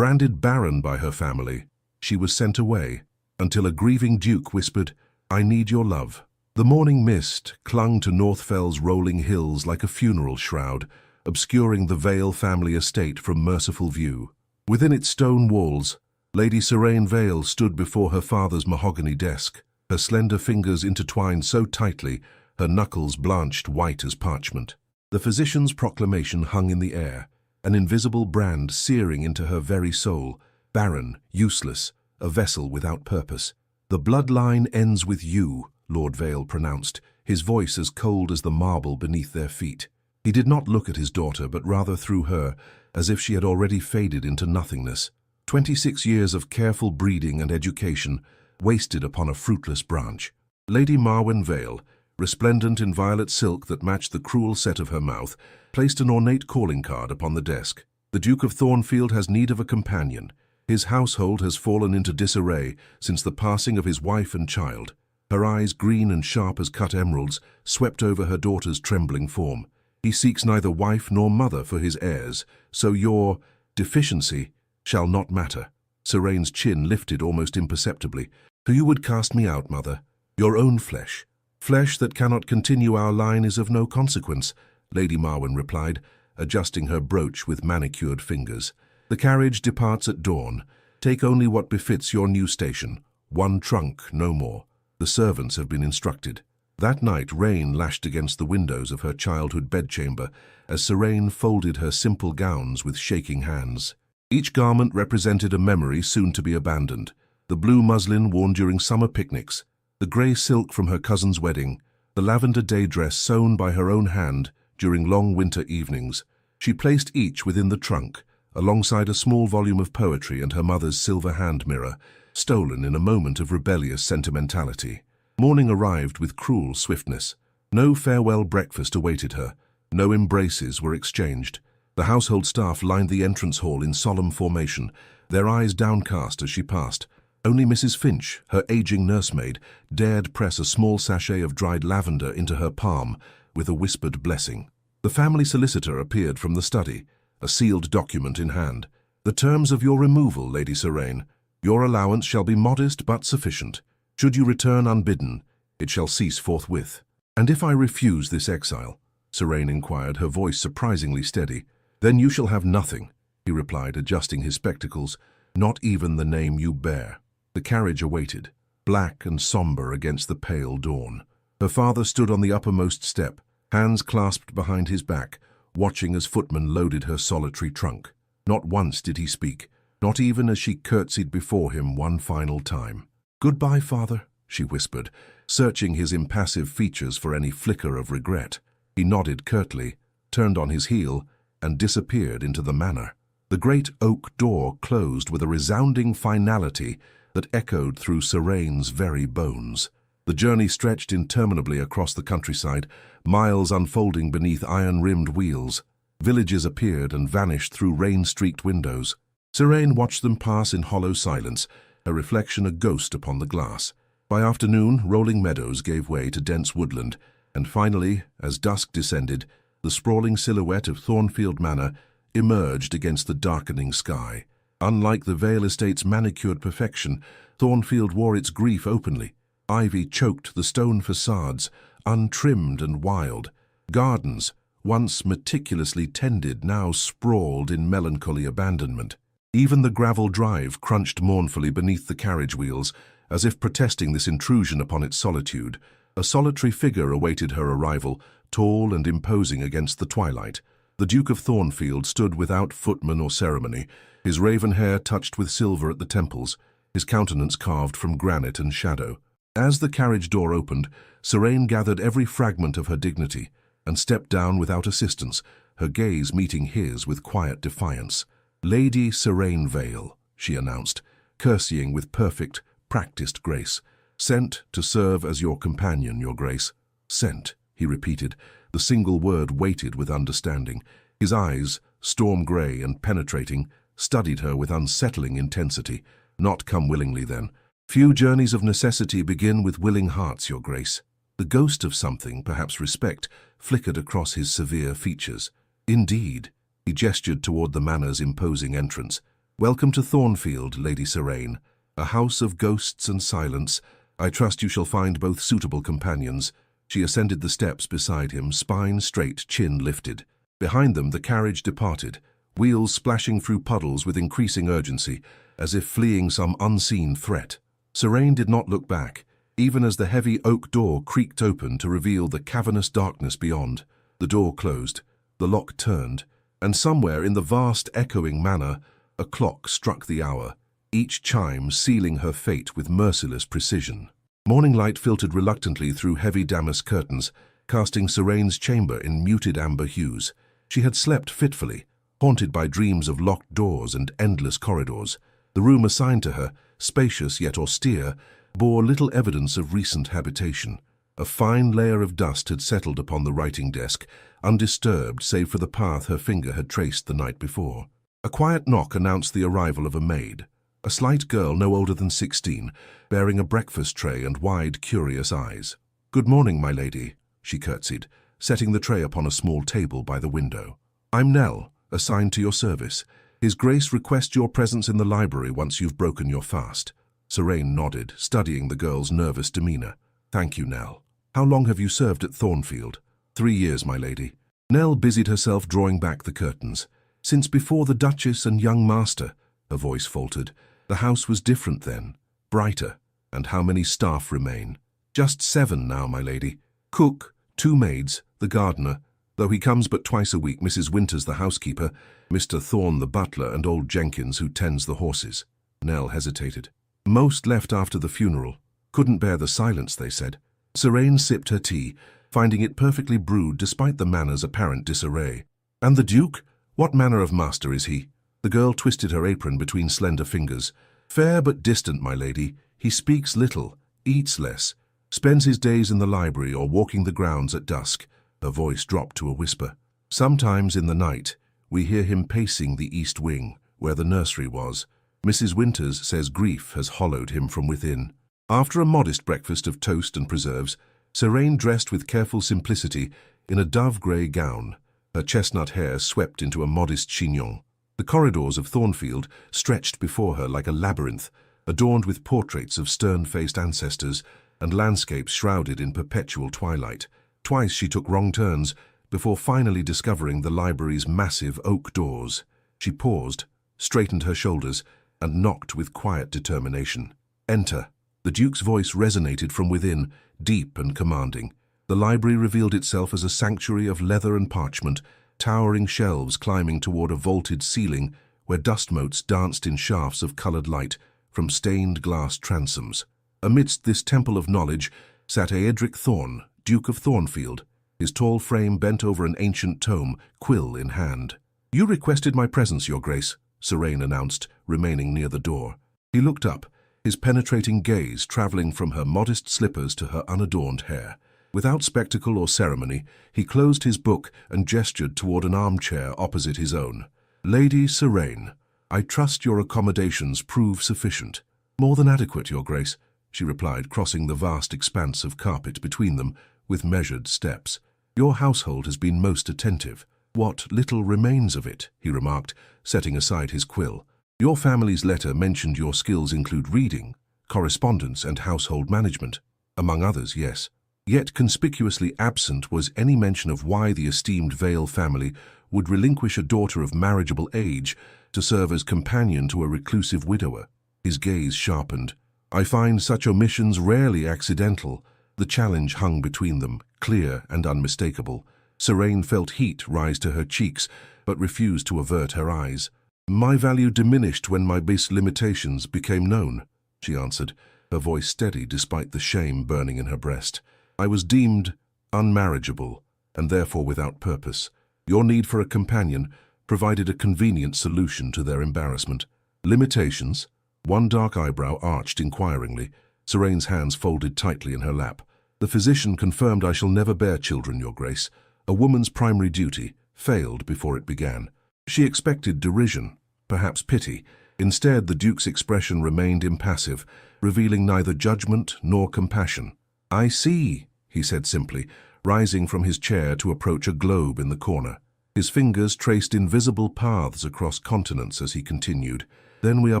Branded barren by her family, she was sent away, until a grieving duke whispered, "I need your love." The morning mist clung to Northfell's rolling hills like a funeral shroud, obscuring the Vale family estate from merciful view. Within its stone walls, Lady Serene Vale stood before her father's mahogany desk, her slender fingers intertwined so tightly, her knuckles blanched white as parchment. The physician's proclamation hung in the air, an invisible brand searing into her very soul, barren, useless, a vessel without purpose. "The bloodline ends with you," Lord Vale pronounced, his voice as cold as the marble beneath their feet. He did not look at his daughter, but rather through her, as if she had already faded into nothingness. 26 years of careful breeding and education wasted upon a fruitless branch. Lady Marwen Vale, resplendent in violet silk that matched the cruel set of her mouth, placed an ornate calling card upon the desk. "The Duke of Thornfield has need of a companion. His household has fallen into disarray since the passing of his wife and child." Her eyes, green and sharp as cut emeralds, swept over her daughter's trembling form. "He seeks neither wife nor mother for his heirs, so your deficiency shall not matter." Serene's chin lifted almost imperceptibly. "Who you would cast me out, mother? Your own flesh. Flesh that cannot continue our line is of no consequence," Lady Marwen replied, adjusting her brooch with manicured fingers. "The carriage departs at dawn. Take only what befits your new station. One trunk, no more. The servants have been instructed." That night rain lashed against the windows of her childhood bedchamber as Serene folded her simple gowns with shaking hands. Each garment represented a memory soon to be abandoned. The blue muslin worn during summer picnics, the grey silk from her cousin's wedding, the lavender day dress sewn by her own hand during long winter evenings. She placed each within the trunk, alongside a small volume of poetry and her mother's silver hand mirror, stolen in a moment of rebellious sentimentality. Morning arrived with cruel swiftness. No farewell breakfast awaited her. No embraces were exchanged. The household staff lined the entrance hall in solemn formation, their eyes downcast as she passed. Only Mrs. Finch, her aging nursemaid, dared press a small sachet of dried lavender into her palm with a whispered blessing. The family solicitor appeared from the study, a sealed document in hand. "The terms of your removal, Lady Serene. Your allowance shall be modest but sufficient. Should you return unbidden, it shall cease forthwith." "And if I refuse this exile?" Serene inquired, her voice surprisingly steady. "Then you shall have nothing," he replied, adjusting his spectacles. "Not even the name you bear." The carriage awaited, black and somber against the pale dawn. Her father stood on the uppermost step, hands clasped behind his back, watching as footmen loaded her solitary trunk. Not once did he speak, not even as she curtsied before him one final time. "Goodbye, father," she whispered, searching his impassive features for any flicker of regret. He nodded curtly, turned on his heel, and disappeared into the manor. The great oak door closed with a resounding finality that echoed through Serene's very bones. The journey stretched interminably across the countryside, miles unfolding beneath iron-rimmed wheels. Villages appeared and vanished through rain-streaked windows. Serene watched them pass in hollow silence, her reflection a ghost upon the glass. By afternoon, rolling meadows gave way to dense woodland, and finally, as dusk descended, the sprawling silhouette of Thornfield Manor emerged against the darkening sky. Unlike the Vale estate's manicured perfection, Thornfield wore its grief openly. Ivy choked the stone facades, untrimmed and wild. Gardens, once meticulously tended, now sprawled in melancholy abandonment. Even the gravel drive crunched mournfully beneath the carriage wheels, as if protesting this intrusion upon its solitude. A solitary figure awaited her arrival, tall and imposing against the twilight. The Duke of Thornfield stood without footman or ceremony, his raven hair touched with silver at the temples, his countenance carved from granite and shadow. As the carriage door opened, Serene gathered every fragment of her dignity and stepped down without assistance, her gaze meeting his with quiet defiance. "Lady Serene Vale," she announced, curtseying with perfect, practiced grace. "Sent to serve as your companion, your grace." "Sent," he repeated, the single word weighted with understanding. His eyes, storm-grey and penetrating, studied her with unsettling intensity. "Not come willingly, then. Few journeys of necessity begin with willing hearts, your grace." The ghost of something, perhaps respect, flickered across his severe features. "Indeed." He gestured toward the manor's imposing entrance. Welcome to Thornfield, Lady Serene, a house of ghosts and silence. I trust you shall find both suitable companions. She ascended the steps beside him, spine straight, chin lifted. Behind them the carriage departed, wheels splashing through puddles with increasing urgency, as if fleeing some unseen threat. Serene did not look back, even as the heavy oak door creaked open to reveal the cavernous darkness beyond. The door closed, the lock turned, and somewhere in the vast echoing manor, a clock struck the hour, each chime sealing her fate with merciless precision. Morning light filtered reluctantly through heavy damask curtains, casting Serene's chamber in muted amber hues. She had slept fitfully, haunted by dreams of locked doors and endless corridors. The room assigned to her, spacious yet austere, bore little evidence of recent habitation. A fine layer of dust had settled upon the writing desk, undisturbed save for the path her finger had traced the night before. A quiet knock announced the arrival of a maid, a slight girl no older than 16, bearing a breakfast tray and wide, curious eyes. "Good morning, my lady," she curtsied, setting the tray upon a small table by the window. "I'm Nell, assigned to your service. His Grace requests your presence in the library once you've broken your fast." Serene nodded, studying the girl's nervous demeanor. "Thank you, Nell. How long have you served at Thornfield?" 3 years, my lady." Nell busied herself drawing back the curtains. "Since before the Duchess and young master," her voice faltered. "The house was different then, brighter. And how many staff remain?" "Just 7 now, my lady. Cook, 2 maids, the gardener, though he comes but twice a week, Mrs. Winters the housekeeper, Mr. Thorne the butler, and old Jenkins who tends the horses." Nell hesitated. "Most left after the funeral. Couldn't bear the silence, they said." Serene sipped her tea, finding it perfectly brewed despite the manor's apparent disarray. "And the Duke? What manner of master is he?" The girl twisted her apron between slender fingers. "Fair but distant, my lady. He speaks little, eats less, spends his days in the library or walking the grounds at dusk." Her voice dropped to a whisper. "Sometimes in the night, we hear him pacing the east wing, where the nursery was. Mrs. Winters says grief has hollowed him from within." After a modest breakfast of toast and preserves, Serene dressed with careful simplicity in a dove-grey gown, her chestnut hair swept into a modest chignon. The corridors of Thornfield stretched before her like a labyrinth, adorned with portraits of stern-faced ancestors and landscapes shrouded in perpetual twilight. Twice she took wrong turns before finally discovering the library's massive oak doors. She paused, straightened her shoulders, and knocked with quiet determination. "Enter." The Duke's voice resonated from within, deep and commanding. The library revealed itself as a sanctuary of leather and parchment, towering shelves climbing toward a vaulted ceiling where dust motes danced in shafts of colored light from stained glass transoms. Amidst this temple of knowledge sat Aedric Thorne, Duke of Thornfield, his tall frame bent over an ancient tome, quill in hand. "You requested my presence, Your Grace," Serene announced, remaining near the door. He looked up, his penetrating gaze traveling from her modest slippers to her unadorned hair. Without spectacle or ceremony, he closed his book and gestured toward an armchair opposite his own. "Lady Serene, I trust your accommodations prove sufficient." "More than adequate, Your Grace," she replied, crossing the vast expanse of carpet between them with measured steps. "Your household has been most attentive." "What little remains of it," he remarked, setting aside his quill. "Your family's letter mentioned your skills include reading, correspondence, and household management. Among others, yes. Yet conspicuously absent was any mention of why the esteemed Vale family would relinquish a daughter of marriageable age to serve as companion to a reclusive widower." His gaze sharpened. "I find such omissions rarely accidental." The challenge hung between them, clear and unmistakable. Serene felt heat rise to her cheeks, but refused to avert her eyes. "My value diminished when my base limitations became known," she answered, her voice steady despite the shame burning in her breast. "I was deemed unmarriageable, and therefore without purpose. Your need for a companion provided a convenient solution to their embarrassment." "Limitations?" One dark eyebrow arched inquiringly. Serene's hands folded tightly in her lap. "The physician confirmed I shall never bear children, Your Grace. A woman's primary duty failed before it began." She expected derision, perhaps pity. Instead, the Duke's expression remained impassive, revealing neither judgment nor compassion. "I see," he said simply, rising from his chair to approach a globe in the corner. His fingers traced invisible paths across continents as he continued. Then we are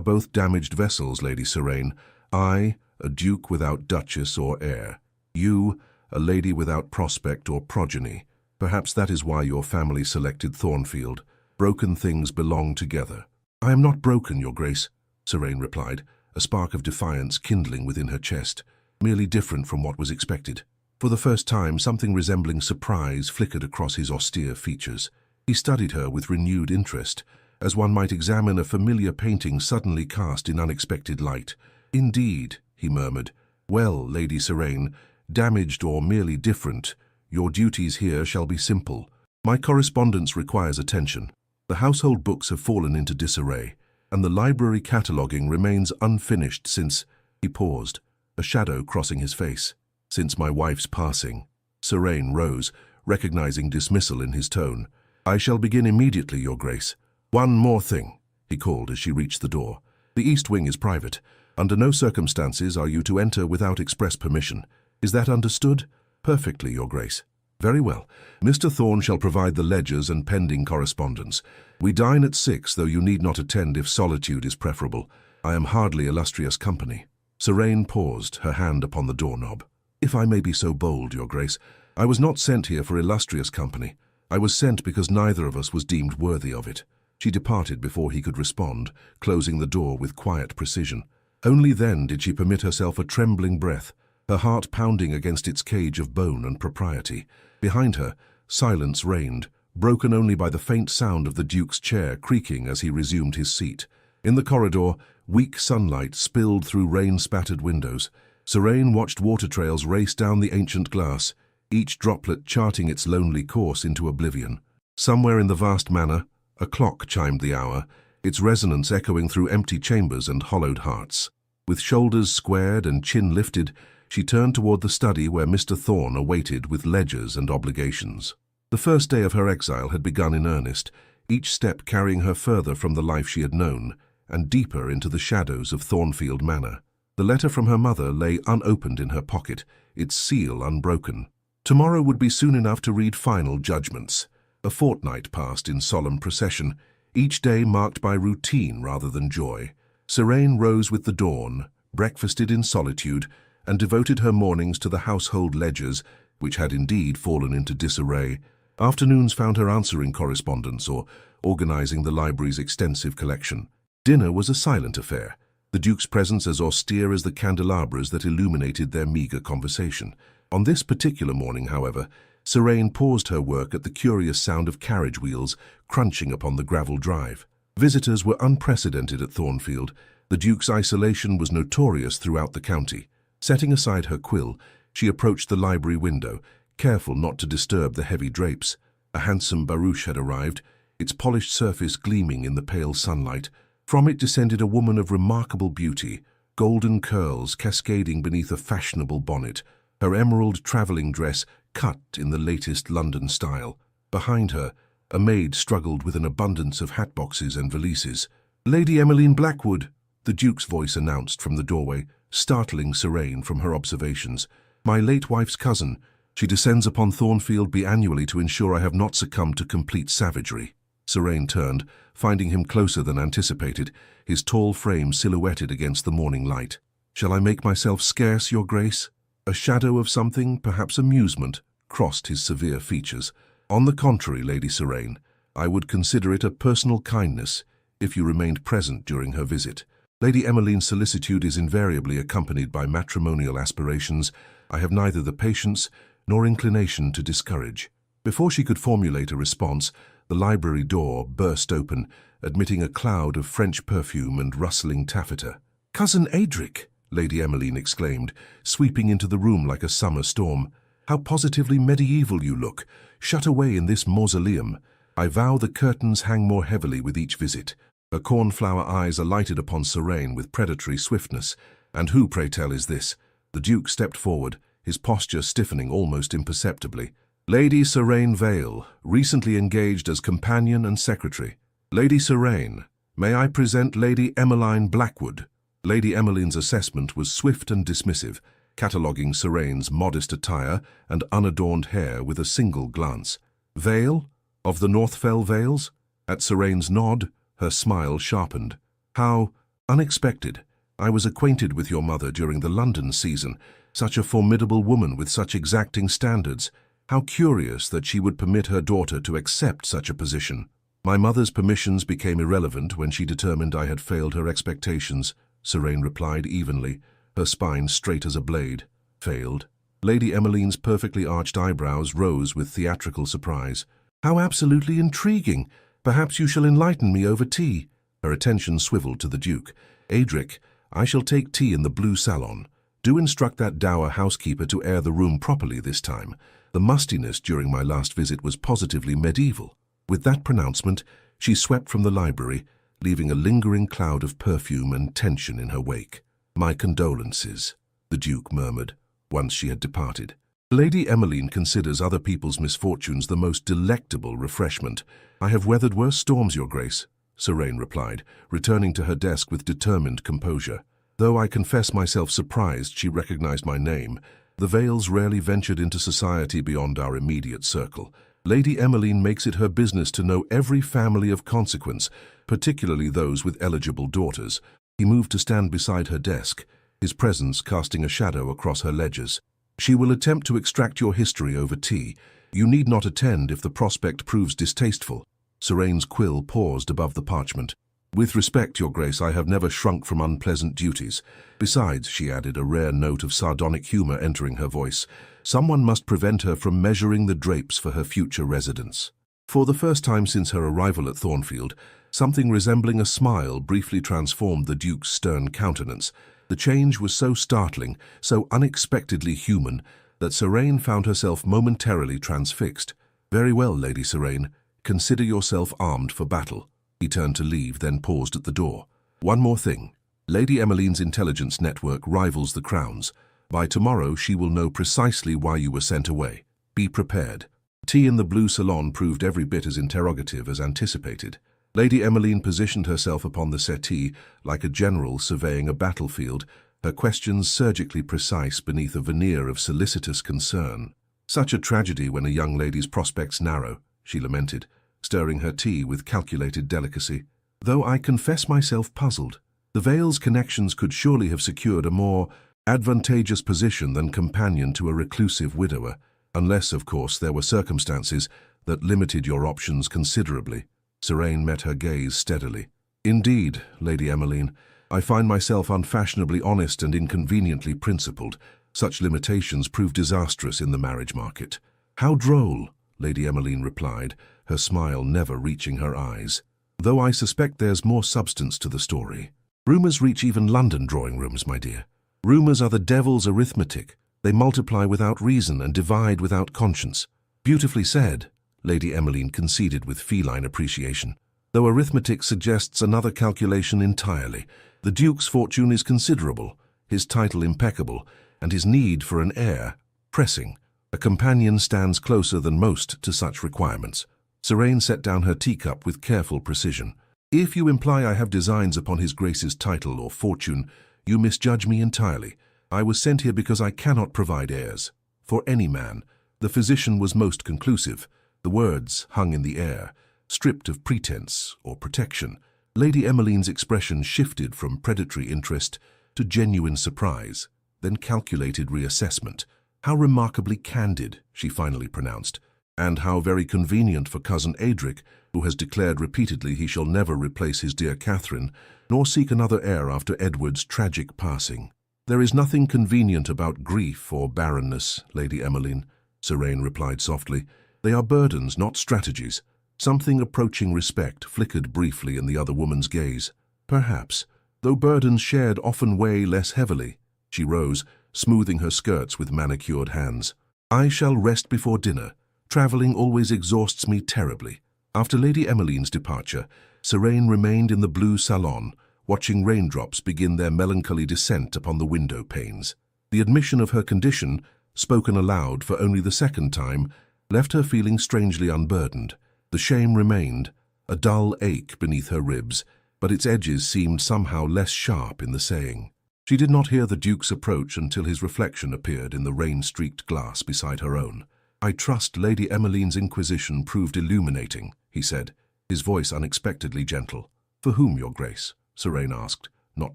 both damaged vessels, Lady Serene. I, a duke without duchess or heir. You, a lady without prospect or progeny. Perhaps that is why your family selected Thornfield. Broken things belong together. I am not broken, Your Grace, Serene replied, a spark of defiance kindling within her chest, merely different from what was expected. For the first time, something resembling surprise flickered across his austere features. He studied her with renewed interest, as one might examine a familiar painting suddenly cast in unexpected light. Indeed, he murmured. Well, Lady Serene, damaged or merely different, your duties here shall be simple. My correspondence requires attention. The household books have fallen into disarray, and the library cataloguing remains unfinished since— He paused, a shadow crossing his face. Since my wife's passing. Serene rose, recognizing dismissal in his tone. I shall begin immediately, Your Grace. One more thing, he called as she reached the door. The east wing is private. Under no circumstances are you to enter without express permission. Is that understood? Perfectly, Your Grace. Very well. Mr. Thorne shall provide the ledgers and pending correspondence. We dine at 6, though you need not attend if solitude is preferable. I am hardly illustrious company. Serene paused, her hand upon the doorknob. If I may be so bold, Your Grace, I was not sent here for illustrious company. I was sent because neither of us was deemed worthy of it. She departed before he could respond, closing the door with quiet precision. Only then did she permit herself a trembling breath, her heart pounding against its cage of bone and propriety. Behind her, silence reigned, broken only by the faint sound of the Duke's chair creaking as he resumed his seat. In the corridor, weak sunlight spilled through rain-spattered windows. Serene watched water trails race down the ancient glass, each droplet charting its lonely course into oblivion. Somewhere in the vast manor, a clock chimed the hour, its resonance echoing through empty chambers and hollowed hearts. With shoulders squared and chin lifted, she turned toward the study where Mr. Thorne awaited with ledgers and obligations. The first day of her exile had begun in earnest, each step carrying her further from the life she had known, and deeper into the shadows of Thornfield Manor. The letter from her mother lay unopened in her pocket, its seal unbroken. Tomorrow would be soon enough to read final judgments. A fortnight passed in solemn procession, each day marked by routine rather than joy. Serene rose with the dawn, breakfasted in solitude, and devoted her mornings to the household ledgers, which had indeed fallen into disarray. Afternoons found her answering correspondence or organizing the library's extensive collection. Dinner was a silent affair, the Duke's presence as austere as the candelabras that illuminated their meager conversation. On this particular morning, however, Serene paused her work at the curious sound of carriage wheels crunching upon the gravel drive. Visitors were unprecedented at Thornfield. The Duke's isolation was notorious throughout the county. Setting aside her quill, she approached the library window, careful not to disturb the heavy drapes. A handsome barouche had arrived, its polished surface gleaming in the pale sunlight. From it descended a woman of remarkable beauty, golden curls cascading beneath a fashionable bonnet, her emerald travelling dress cut in the latest London style. Behind her, a maid struggled with an abundance of hatboxes and valises. "Lady Emmeline Blackwood," the Duke's voice announced from the doorway, startling Serene from her observations. "My late wife's cousin. She descends upon Thornfield biannually to ensure I have not succumbed to complete savagery." Serene turned, finding him closer than anticipated, his tall frame silhouetted against the morning light. "Shall I make myself scarce, Your Grace?" A shadow of something, perhaps amusement, crossed his severe features. "On the contrary, Lady Serene, I would consider it a personal kindness if you remained present during her visit. Lady Emmeline's solicitude is invariably accompanied by matrimonial aspirations I have neither the patience nor inclination to discourage." Before she could formulate a response, the library door burst open, admitting a cloud of French perfume and rustling taffeta. "Cousin Adric!" Lady Emmeline exclaimed, sweeping into the room like a summer storm. "How positively medieval you look, shut away in this mausoleum. I vow the curtains hang more heavily with each visit." Her cornflower eyes alighted upon Serene with predatory swiftness. "And who, pray tell, is this?" The Duke stepped forward, his posture stiffening almost imperceptibly. "Lady Serene Vale, recently engaged as companion and secretary. Lady Serene, may I present Lady Emmeline Blackwood?" Lady Emmeline's assessment was swift and dismissive, cataloguing Serene's modest attire and unadorned hair with a single glance. "Vale? Of the Northfell Vales?" At Serene's nod, her smile sharpened. How unexpected. I was acquainted with your mother during the London season, such a formidable woman with such exacting standards. How curious that she would permit her daughter to accept such a position. My mother's permissions became irrelevant when she determined I had failed her expectations, Serene replied evenly, her spine straight as a blade. Failed? Lady Emmeline's perfectly arched eyebrows rose with theatrical surprise. How absolutely intriguing! Perhaps you shall enlighten me over tea. Her attention swiveled to the Duke. Adric, I shall take tea in the blue salon. Do instruct that dour housekeeper to air the room properly this time. The mustiness during my last visit was positively medieval. With that pronouncement, she swept from the library, leaving a lingering cloud of perfume and tension in her wake. My condolences, the Duke murmured, once she had departed. Lady Emmeline considers other people's misfortunes the most delectable refreshment. I have weathered worse storms, Your Grace, Serene replied, returning to her desk with determined composure. Though I confess myself surprised she recognized my name, the Vales rarely ventured into society beyond our immediate circle. Lady Emmeline makes it her business to know every family of consequence, particularly those with eligible daughters. He moved to stand beside her desk, his presence casting a shadow across her ledgers. She will attempt to extract your history over tea. You need not attend if the prospect proves distasteful. Serene's quill paused above the parchment. With respect, Your Grace, I have never shrunk from unpleasant duties. Besides, she added, a rare note of sardonic humor entering her voice, someone must prevent her from measuring the drapes for her future residence. For the first time since her arrival at Thornfield, something resembling a smile briefly transformed the Duke's stern countenance. The change was so startling, so unexpectedly human, that Serene found herself momentarily transfixed. Very well, Lady Serene, consider yourself armed for battle. He turned to leave, then paused at the door. One more thing. Lady Emmeline's intelligence network rivals the Crown's. By tomorrow she will know precisely why you were sent away. Be prepared. Tea in the blue salon proved every bit as interrogative as anticipated. Lady Emmeline positioned herself upon the settee like a general surveying a battlefield, her questions surgically precise beneath a veneer of solicitous concern. Such a tragedy when a young lady's prospects narrow, she lamented, stirring her tea with calculated delicacy. Though I confess myself puzzled. The Vale's connections could surely have secured a more advantageous position than companion to a reclusive widower, unless, of course, there were circumstances that limited your options considerably. Serene met her gaze steadily. Indeed, Lady Emmeline, I find myself unfashionably honest and inconveniently principled. Such limitations prove disastrous in the marriage market. How droll, Lady Emmeline replied, her smile never reaching her eyes. Though I suspect there's more substance to the story. Rumours reach even London drawing rooms, my dear. Rumours are the devil's arithmetic. They multiply without reason and divide without conscience. Beautifully said, Lady Emmeline conceded with feline appreciation. Though arithmetic suggests another calculation entirely. The Duke's fortune is considerable, his title impeccable, and his need for an heir pressing. A companion stands closer than most to such requirements. Serene set down her teacup with careful precision. If you imply I have designs upon His Grace's title or fortune, you misjudge me entirely. I was sent here because I cannot provide heirs. For any man. The physician was most conclusive. The words hung in the air, stripped of pretense or protection. Lady Emmeline's expression shifted from predatory interest to genuine surprise, then calculated reassessment. How remarkably candid, she finally pronounced, and how very convenient for cousin Adric, who has declared repeatedly he shall never replace his dear Catherine, nor seek another heir after Edward's tragic passing. There is nothing convenient about grief or barrenness, Lady Emmeline, Serene replied softly. They are burdens, not strategies. Something approaching respect flickered briefly in the other woman's gaze. Perhaps, though burdens shared often weigh less heavily. She rose, smoothing her skirts with manicured hands. I shall rest before dinner. Travelling always exhausts me terribly. After Lady Emmeline's departure, Serene remained in the blue salon, watching raindrops begin their melancholy descent upon the window panes. The admission of her condition, spoken aloud for only the second time, left her feeling strangely unburdened. The shame remained, a dull ache beneath her ribs, but its edges seemed somehow less sharp in the saying. She did not hear the Duke's approach until his reflection appeared in the rain-streaked glass beside her own. I trust Lady Emmeline's inquisition proved illuminating, he said, his voice unexpectedly gentle. For whom, Your Grace? Serene asked, not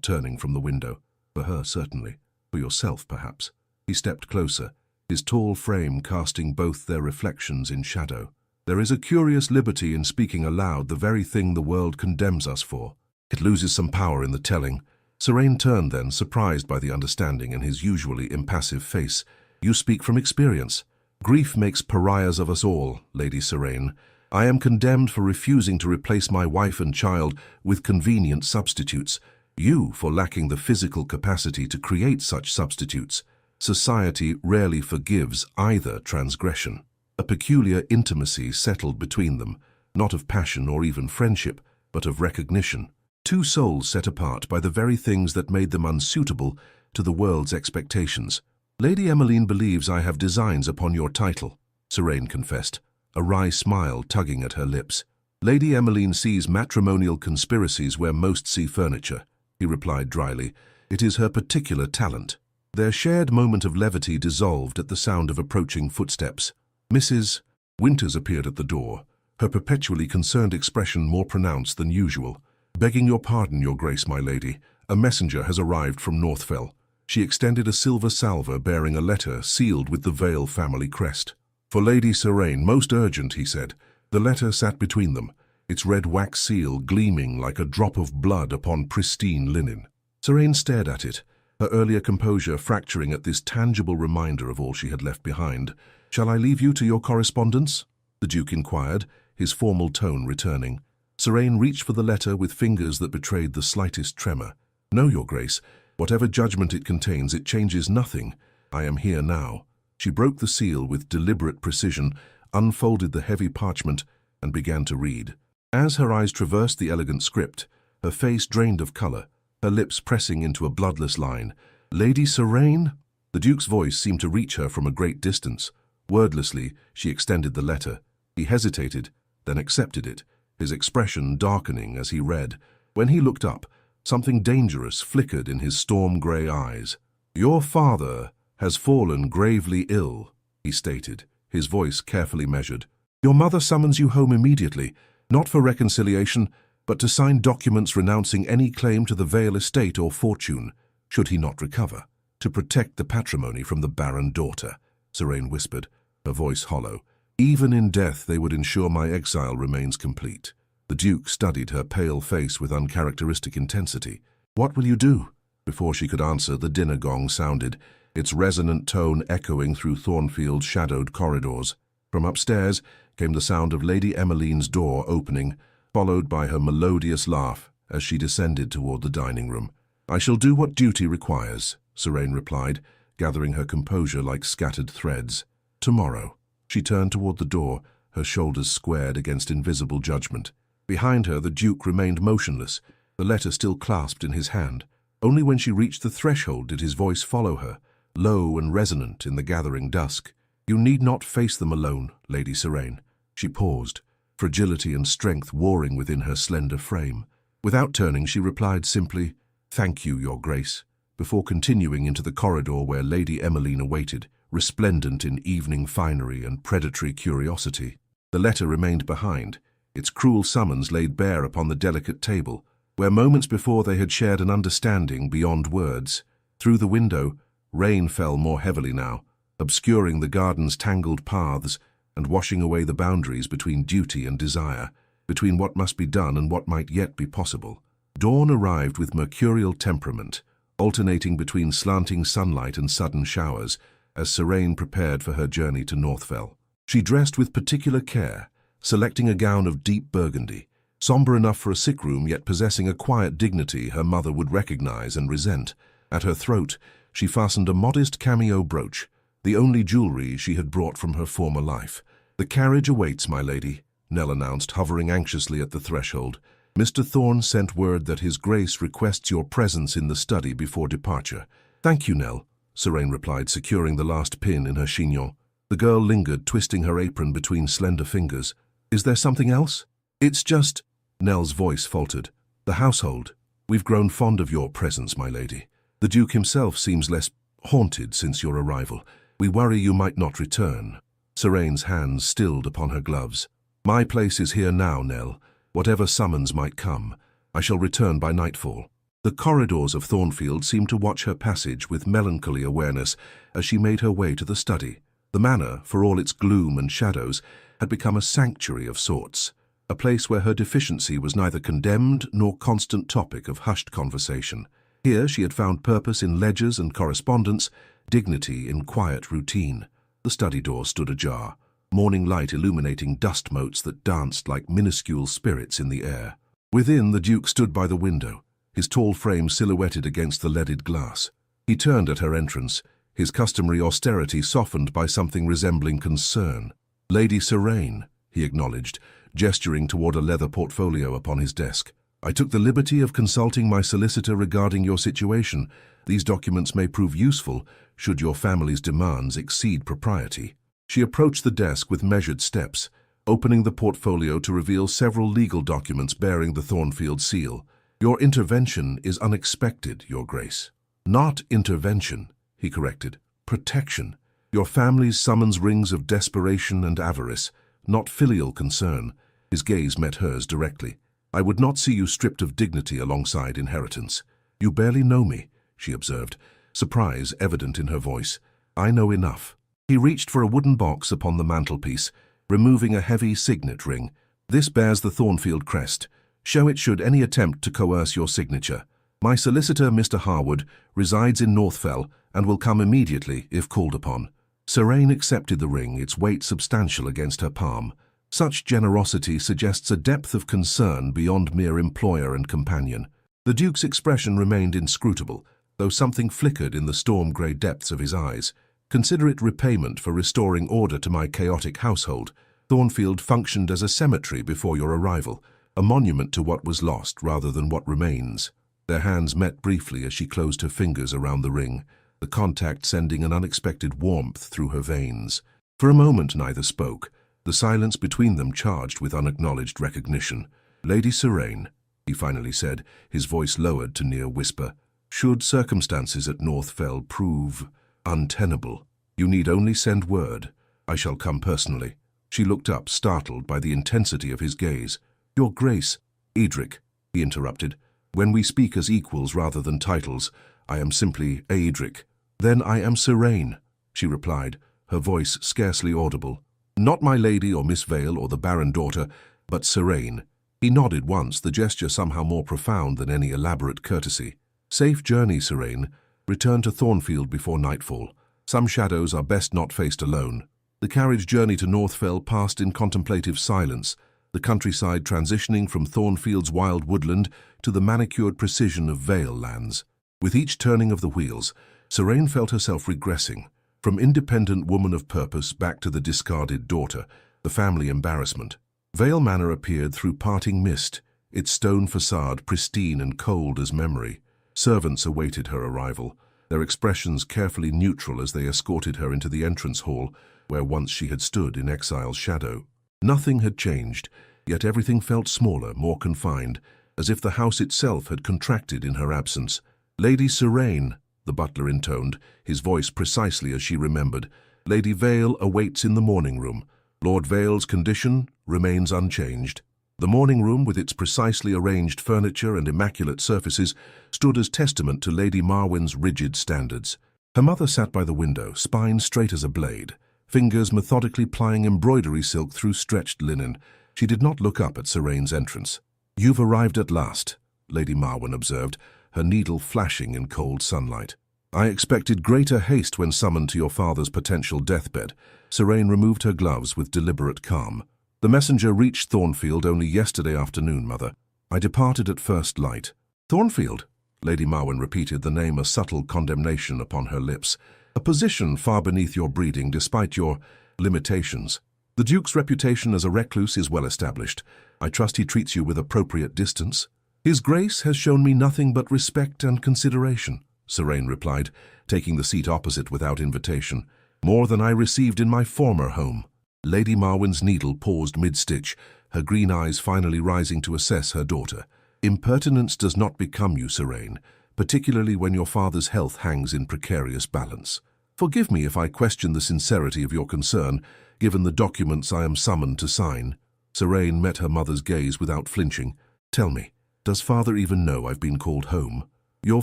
turning from the window. For her, certainly. For yourself, perhaps. He stepped closer, his tall frame casting both their reflections in shadow. There is a curious liberty in speaking aloud the very thing the world condemns us for. It loses some power in the telling. Serene turned then, surprised by the understanding in his usually impassive face. You speak from experience. Grief makes pariahs of us all, Lady Serene. I am condemned for refusing to replace my wife and child with convenient substitutes. You for lacking the physical capacity to create such substitutes. Society rarely forgives either transgression. A peculiar intimacy settled between them, not of passion or even friendship, but of recognition. Two souls set apart by the very things that made them unsuitable to the world's expectations. Lady Emmeline believes I have designs upon your title, Serene confessed, a wry smile tugging at her lips. Lady Emmeline sees matrimonial conspiracies where most see furniture, he replied dryly. It is her particular talent. Their shared moment of levity dissolved at the sound of approaching footsteps. Mrs. Winters appeared at the door, her perpetually concerned expression more pronounced than usual. Begging your pardon, your grace, my lady, a messenger has arrived from Northfell. She extended a silver salver bearing a letter sealed with the Vale family crest. For Lady Serene, most urgent, he said. The letter sat between them, its red wax seal gleaming like a drop of blood upon pristine linen. Serene stared at it, her earlier composure fracturing at this tangible reminder of all she had left behind. Shall I leave you to your correspondence? The Duke inquired, his formal tone returning. Serene reached for the letter with fingers that betrayed the slightest tremor. No, your grace. Whatever judgment it contains, it changes nothing. I am here now. She broke the seal with deliberate precision, unfolded the heavy parchment, and began to read. As her eyes traversed the elegant script, her face drained of color, her lips pressing into a bloodless line. Lady Serene? The Duke's voice seemed to reach her from a great distance. Wordlessly, she extended the letter. He hesitated, then accepted it, his expression darkening as he read. When he looked up, something dangerous flickered in his storm-grey eyes. Your father has fallen gravely ill, he stated, his voice carefully measured. Your mother summons you home immediately, not for reconciliation, but to sign documents renouncing any claim to the Vale estate or fortune, should he not recover, to protect the patrimony from the Barren daughter, Serene whispered, her voice hollow. Even in death they would ensure my exile remains complete. The Duke studied her pale face with uncharacteristic intensity. What will you do? Before she could answer, the dinner gong sounded, its resonant tone echoing through Thornfield's shadowed corridors. From upstairs came the sound of Lady Emmeline's door opening, followed by her melodious laugh as she descended toward the dining room. I shall do what duty requires, Serene replied, gathering her composure like scattered threads. Tomorrow. She turned toward the door, her shoulders squared against invisible judgment. Behind her, the Duke remained motionless, the letter still clasped in his hand. Only when she reached the threshold did his voice follow her, low and resonant in the gathering dusk. You need not face them alone, Lady Serene. She paused, fragility and strength warring within her slender frame. Without turning, she replied simply, Thank you, Your Grace, before continuing into the corridor where Lady Emmeline awaited, resplendent in evening finery and predatory curiosity. The letter remained behind, its cruel summons laid bare upon the delicate table, where moments before they had shared an understanding beyond words. Through the window, rain fell more heavily now, obscuring the garden's tangled paths and washing away the boundaries between duty and desire, between what must be done and what might yet be possible. Dawn arrived with mercurial temperament, alternating between slanting sunlight and sudden showers, as Serene prepared for her journey to Northfell. She dressed with particular care, selecting a gown of deep burgundy, somber enough for a sick room yet possessing a quiet dignity her mother would recognize and resent. At her throat, she fastened a modest cameo brooch, the only jewelry she had brought from her former life. The carriage awaits, my lady, Nell announced, hovering anxiously at the threshold. Mr. Thorne sent word that His Grace requests your presence in the study before departure. Thank you, Nell, Serene replied, securing the last pin in her chignon. The girl lingered, twisting her apron between slender fingers. Is there something else? It's just, Nell's voice faltered. The household. We've grown fond of your presence, my lady. The Duke himself seems less haunted since your arrival. We worry you might not return. Serene's hands stilled upon her gloves. My place is here now, Nell. Whatever summons might come, I shall return by nightfall. The corridors of Thornfield seemed to watch her passage with melancholy awareness as she made her way to the study. The manor, for all its gloom and shadows, had become a sanctuary of sorts, a place where her deficiency was neither condemned nor constant topic of hushed conversation. Here she had found purpose in ledgers and correspondence, dignity in quiet routine. The study door stood ajar, morning light illuminating dust motes that danced like minuscule spirits in the air. Within, the Duke stood by the window, his tall frame silhouetted against the leaded glass. He turned at her entrance, his customary austerity softened by something resembling concern. "Lady Serene," he acknowledged, gesturing toward a leather portfolio upon his desk. "I took the liberty of consulting my solicitor regarding your situation. These documents may prove useful should your family's demands exceed propriety." She approached the desk with measured steps, opening the portfolio to reveal several legal documents bearing the Thornfield seal. "Your intervention is unexpected, Your Grace." "Not intervention," he corrected. "Protection. Your family's summons rings of desperation and avarice, not filial concern." His gaze met hers directly. "I would not see you stripped of dignity alongside inheritance." "You barely know me," she observed, surprise evident in her voice. "I know enough." He reached for a wooden box upon the mantelpiece, removing a heavy signet ring. "This bears the Thornfield crest. Show it should any attempt to coerce your signature. My solicitor, Mr. Harwood, resides in Northfell and will come immediately if called upon." Serene accepted the ring, its weight substantial against her palm. Such generosity suggests a depth of concern beyond mere employer and companion. The Duke's expression remained inscrutable, though something flickered in the storm-grey depths of his eyes. "Consider it repayment for restoring order to my chaotic household. Thornfield functioned as a cemetery before your arrival, a monument to what was lost rather than what remains." Their hands met briefly as she closed her fingers around the ring, the contact sending an unexpected warmth through her veins. For a moment neither spoke, the silence between them charged with unacknowledged recognition. "Lady Serene," he finally said, his voice lowered to near whisper, "should circumstances at Northfell prove untenable, you need only send word. I shall come personally." She looked up, startled by the intensity of his gaze. "Your Grace." "Edric," he interrupted, "when we speak as equals rather than titles, I am simply Edric." "Then I am Serene," she replied, her voice scarcely audible. "Not my lady or Miss Vale or the Barren daughter, but Serene." He nodded once, the gesture somehow more profound than any elaborate courtesy. "Safe journey, Serene. Return to Thornfield before nightfall. Some shadows are best not faced alone." The carriage journey to Northfell passed in contemplative silence, the countryside transitioning from Thornfield's wild woodland to the manicured precision of Vale lands. With each turning of the wheels, Serene felt herself regressing, from independent woman of purpose back to the discarded daughter, the family embarrassment. Vale Manor appeared through parting mist, its stone facade pristine and cold as memory. Servants awaited her arrival, their expressions carefully neutral as they escorted her into the entrance hall, where once she had stood in exile's shadow. Nothing had changed, yet everything felt smaller, more confined, as if the house itself had contracted in her absence. "Lady Serene," the butler intoned, his voice precisely as she remembered. "Lady Vale awaits in the morning room. Lord Vale's condition remains unchanged." The morning room, with its precisely arranged furniture and immaculate surfaces, stood as testament to Lady Marwyn's rigid standards. Her mother sat by the window, spine straight as a blade, fingers methodically plying embroidery silk through stretched linen. She did not look up at Serene's entrance. "You've arrived at last," Lady Marwyn observed, her needle flashing in cold sunlight. "I expected greater haste when summoned to your father's potential deathbed." Serene removed her gloves with deliberate calm. "The messenger reached Thornfield only yesterday afternoon, Mother. I departed at first light." "Thornfield?" Lady Marwyn repeated, the name a subtle condemnation upon her lips. "A position far beneath your breeding, despite your limitations. The Duke's reputation as a recluse is well established. I trust he treats you with appropriate distance." "His Grace has shown me nothing but respect and consideration," Serene replied, taking the seat opposite without invitation. "More than I received in my former home." Lady Marwyn's needle paused mid-stitch, her green eyes finally rising to assess her daughter. "Impertinence does not become you, Serene, particularly when your father's health hangs in precarious balance. Forgive me if I question the sincerity of your concern, given the documents I am summoned to sign." Serene met her mother's gaze without flinching. "Tell me, Does father even know I've been called home? Your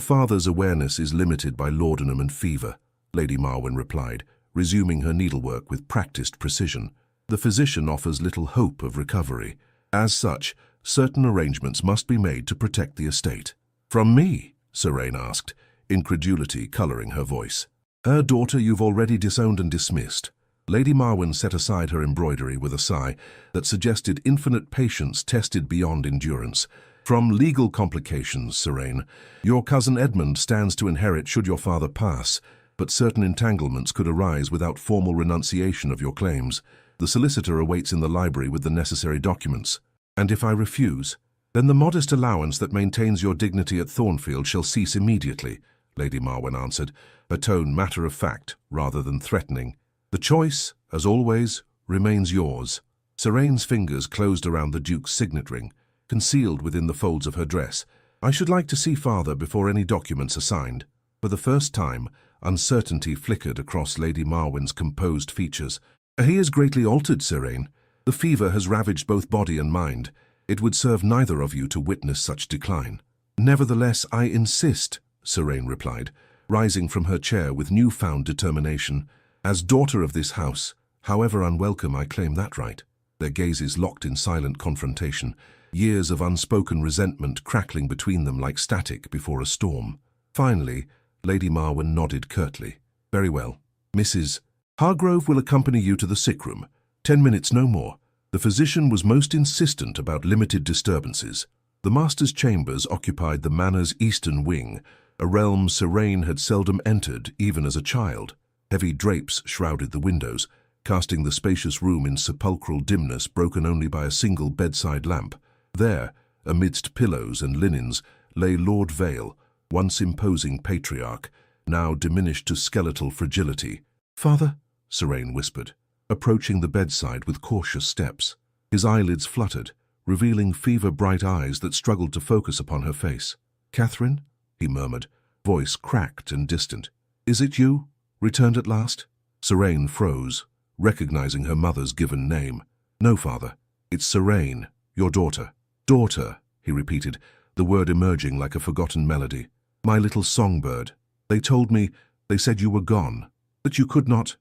father's awareness is limited by laudanum and fever, Lady Marwen replied, resuming her needlework with practiced precision. The physician offers little hope of recovery. As such, certain arrangements must be made to protect the estate. From me? Seraine asked, incredulity coloring her voice. Her daughter you've already disowned and dismissed. Lady Marwen set aside her embroidery with a sigh that suggested infinite patience tested beyond endurance. From legal complications, Seraine, your cousin Edmund stands to inherit should your father pass, but certain entanglements could arise without formal renunciation of your claims. The solicitor awaits in the library with the necessary documents. And if I refuse, then the modest allowance that maintains your dignity at Thornfield shall cease immediately, Lady Marwen answered, her tone matter of fact rather than threatening. The choice, as always, remains yours. Seraine's fingers closed around the Duke's signet ring, concealed within the folds of her dress. I should like to see father before any documents are signed. For the first time, uncertainty flickered across Lady Marwen's composed features. He is greatly altered, Seraine. The fever has ravaged both body and mind. It would serve neither of you to witness such decline. Nevertheless, I insist, Seraine replied, rising from her chair with newfound determination. As daughter of this house, however unwelcome, I claim that right. Their gazes locked in silent confrontation, years of unspoken resentment crackling between them like static before a storm. Finally, Lady Marwen nodded curtly. Very well. Mrs. Hargrove will accompany you to the sick room. 10 minutes, no more. The physician was most insistent about limited disturbances. The master's chambers occupied the manor's eastern wing, a realm Seraine had seldom entered even as a child. Heavy drapes shrouded the windows, casting the spacious room in sepulchral dimness broken only by a single bedside lamp. There, amidst pillows and linens, lay Lord Vale, once imposing patriarch, now diminished to skeletal fragility. Father, Seraine whispered, approaching the bedside with cautious steps. His eyelids fluttered, revealing fever-bright eyes that struggled to focus upon her face. Catherine, he murmured, voice cracked and distant. Is it you? Returned at last? Seraine froze, recognizing her mother's given name. No, father. It's Seraine, your daughter. Daughter, he repeated, the word emerging like a forgotten melody. My little songbird. They told me, they said you were gone, that you could not.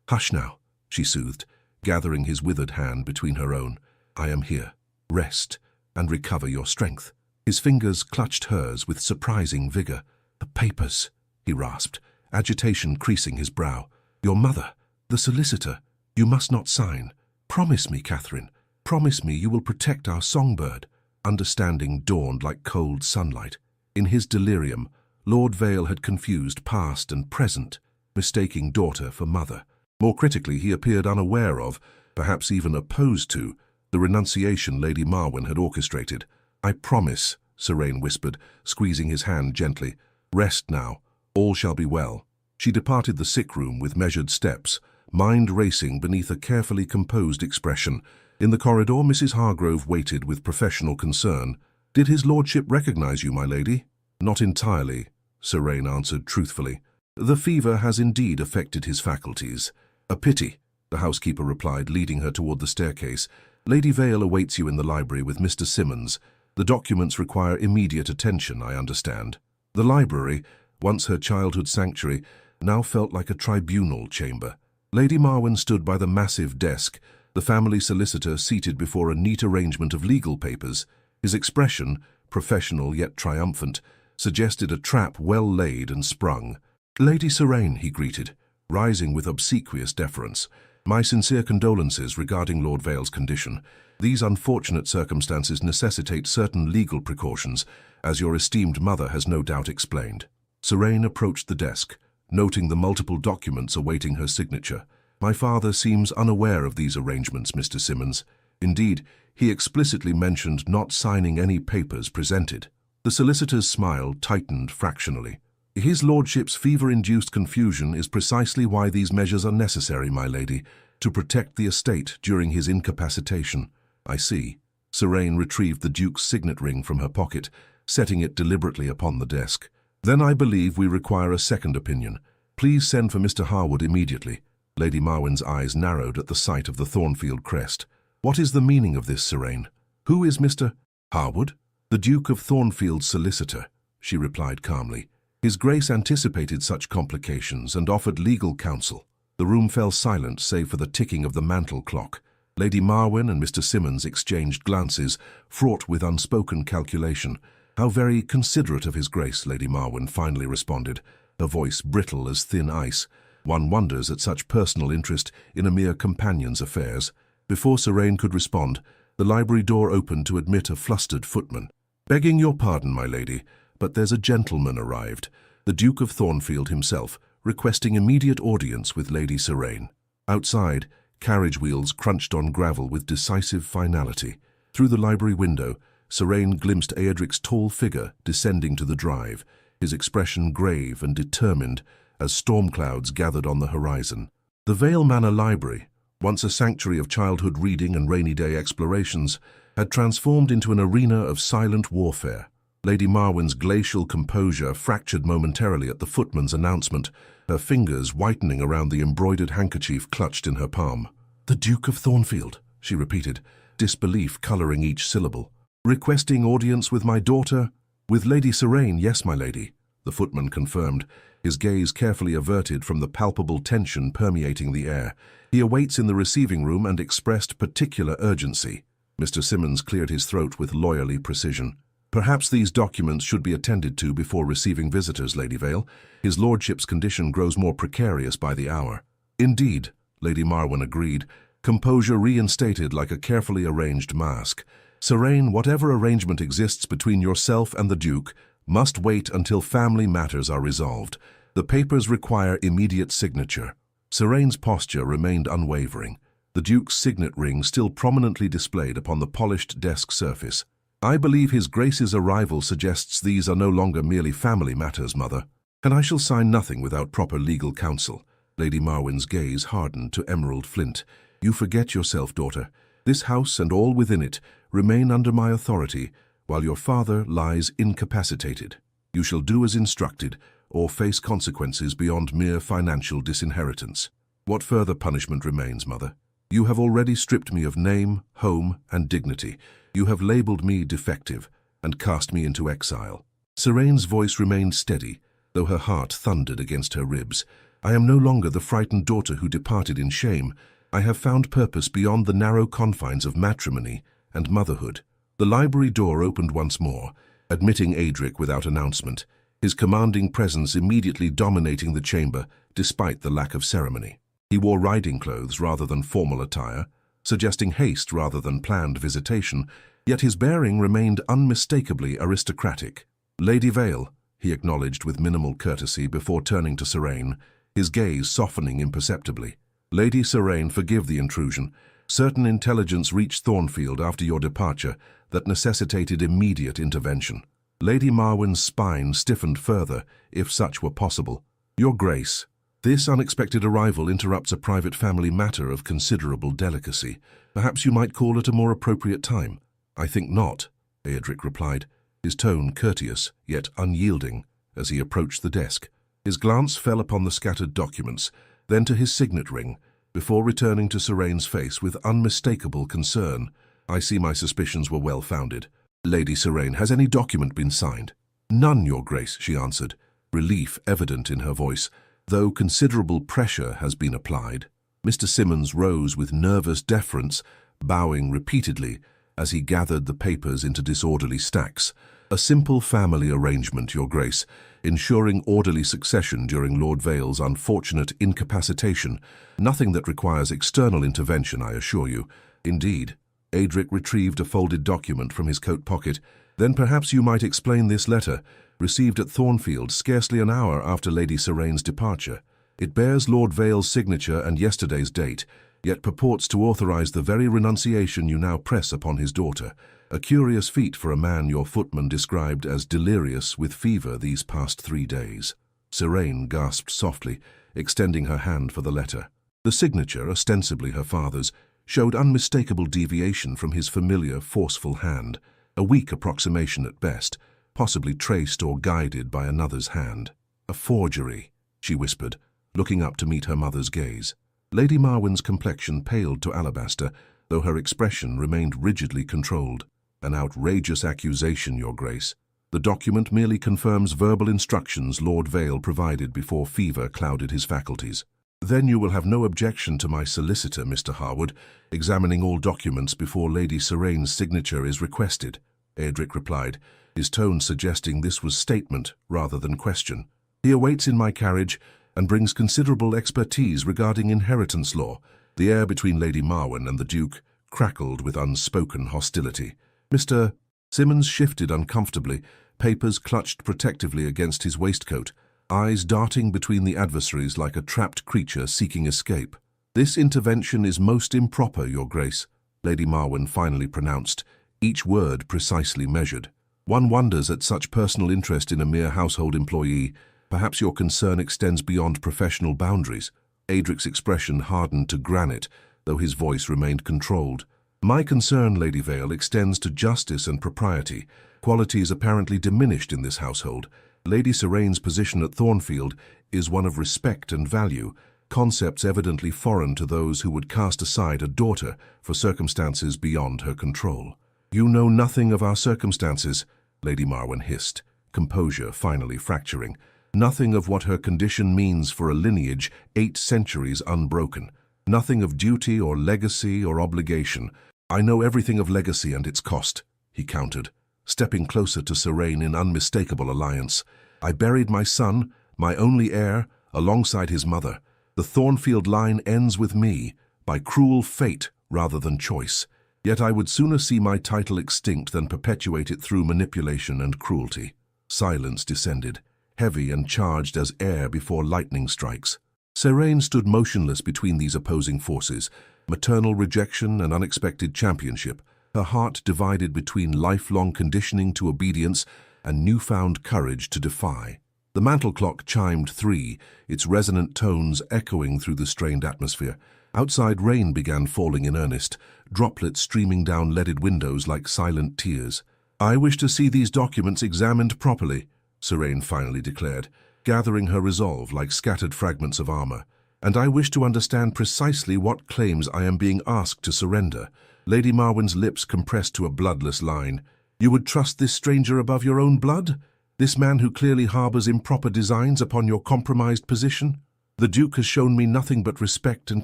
Hush now, she soothed, gathering his withered hand between her own. I am here. Rest and recover your strength. His fingers clutched hers with surprising vigor. The papers, he rasped, agitation creasing his brow. Your mother, the solicitor, you must not sign. Promise me, Catherine. Promise me you will protect our songbird. Understanding dawned like cold sunlight. In his delirium, Lord Vale had confused past and present, mistaking daughter for mother. More critically, he appeared unaware of, perhaps even opposed to, the renunciation Lady Marwen had orchestrated. I promise, Seraine whispered, squeezing his hand gently. Rest now. All shall be well. She departed the sick room with measured steps, mind racing beneath a carefully composed expression. In the corridor, Mrs. Hargrove waited with professional concern. Did his lordship recognize you, my lady? Not entirely, Seraine answered truthfully. The fever has indeed affected his faculties. A pity, the housekeeper replied, leading her toward the staircase. Lady Vale awaits you in the library with Mr. Simmons. The documents require immediate attention, I understand. The library, once her childhood sanctuary, now felt like a tribunal chamber. Lady Marwen stood by the massive desk, the family solicitor seated before a neat arrangement of legal papers. His expression, professional yet triumphant, suggested a trap well laid and sprung. Lady Seraine, he greeted, rising with obsequious deference. My sincere condolences regarding Lord Vale's condition. These unfortunate circumstances necessitate certain legal precautions, as your esteemed mother has no doubt explained. Seraine approached the desk, noting the multiple documents awaiting her signature. My father seems unaware of these arrangements, Mr. Simmons. Indeed, he explicitly mentioned not signing any papers presented. The solicitor's smile tightened fractionally. His lordship's fever-induced confusion is precisely why these measures are necessary, my lady, to protect the estate during his incapacitation. I see. Seraine retrieved the Duke's signet ring from her pocket, setting it deliberately upon the desk. Then I believe we require a second opinion. Please send for Mr. Harwood immediately. Lady Marwen's eyes narrowed at the sight of the Thornfield crest. What is the meaning of this, Seraine? Who is Mr. Harwood? "The Duke of Thornfield's solicitor," she replied calmly. "His Grace anticipated such complications and offered legal counsel." The room fell silent save for the ticking of the mantel clock. Lady Marwyn and Mr. Simmons exchanged glances, fraught with unspoken calculation. "How very considerate of His Grace," Lady Marwyn finally responded, her voice brittle as thin ice. "One wonders at such personal interest in a mere companion's affairs." Before Serene could respond, the library door opened to admit a flustered footman. "Begging your pardon, my lady, but there's a gentleman arrived, the Duke of Thornfield himself, requesting immediate audience with Lady Serene." Outside, carriage wheels crunched on gravel with decisive finality. Through the library window, Serene glimpsed Eadric's tall figure descending to the drive, his expression grave and determined as storm clouds gathered on the horizon. The Vale Manor Library, once a sanctuary of childhood reading and rainy day explorations, had transformed into an arena of silent warfare. Lady Marwyn's glacial composure fractured momentarily at the footman's announcement, her fingers whitening around the embroidered handkerchief clutched in her palm. "The Duke of Thornfield," she repeated, disbelief colouring each syllable. "Requesting audience with my daughter?" "With Lady Serene, yes, my lady," the footman confirmed, his gaze carefully averted from the palpable tension permeating the air. "He awaits in the receiving room and expressed particular urgency." Mr. Simmons cleared his throat with lawyerly precision. "Perhaps these documents should be attended to before receiving visitors, Lady Vale. His lordship's condition grows more precarious by the hour." "Indeed," Lady Marwyn agreed, composure reinstated like a carefully arranged mask. "Serene, whatever arrangement exists between yourself and the Duke must wait until family matters are resolved. The papers require immediate signature." Serene's posture remained unwavering, the Duke's signet ring still prominently displayed upon the polished desk surface. "I believe His Grace's arrival suggests these are no longer merely family matters, Mother, and I shall sign nothing without proper legal counsel." Lady Marwyn's gaze hardened to emerald flint. "You forget yourself, daughter. This house and all within it remain under my authority, while your father lies incapacitated. You shall do as instructed, or face consequences beyond mere financial disinheritance. What further punishment remains, Mother? You have already stripped me of name, home, and dignity. You have labelled me defective and cast me into exile." Serene's voice remained steady, though her heart thundered against her ribs. "I am no longer the frightened daughter who departed in shame. I have found purpose beyond the narrow confines of matrimony and motherhood." The library door opened once more, admitting Eadric without announcement, his commanding presence immediately dominating the chamber despite the lack of ceremony. He wore riding clothes rather than formal attire, suggesting haste rather than planned visitation, yet his bearing remained unmistakably aristocratic. "Lady Vale," he acknowledged with minimal courtesy before turning to Serene, his gaze softening imperceptibly. "Lady Serene, forgive the intrusion. Certain intelligence reached Thornfield after your departure that necessitated immediate intervention." Lady Marwyn's spine stiffened further, if such were possible. "Your Grace, this unexpected arrival interrupts a private family matter of considerable delicacy. Perhaps you might call at a more appropriate time." "I think not," Eadric replied, his tone courteous yet unyielding as he approached the desk. His glance fell upon the scattered documents, then to his signet ring, before returning to Serene's face with unmistakable concern. "I see my suspicions were well founded. Lady Serene, has any document been signed?" "None, Your Grace," she answered, relief evident in her voice, "though considerable pressure has been applied." Mr. Simmons rose with nervous deference, bowing repeatedly as he gathered the papers into disorderly stacks. "A simple family arrangement, Your Grace, ensuring orderly succession during Lord Vale's unfortunate incapacitation. Nothing that requires external intervention, I assure you." "Indeed." Eadric retrieved a folded document from his coat pocket. "Then perhaps you might explain this letter, received at Thornfield scarcely an hour after Lady Serene's departure. It bears Lord Vale's signature and yesterday's date, yet purports to authorize the very renunciation you now press upon his daughter. A curious feat for a man your footman described as delirious with fever these past 3 days." Serene gasped softly, extending her hand for the letter. The signature, ostensibly her father's, showed unmistakable deviation from his familiar, forceful hand, a weak approximation at best, possibly traced or guided by another's hand. "A forgery," she whispered, looking up to meet her mother's gaze. Lady Marwyn's complexion paled to alabaster, though her expression remained rigidly controlled. An outrageous accusation, Your Grace. The document merely confirms verbal instructions Lord Vale provided before fever clouded his faculties. Then you will have no objection to my solicitor, Mr. Harwood, examining all documents before Lady Seraine's signature is requested, Edric replied, his tone suggesting this was statement rather than question. He awaits in my carriage and brings considerable expertise regarding inheritance law. The air between Lady Marwen and the Duke crackled with unspoken hostility. Mr. Simmons shifted uncomfortably, papers clutched protectively against his waistcoat, eyes darting between the adversaries like a trapped creature seeking escape. This intervention is most improper, Your Grace, Lady Marwen finally pronounced, each word precisely measured. One wonders at such personal interest in a mere household employee. Perhaps your concern extends beyond professional boundaries. Adric's expression hardened to granite, though his voice remained controlled. My concern, Lady Vale, extends to justice and propriety, qualities apparently diminished in this household. Lady Seraine's position at Thornfield is one of respect and value, concepts evidently foreign to those who would cast aside a daughter for circumstances beyond her control. You know nothing of our circumstances, Lady Marwen hissed, composure finally fracturing. Nothing of what her condition means for a lineage 8 centuries unbroken. Nothing of duty or legacy or obligation. I know everything of legacy and its cost, he countered, stepping closer to Seraine in unmistakable alliance. I buried my son, my only heir, alongside his mother. The Thornfield line ends with me, by cruel fate rather than choice. Yet I would sooner see my title extinct than perpetuate it through manipulation and cruelty. Silence descended, heavy and charged as air before lightning strikes. Seraine stood motionless between these opposing forces, maternal rejection and unexpected championship, her heart divided between lifelong conditioning to obedience and newfound courage to defy. The mantel clock chimed 3, its resonant tones echoing through the strained atmosphere. Outside rain began falling in earnest, droplets streaming down leaded windows like silent tears. I wish to see these documents examined properly, Seraine finally declared, gathering her resolve like scattered fragments of armor. And I wish to understand precisely what claims I am being asked to surrender. Lady Marwen's lips compressed to a bloodless line. You would trust this stranger above your own blood? This man who clearly harbors improper designs upon your compromised position? The Duke has shown me nothing but respect and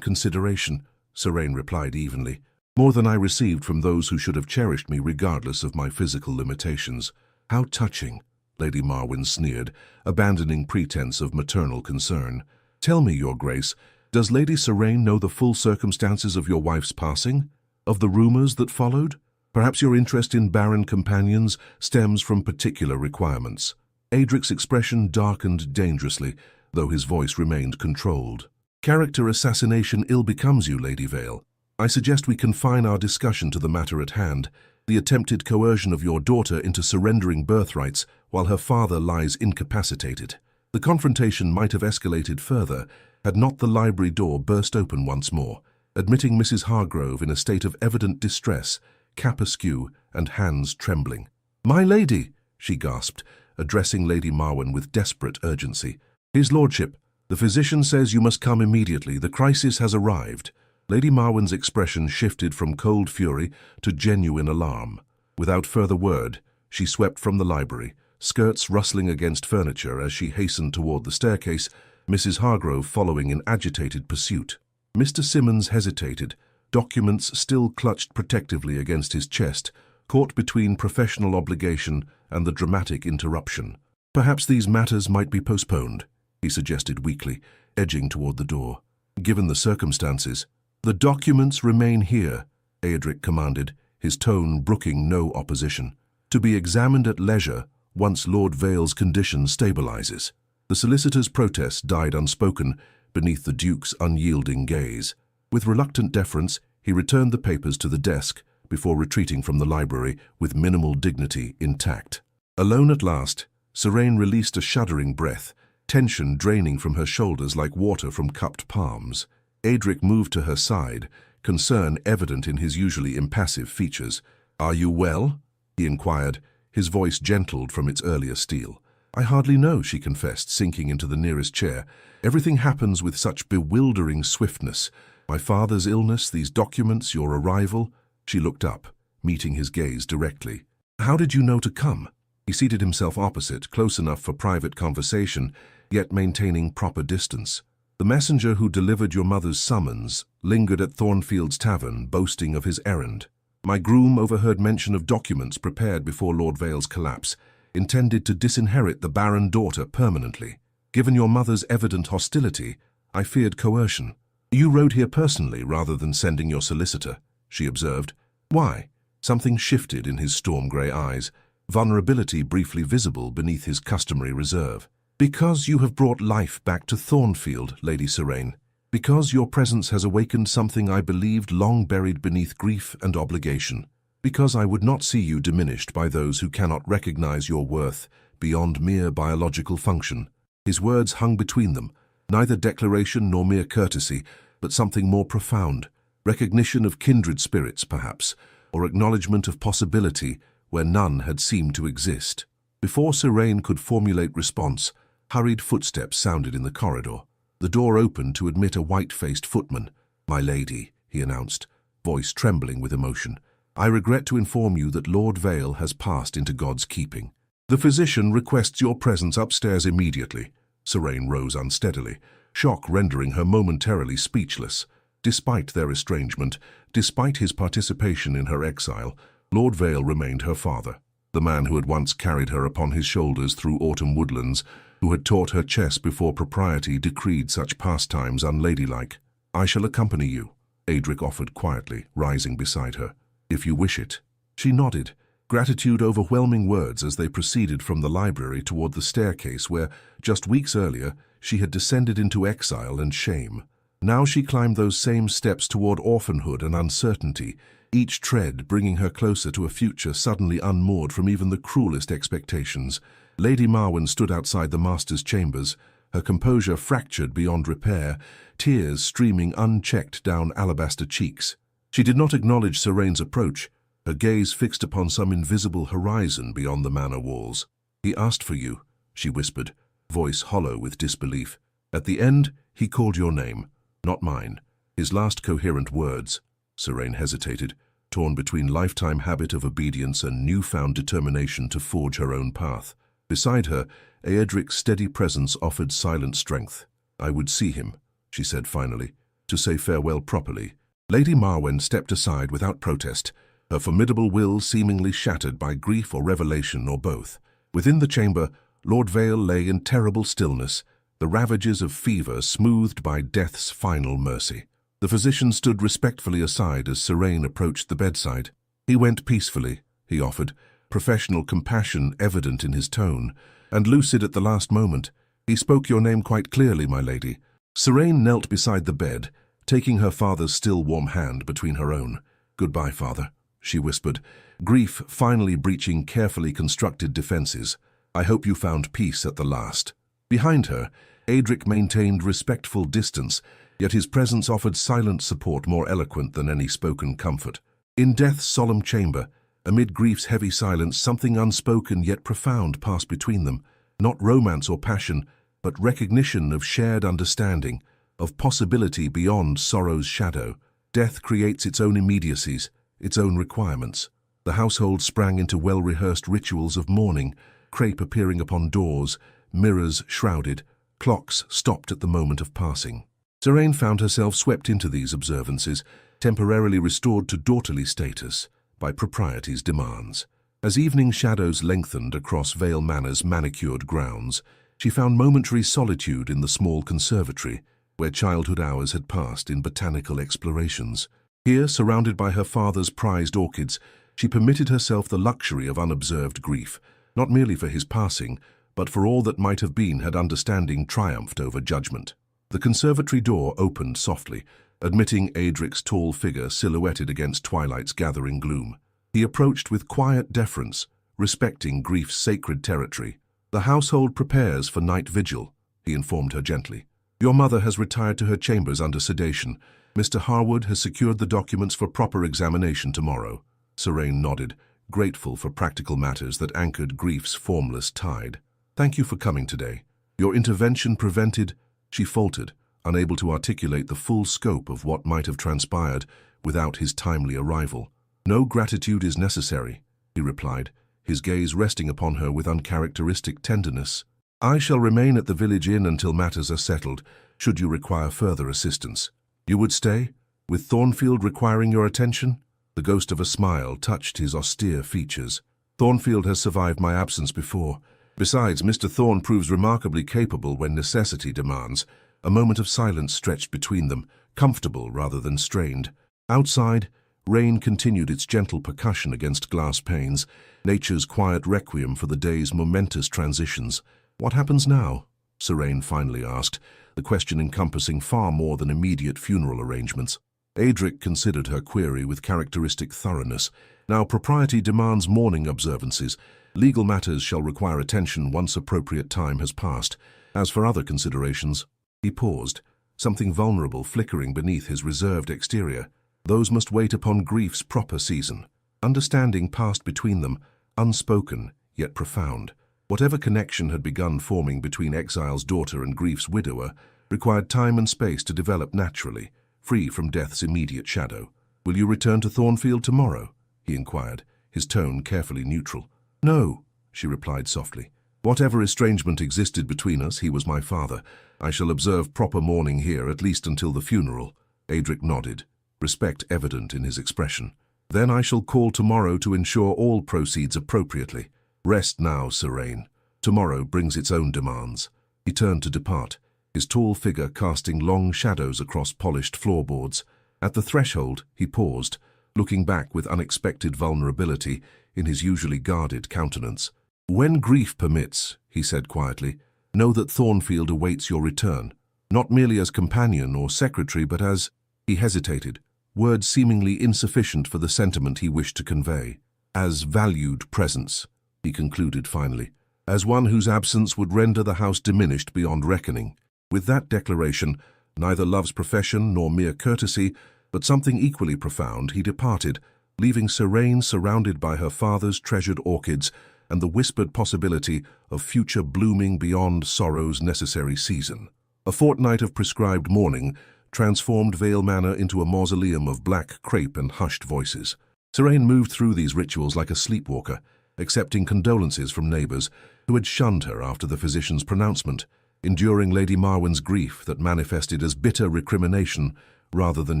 consideration, Seraine replied evenly. More than I received from those who should have cherished me regardless of my physical limitations. How touching, Lady Marwen sneered, abandoning pretense of maternal concern. Tell me, Your Grace, does Lady Seraine know the full circumstances of your wife's passing? Of the rumors that followed? Perhaps your interest in Barren companions stems from particular requirements. Adric's expression darkened dangerously, though his voice remained controlled. Character assassination ill becomes you, Lady Vale. I suggest we confine our discussion to the matter at hand, the attempted coercion of your daughter into surrendering birthrights while her father lies incapacitated. The confrontation might have escalated further had not the library door burst open once more, admitting Mrs. Hargrove in a state of evident distress, cap askew and hands trembling. My lady, she gasped, addressing Lady Marwen with desperate urgency. His lordship, the physician says you must come immediately. The crisis has arrived. Lady Marwen's expression shifted from cold fury to genuine alarm. Without further word, she swept from the library, skirts rustling against furniture as she hastened toward the staircase, Mrs. Hargrove following in agitated pursuit. Mr. Simmons hesitated, documents still clutched protectively against his chest, caught between professional obligation and the dramatic interruption. Perhaps these matters might be postponed, he suggested weakly, edging toward the door. Given the circumstances, the documents remain here, Adric commanded, his tone brooking no opposition, to be examined at leisure once Lord Vale's condition stabilizes. The solicitor's protest died unspoken beneath the Duke's unyielding gaze. With reluctant deference, he returned the papers to the desk before retreating from the library with minimal dignity intact. Alone at last, Seraine released a shuddering breath, tension draining from her shoulders like water from cupped palms. Adric moved to her side, concern evident in his usually impassive features. Are you well? He inquired, his voice gentled from its earlier steel. I hardly know, she confessed, sinking into the nearest chair. Everything happens with such bewildering swiftness. My father's illness, these documents, your arrival. She looked up, meeting his gaze directly. "How did you know to come?" He seated himself opposite, close enough for private conversation, yet maintaining proper distance. "The messenger who delivered your mother's summons lingered at Thornfield's tavern, boasting of his errand. My groom overheard mention of documents prepared before Lord Vale's collapse, intended to disinherit the Barren daughter permanently. Given your mother's evident hostility, I feared coercion. You rode here personally rather than sending your solicitor," she observed. "Why?" Something shifted in his storm-grey eyes, vulnerability briefly visible beneath his customary reserve. "Because you have brought life back to Thornfield, Lady Serene. Because your presence has awakened something I believed long buried beneath grief and obligation. Because I would not see you diminished by those who cannot recognize your worth beyond mere biological function." His words hung between them, neither declaration nor mere courtesy, but something more profound, recognition of kindred spirits, perhaps, or acknowledgement of possibility where none had seemed to exist. Before Serene could formulate response, hurried footsteps sounded in the corridor. The door opened to admit a white-faced footman. "My lady," he announced, voice trembling with emotion, "I regret to inform you that Lord Vale has passed into God's keeping. The physician requests your presence upstairs immediately." Serene rose unsteadily, shock rendering her momentarily speechless. Despite their estrangement, despite his participation in her exile, Lord Vale remained her father. The man who had once carried her upon his shoulders through autumn woodlands, who had taught her chess before propriety decreed such pastimes unladylike. "I shall accompany you," Adric offered quietly, rising beside her. "If you wish it." She nodded, gratitude overwhelming words as they proceeded from the library toward the staircase where, just weeks earlier, she had descended into exile and shame. Now she climbed those same steps toward orphanhood and uncertainty, each tread bringing her closer to a future suddenly unmoored from even the cruelest expectations. Lady Marwen stood outside the master's chambers, her composure fractured beyond repair, tears streaming unchecked down alabaster cheeks. She did not acknowledge Serene's approach, her gaze fixed upon some invisible horizon beyond the manor walls. "He asked for you," she whispered, voice hollow with disbelief. "At the end, he called your name, not mine." His last coherent words. Serene hesitated, torn between lifetime habit of obedience and newfound determination to forge her own path. Beside her, Aedric's steady presence offered silent strength. "I would see him," she said finally, "to say farewell properly." Lady Marwen stepped aside without protest, her formidable will seemingly shattered by grief or revelation or both. Within the chamber, Lord Vale lay in terrible stillness, the ravages of fever smoothed by death's final mercy. The physician stood respectfully aside as Serene approached the bedside. "He went peacefully," he offered, professional compassion evident in his tone, and lucid at the last moment. "He spoke your name quite clearly, my lady." Serene knelt beside the bed, taking her father's still warm hand between her own. "Goodbye, father," she whispered, grief finally breaching carefully constructed defenses. "I hope you found peace at the last." Behind her, Aedric maintained respectful distance, yet his presence offered silent support more eloquent than any spoken comfort. In death's solemn chamber, amid grief's heavy silence, something unspoken yet profound passed between them. Not romance or passion, but recognition of shared understanding, of possibility beyond sorrow's shadow. Death creates its own immediacies, its own requirements. The household sprang into well-rehearsed rituals of mourning, crape appearing upon doors, mirrors shrouded, clocks stopped at the moment of passing. Serene found herself swept into these observances, temporarily restored to daughterly status by propriety's demands. As evening shadows lengthened across Vale Manor's manicured grounds, she found momentary solitude in the small conservatory, where childhood hours had passed in botanical explorations. Here, surrounded by her father's prized orchids, she permitted herself the luxury of unobserved grief, not merely for his passing, but for all that might have been had understanding triumphed over judgment. The conservatory door opened softly, admitting Aedric's tall figure silhouetted against twilight's gathering gloom. He approached with quiet deference, respecting grief's sacred territory. "The household prepares for night vigil," he informed her gently. "Your mother has retired to her chambers under sedation. Mr. Harwood has secured the documents for proper examination tomorrow." Serene nodded, grateful for practical matters that anchored grief's formless tide. "Thank you for coming today. Your intervention prevented—" She faltered, unable to articulate the full scope of what might have transpired without his timely arrival. "No gratitude is necessary," he replied, his gaze resting upon her with uncharacteristic tenderness. "I shall remain at the village inn until matters are settled, should you require further assistance. You would stay, with Thornfield requiring your attention?" The ghost of a smile touched his austere features. "Thornfield has survived my absence before. Besides, Mr. Thorn proves remarkably capable when necessity demands." A moment of silence stretched between them, comfortable rather than strained. Outside, rain continued its gentle percussion against glass panes, nature's quiet requiem for the day's momentous transitions. "What happens now?" Serene finally asked, the question encompassing far more than immediate funeral arrangements. Adric considered her query with characteristic thoroughness. "Now propriety demands mourning observances. Legal matters shall require attention once appropriate time has passed. As for other considerations—" He paused, something vulnerable flickering beneath his reserved exterior. "Those must wait upon grief's proper season." Understanding passed between them, unspoken, yet profound. Whatever connection had begun forming between exile's daughter and grief's widower required time and space to develop naturally, free from death's immediate shadow. "Will you return to Thornfield tomorrow?" he inquired, his tone carefully neutral. "No," she replied softly. "Whatever estrangement existed between us, he was my father. I shall observe proper mourning here, at least until the funeral." Adric nodded, respect evident in his expression. "Then I shall call tomorrow to ensure all proceeds appropriately. Rest now, Serene. Tomorrow brings its own demands." He turned to depart, his tall figure casting long shadows across polished floorboards. At the threshold, he paused, looking back with unexpected vulnerability in his usually guarded countenance. "When grief permits," he said quietly, "know that Thornfield awaits your return, not merely as companion or secretary, but as—" He hesitated, words seemingly insufficient for the sentiment he wished to convey. "As valued presence," he concluded finally, "as one whose absence would render the house diminished beyond reckoning." With that declaration, neither love's profession nor mere courtesy, but something equally profound, he departed, leaving Serene surrounded by her father's treasured orchids and the whispered possibility of future blooming beyond sorrow's necessary season. A fortnight of prescribed mourning transformed Vale Manor into a mausoleum of black crepe and hushed voices. Serene moved through these rituals like a sleepwalker, accepting condolences from neighbors who had shunned her after the physician's pronouncement, enduring Lady Marwen's grief that manifested as bitter recrimination rather than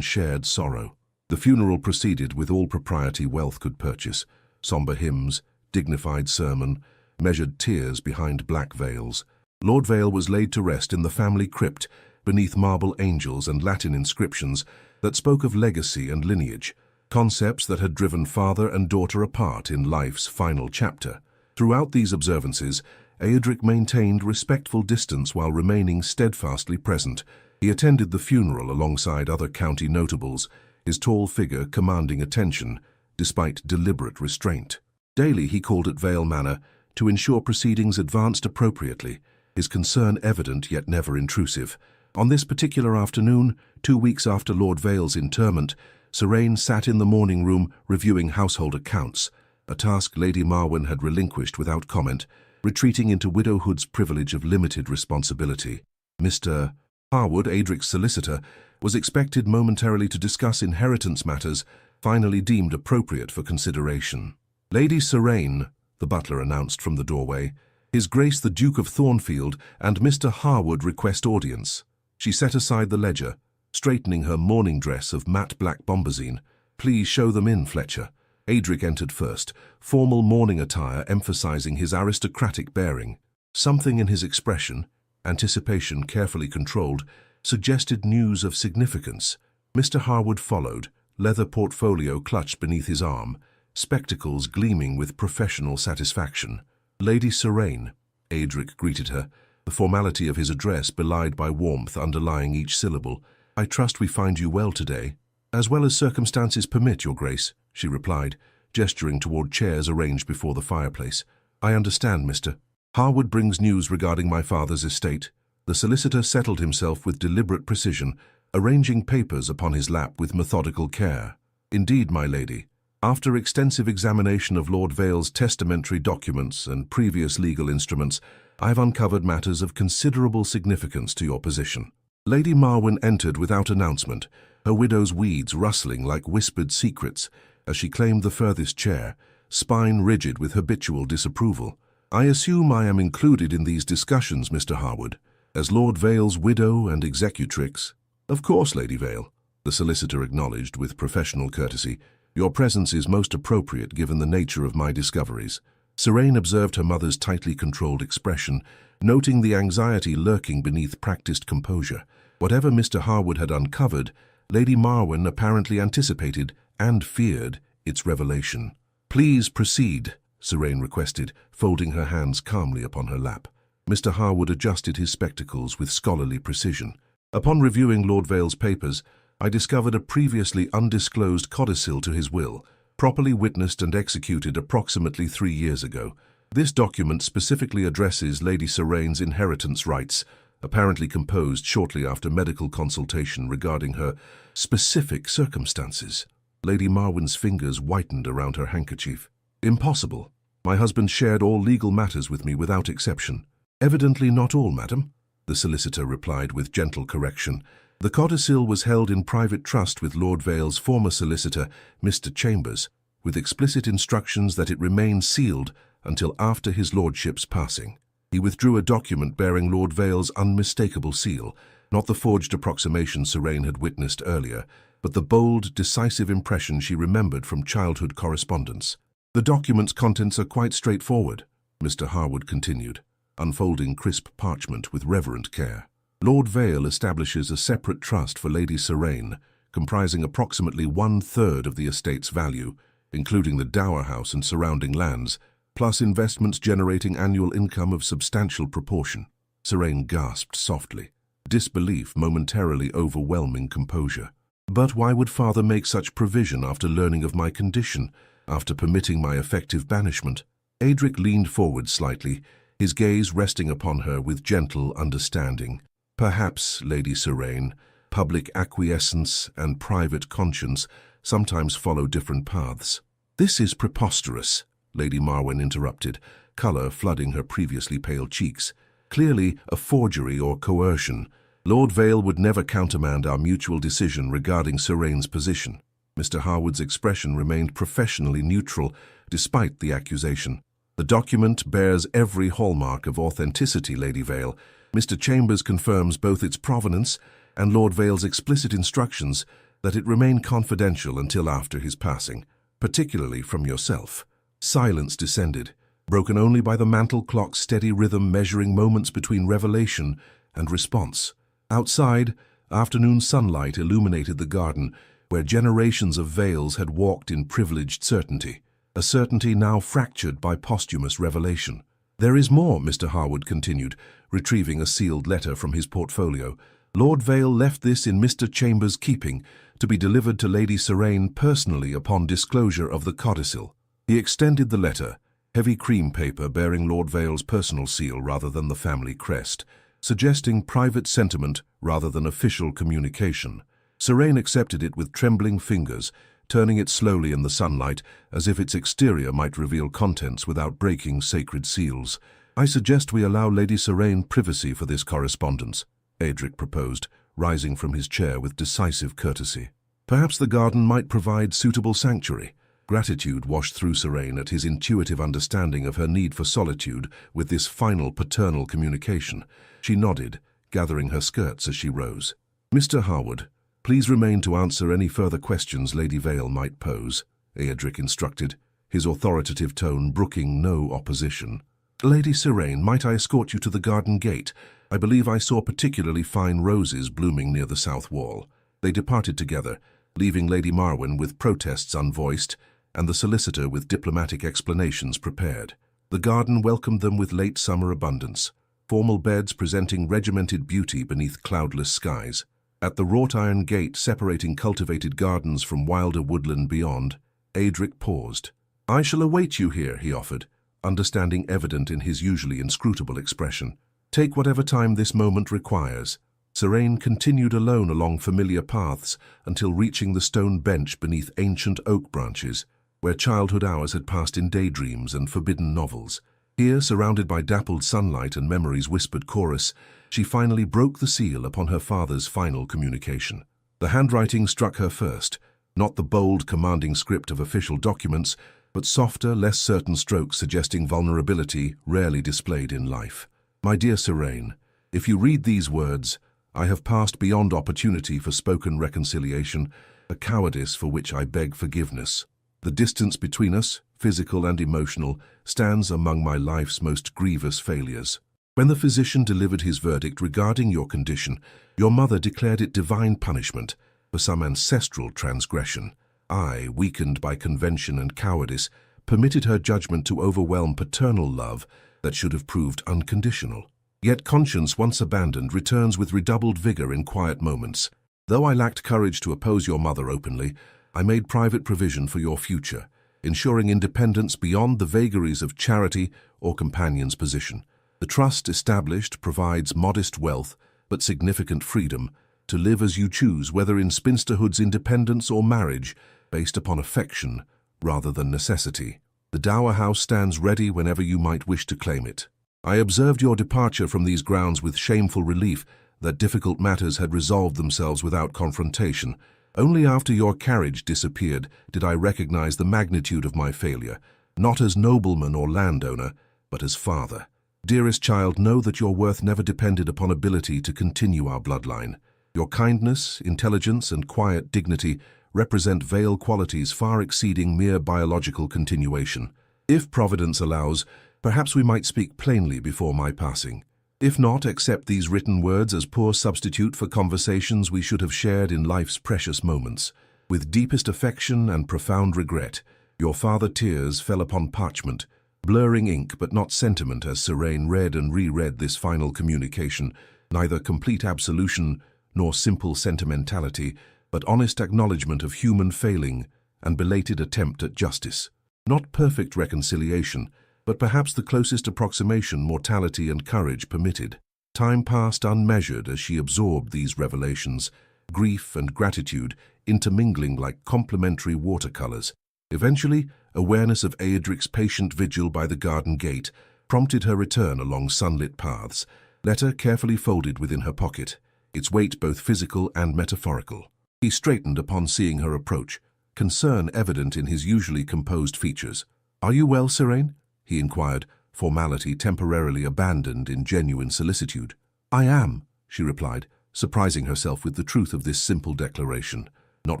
shared sorrow. The funeral proceeded with all propriety wealth could purchase: somber hymns, dignified sermon, measured tears behind black veils. Lord Vale was laid to rest in the family crypt beneath marble angels and Latin inscriptions that spoke of legacy and lineage, concepts that had driven father and daughter apart in life's final chapter. Throughout these observances, Eadric maintained respectful distance while remaining steadfastly present. He attended the funeral alongside other county notables, his tall figure commanding attention, despite deliberate restraint. Daily he called at Vale Manor to ensure proceedings advanced appropriately, his concern evident yet never intrusive. On this particular afternoon, 2 weeks after Lord Vale's interment, Serene sat in the morning room reviewing household accounts, a task Lady Marwen had relinquished without comment, retreating into widowhood's privilege of limited responsibility. Mr. Harwood, Adric's solicitor, was expected momentarily to discuss inheritance matters finally deemed appropriate for consideration. "Lady Serene," the butler announced from the doorway, "His Grace the Duke of Thornfield and Mr. Harwood request audience." She set aside the ledger, straightening her mourning dress of matte black bombazine. "Please show them in, Fletcher." Adric entered first, formal mourning attire emphasizing his aristocratic bearing. Something in his expression, anticipation carefully controlled, suggested news of significance. Mr. Harwood followed, leather portfolio clutched beneath his arm, spectacles gleaming with professional satisfaction. "Lady Serene," Adric greeted her, the formality of his address belied by warmth underlying each syllable. "I trust we find you well today." "As well as circumstances permit, Your Grace," she replied, gesturing toward chairs arranged before the fireplace. "I understand, Mr. Harwood brings news regarding my father's estate." The solicitor settled himself with deliberate precision, arranging papers upon his lap with methodical care. "Indeed, my lady. After extensive examination of Lord Vale's testamentary documents and previous legal instruments, I have uncovered matters of considerable significance to your position." Lady Marwen entered without announcement, her widow's weeds rustling like whispered secrets, as she claimed the furthest chair, spine rigid with habitual disapproval. "I assume I am included in these discussions, Mr. Harwood, as Lord Vale's widow and executrix?" "Of course, Lady Vale," the solicitor acknowledged with professional courtesy. "Your presence is most appropriate given the nature of my discoveries." Serene observed her mother's tightly controlled expression, noting the anxiety lurking beneath practiced composure. Whatever Mr. Harwood had uncovered, Lady Marwen apparently anticipated and feared its revelation. "Please proceed," Serene requested, folding her hands calmly upon her lap. Mr. Harwood adjusted his spectacles with scholarly precision. "Upon reviewing Lord Vale's papers, I discovered a previously undisclosed codicil to his will, properly witnessed and executed approximately 3 years ago. This document specifically addresses Lady Serene's inheritance rights, apparently composed shortly after medical consultation regarding her specific circumstances." Lady Marwen's fingers whitened around her handkerchief. "Impossible. My husband shared all legal matters with me without exception." "Evidently not all, madam," the solicitor replied with gentle correction. "The codicil was held in private trust with Lord Vale's former solicitor, Mr. Chambers, with explicit instructions that it remain sealed until after his lordship's passing. He withdrew a document bearing Lord Vale's unmistakable seal, not the forged approximation Serene had witnessed earlier, but the bold, decisive impression she remembered from childhood correspondence. "The document's contents are quite straightforward," Mr. Harwood continued, unfolding crisp parchment with reverent care. "Lord Vale establishes a separate trust for Lady Serene, comprising approximately 1/3 of the estate's value, including the dower house and surrounding lands, plus investments generating annual income of substantial proportion." Serene gasped softly, disbelief momentarily overwhelming composure. "But why would father make such provision after learning of my condition, after permitting my effective banishment?" Adric leaned forward slightly, his gaze resting upon her with gentle understanding. "Perhaps, Lady Serene, public acquiescence and private conscience sometimes follow different paths." "This is preposterous," Lady Marwen interrupted, colour flooding her previously pale cheeks. "Clearly a forgery or coercion. Lord Vale would never countermand our mutual decision regarding Serene's position." Mr. Harwood's expression remained professionally neutral, despite the accusation. "The document bears every hallmark of authenticity, Lady Vale. Mr. Chambers confirms both its provenance and Lord Vale's explicit instructions that it remain confidential until after his passing, particularly from yourself." Silence descended, broken only by the mantel clock's steady rhythm measuring moments between revelation and response. Outside, afternoon sunlight illuminated the garden, where generations of Vales had walked in privileged certainty, a certainty now fractured by posthumous revelation. "There is more," Mr. Harwood continued, retrieving a sealed letter from his portfolio. "Lord Vale left this in Mr. Chambers' keeping, to be delivered to Lady Serene personally upon disclosure of the codicil." He extended the letter, heavy cream paper bearing Lord Vale's personal seal rather than the family crest, suggesting private sentiment rather than official communication. Serene accepted it with trembling fingers, turning it slowly in the sunlight as if its exterior might reveal contents without breaking sacred seals. "I suggest we allow Lady Serene privacy for this correspondence," Adric proposed, rising from his chair with decisive courtesy. "Perhaps the garden might provide suitable sanctuary." Gratitude washed through Serene at his intuitive understanding of her need for solitude with this final paternal communication. She nodded, gathering her skirts as she rose. "Mr. Harwood, please remain to answer any further questions Lady Vale might pose," Adric instructed, his authoritative tone brooking no opposition. "Lady Serene, might I escort you to the garden gate? I believe I saw particularly fine roses blooming near the south wall." They departed together, leaving Lady Marwen with protests unvoiced and the solicitor with diplomatic explanations prepared. The garden welcomed them with late summer abundance, formal beds presenting regimented beauty beneath cloudless skies. At the wrought-iron gate separating cultivated gardens from wilder woodland beyond, Adric paused. "I shall await you here," he offered, understanding evident in his usually inscrutable expression. "Take whatever time this moment requires." Serene continued alone along familiar paths until reaching the stone bench beneath ancient oak branches, where childhood hours had passed in daydreams and forbidden novels. Here, surrounded by dappled sunlight and memory's whispered chorus, she finally broke the seal upon her father's final communication. The handwriting struck her first, not the bold, commanding script of official documents, but softer, less certain strokes suggesting vulnerability rarely displayed in life. My dear Serene, if you read these words, I have passed beyond opportunity for spoken reconciliation, a cowardice for which I beg forgiveness. The distance between us, physical and emotional, stands among my life's most grievous failures. When the physician delivered his verdict regarding your condition, your mother declared it divine punishment for some ancestral transgression. I, weakened by convention and cowardice, permitted her judgment to overwhelm paternal love that should have proved unconditional. Yet conscience, once abandoned, returns with redoubled vigor in quiet moments. Though I lacked courage to oppose your mother openly, I made private provision for your future, ensuring independence beyond the vagaries of charity or companion's position. The trust established provides modest wealth, but significant freedom, to live as you choose, whether in spinsterhood's independence or marriage, based upon affection rather than necessity. The dower house stands ready whenever you might wish to claim it. I observed your departure from these grounds with shameful relief that difficult matters had resolved themselves without confrontation. Only after your carriage disappeared did I recognize the magnitude of my failure, not as nobleman or landowner, but as father. Dearest child, know that your worth never depended upon ability to continue our bloodline. Your kindness, intelligence, and quiet dignity represent veiled qualities far exceeding mere biological continuation. If Providence allows, perhaps we might speak plainly before my passing. If not, accept these written words as poor substitute for conversations we should have shared in life's precious moments. With deepest affection and profound regret, your father's tears fell upon parchment, blurring ink but not sentiment as Serene read and reread this final communication, neither complete absolution nor simple sentimentality, but honest acknowledgement of human failing and belated attempt at justice. Not perfect reconciliation, but perhaps the closest approximation mortality and courage permitted. Time passed unmeasured as she absorbed these revelations, grief and gratitude intermingling like complementary watercolors. Eventually, awareness of Aedric's patient vigil by the garden gate prompted her return along sunlit paths, letter carefully folded within her pocket, its weight both physical and metaphorical. He straightened upon seeing her approach, concern evident in his usually composed features. "Are you well, Serene?" he inquired, formality temporarily abandoned in genuine solicitude. "I am," she replied, surprising herself with the truth of this simple declaration, not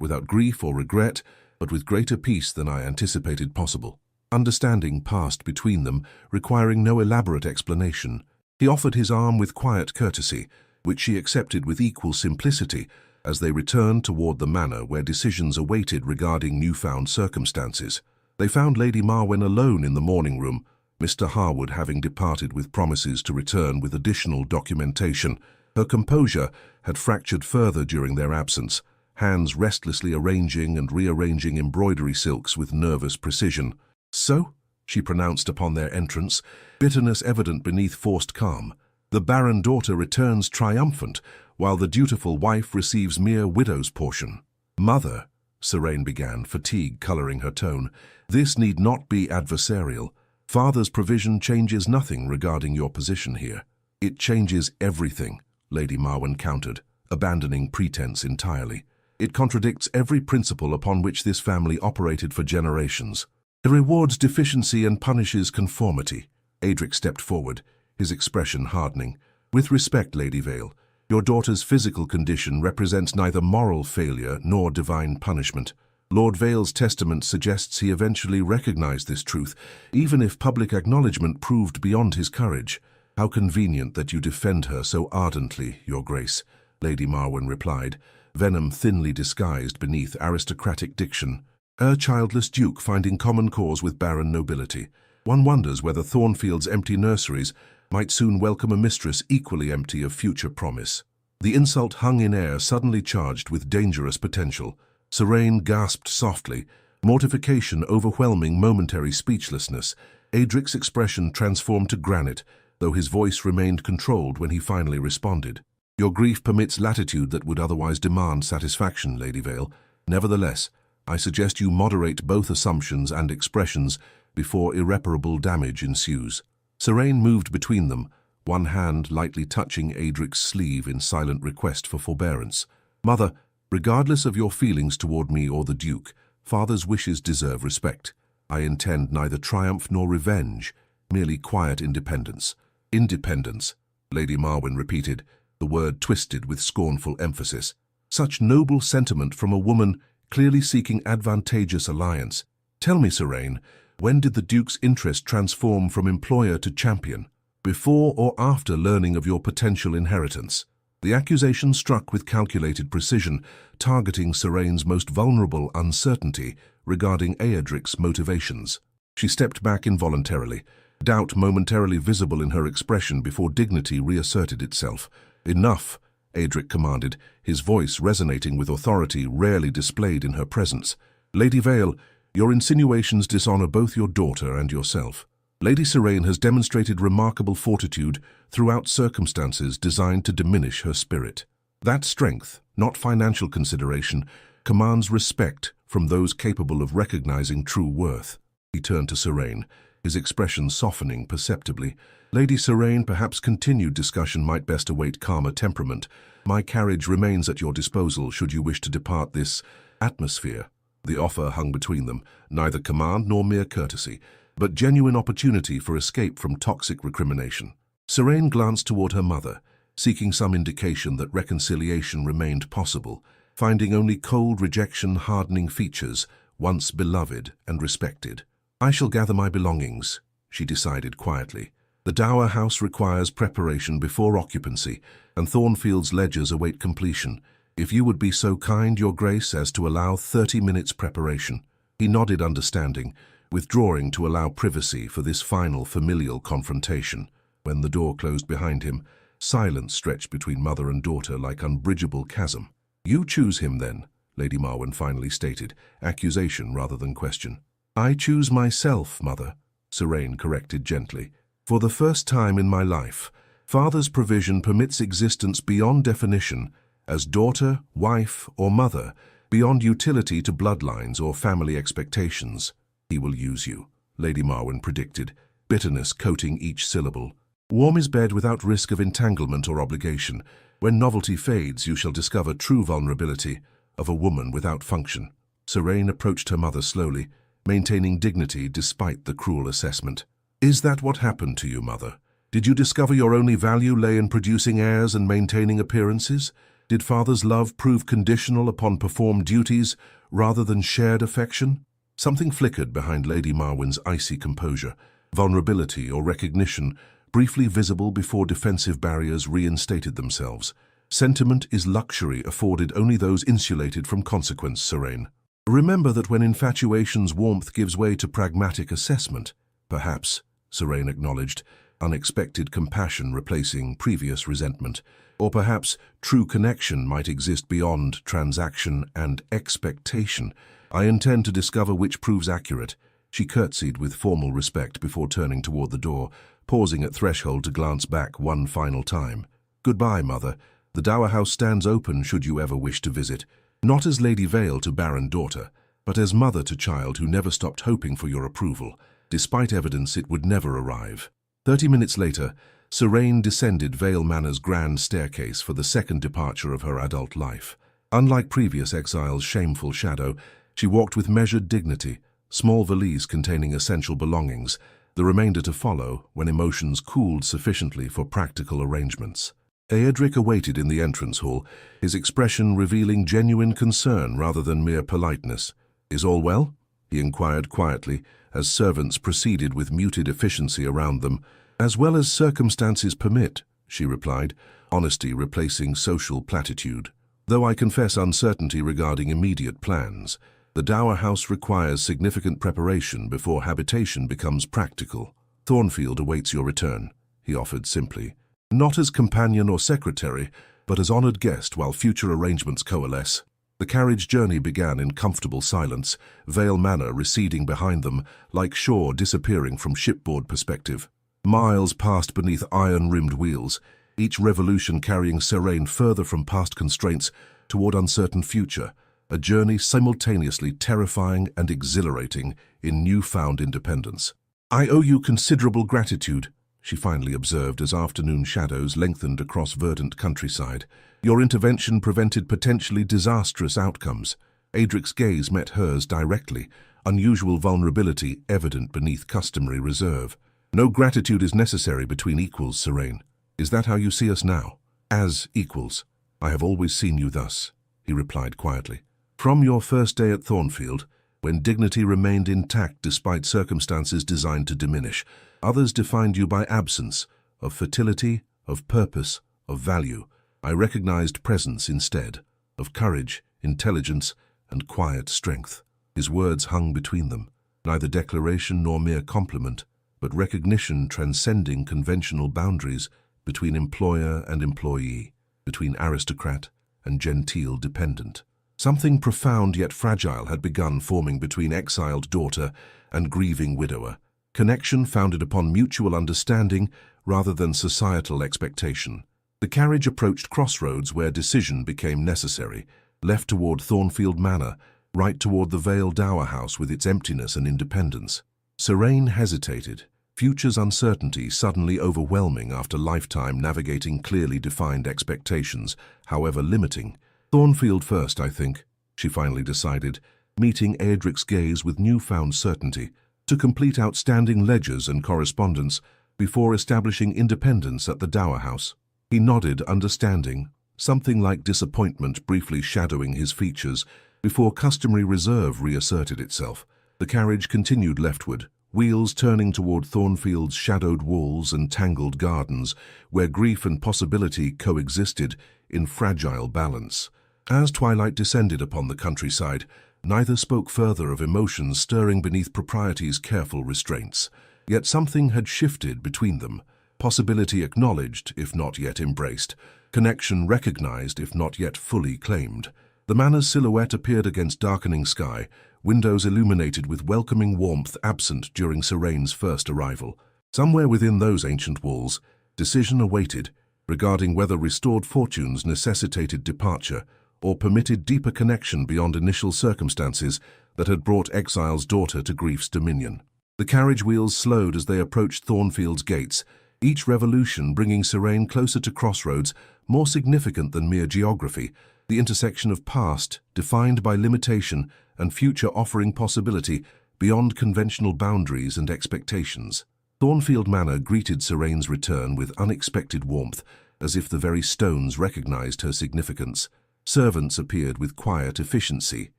without grief or regret, but with greater peace than I anticipated possible. Understanding passed between them, requiring no elaborate explanation. He offered his arm with quiet courtesy, which she accepted with equal simplicity, as they returned toward the manor where decisions awaited regarding newfound circumstances. They found Lady Marwen alone in the morning room, Mr. Harwood having departed with promises to return with additional documentation. Her composure had fractured further during their absence, hands restlessly arranging and rearranging embroidery silks with nervous precision. "So," she pronounced upon their entrance, bitterness evident beneath forced calm, "the Barren daughter returns triumphant, while the dutiful wife receives mere widow's portion." "Mother," Serene began, fatigue coloring her tone, "this need not be adversarial. Father's provision changes nothing regarding your position here." "It changes everything," Lady Marwen countered, abandoning pretense entirely. "It contradicts every principle upon which this family operated for generations. It rewards deficiency and punishes conformity." Aedric stepped forward, his expression hardening. "With respect, Lady Vale, your daughter's physical condition represents neither moral failure nor divine punishment. Lord Vale's testament suggests he eventually recognized this truth, even if public acknowledgement proved beyond his courage. How convenient that you defend her so ardently, Your Grace," Lady Marwen replied, venom thinly disguised beneath aristocratic diction. "A childless duke finding common cause with barren nobility. One wonders whether Thornfield's empty nurseries might soon welcome a mistress equally empty of future promise." The insult hung in air, suddenly charged with dangerous potential. Serene gasped softly, mortification overwhelming momentary speechlessness. Aedric's expression transformed to granite, though his voice remained controlled when he finally responded. "Your grief permits latitude that would otherwise demand satisfaction, Lady Vale. Nevertheless, I suggest you moderate both assumptions and expressions before irreparable damage ensues." Serene moved between them, one hand lightly touching Aedric's sleeve in silent request for forbearance. "Mother, Regardless of your feelings toward me or the Duke, father's wishes deserve respect. I intend neither triumph nor revenge, merely quiet independence. Independence, Lady Marwyn repeated, the word twisted with scornful emphasis. Such noble sentiment from a woman clearly seeking advantageous alliance. Tell me, Serene, when did the Duke's interest transform from employer to champion? Before or after learning of your potential inheritance? The accusation struck with calculated precision, targeting Serene's most vulnerable uncertainty regarding Aedric's motivations. She stepped back involuntarily, doubt momentarily visible in her expression before dignity reasserted itself. Enough, Aedric commanded, his voice resonating with authority rarely displayed in her presence. Lady Vale, your insinuations dishonor both your daughter and yourself. Lady Serene has demonstrated remarkable fortitude throughout circumstances designed to diminish her spirit. That strength, not financial consideration, commands respect from those capable of recognizing true worth. He turned to Serene, his expression softening perceptibly. Lady Serene, perhaps continued discussion might best await calmer temperament. My carriage remains at your disposal should you wish to depart this atmosphere. The offer hung between them, neither command nor mere courtesy, but genuine opportunity for escape from toxic recrimination. Serene glanced toward her mother, seeking some indication that reconciliation remained possible, finding only cold rejection hardening features, once beloved and respected. I shall gather my belongings, she decided quietly. The dower house requires preparation before occupancy, and Thornfield's ledgers await completion. If you would be so kind, Your Grace, as to allow 30 minutes preparation. He nodded understanding, withdrawing to allow privacy for this final familial confrontation. When the door closed behind him, silence stretched between mother and daughter like unbridgeable chasm. You choose him then, Lady Marwyn finally stated, accusation rather than question. I choose myself, mother, Serene corrected gently. For the first time in my life, father's provision permits existence beyond definition, as daughter, wife, or mother, beyond utility to bloodlines or family expectations. He will use you, Lady Marwyn predicted, bitterness coating each syllable. Warm his bed without risk of entanglement or obligation. When novelty fades, you shall discover true vulnerability of a woman without function. Serene approached her mother slowly, maintaining dignity despite the cruel assessment. Is that what happened to you, mother? Did you discover your only value lay in producing heirs and maintaining appearances? Did father's love prove conditional upon performed duties rather than shared affection? Something flickered behind Lady Marwyn's icy composure, vulnerability or recognition, briefly visible before defensive barriers reinstated themselves. Sentiment is luxury afforded only those insulated from consequence, Serene. Remember that when infatuation's warmth gives way to pragmatic assessment, perhaps, Serene acknowledged, unexpected compassion replacing previous resentment, or perhaps true connection might exist beyond transaction and expectation. I intend to discover which proves accurate. She curtsied with formal respect before turning toward the door, pausing at threshold to glance back one final time. Goodbye, mother. The dower house stands open should you ever wish to visit, not as Lady Vale to Barren daughter, but as mother to child who never stopped hoping for your approval, despite evidence it would never arrive. 30 minutes later, Serene descended Vale Manor's grand staircase for the second departure of her adult life. Unlike previous exile's shameful shadow, she walked with measured dignity, small valise containing essential belongings, the remainder to follow when emotions cooled sufficiently for practical arrangements. Aedric awaited in the entrance hall, his expression revealing genuine concern rather than mere politeness. Is all well? He inquired quietly, as servants proceeded with muted efficiency around them. As well as circumstances permit, she replied, honesty replacing social platitude. Though I confess uncertainty regarding immediate plans, the dower house requires significant preparation before habitation becomes practical. Thornfield awaits your return, he offered simply. Not as companion or secretary, but as honored guest while future arrangements coalesce. The carriage journey began in comfortable silence, Vale Manor receding behind them, like shore disappearing from shipboard perspective. Miles passed beneath iron-rimmed wheels, each revolution carrying Serene further from past constraints toward uncertain future, a journey simultaneously terrifying and exhilarating in newfound independence. I owe you considerable gratitude, she finally observed as afternoon shadows lengthened across verdant countryside. Your intervention prevented potentially disastrous outcomes. Adric's gaze met hers directly, unusual vulnerability evident beneath customary reserve. No gratitude is necessary between equals, Serene. Is that how you see us now? As equals. I have always seen you thus, he replied quietly. From your first day at Thornfield, when dignity remained intact despite circumstances designed to diminish, others defined you by absence, of fertility, of purpose, of value. I recognized presence instead, of courage, intelligence, and quiet strength. His words hung between them, neither declaration nor mere compliment, but recognition transcending conventional boundaries between employer and employee, between aristocrat and genteel dependent. Something profound yet fragile had begun forming between exiled daughter and grieving widower, connection founded upon mutual understanding rather than societal expectation. The carriage approached crossroads where decision became necessary, left toward Thornfield Manor, right toward the Vale Dower House with its emptiness and independence. Serene hesitated, future's uncertainty suddenly overwhelming after lifetime navigating clearly defined expectations, however limiting. Thornfield first, I think, she finally decided, meeting Adric's gaze with newfound certainty, to complete outstanding ledgers and correspondence before establishing independence at the Dower House. He nodded, understanding, something like disappointment briefly shadowing his features before customary reserve reasserted itself. The carriage continued leftward, wheels turning toward Thornfield's shadowed walls and tangled gardens, where grief and possibility coexisted in fragile balance. As twilight descended upon the countryside, neither spoke further of emotions stirring beneath propriety's careful restraints. Yet something had shifted between them, possibility acknowledged, if not yet embraced, connection recognized, if not yet fully claimed. The manor's silhouette appeared against darkening sky, windows illuminated with welcoming warmth absent during Serene's first arrival. Somewhere within those ancient walls, decision awaited, regarding whether restored fortunes necessitated departure or permitted deeper connection beyond initial circumstances that had brought exile's daughter to grief's dominion. The carriage wheels slowed as they approached Thornfield's gates, each revolution bringing Serene closer to crossroads more significant than mere geography, the intersection of past, defined by limitation, and future offering possibility beyond conventional boundaries and expectations. Thornfield Manor greeted Serene's return with unexpected warmth, as if the very stones recognized her significance. Servants appeared with quiet efficiency,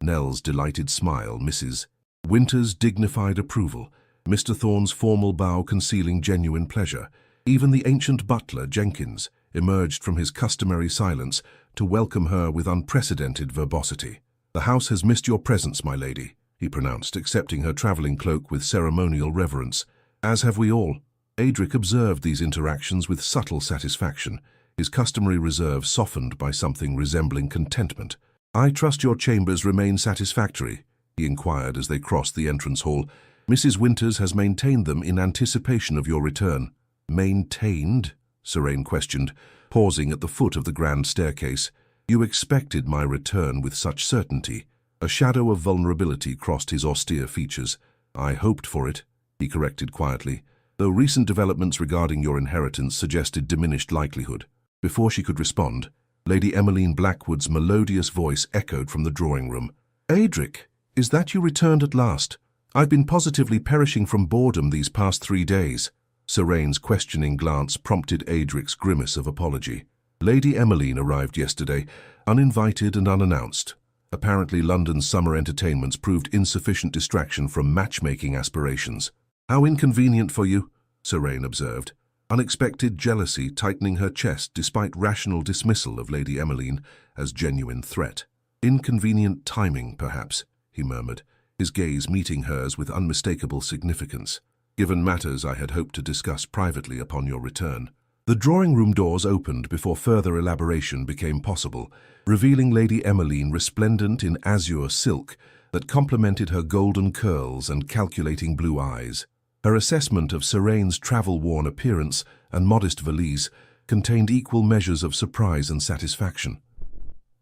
Nell's delighted smile, Mrs. Winter's dignified approval, Mr. Thorne's formal bow concealing genuine pleasure. Even the ancient butler, Jenkins, emerged from his customary silence to welcome her with unprecedented verbosity. "The house has missed your presence, my lady," he pronounced, accepting her traveling cloak with ceremonial reverence. "As have we all." Adric observed these interactions with subtle satisfaction, his customary reserve softened by something resembling contentment. "I trust your chambers remain satisfactory," he inquired as they crossed the entrance hall. "Mrs. Winters has maintained them in anticipation of your return." "Maintained?" Serene questioned, pausing at the foot of the grand staircase. "You expected my return with such certainty." A shadow of vulnerability crossed his austere features. "I hoped for it," he corrected quietly, though recent developments regarding your inheritance suggested diminished likelihood. Before she could respond, Lady Emmeline Blackwood's melodious voice echoed from the drawing room. "Adric, is that you returned at last? I've been positively perishing from boredom these past 3 days." Serene's questioning glance prompted Adric's grimace of apology. "Lady Emmeline arrived yesterday, uninvited and unannounced. Apparently London's summer entertainments proved insufficient distraction from matchmaking aspirations." "How inconvenient for you," Serene observed, unexpected jealousy tightening her chest despite rational dismissal of Lady Emmeline as genuine threat. "Inconvenient timing, perhaps," he murmured, his gaze meeting hers with unmistakable significance. "Given matters I had hoped to discuss privately upon your return." The drawing-room doors opened before further elaboration became possible, revealing Lady Emmeline resplendent in azure silk that complemented her golden curls and calculating blue eyes. Her assessment of Serene's travel-worn appearance and modest valise contained equal measures of surprise and satisfaction.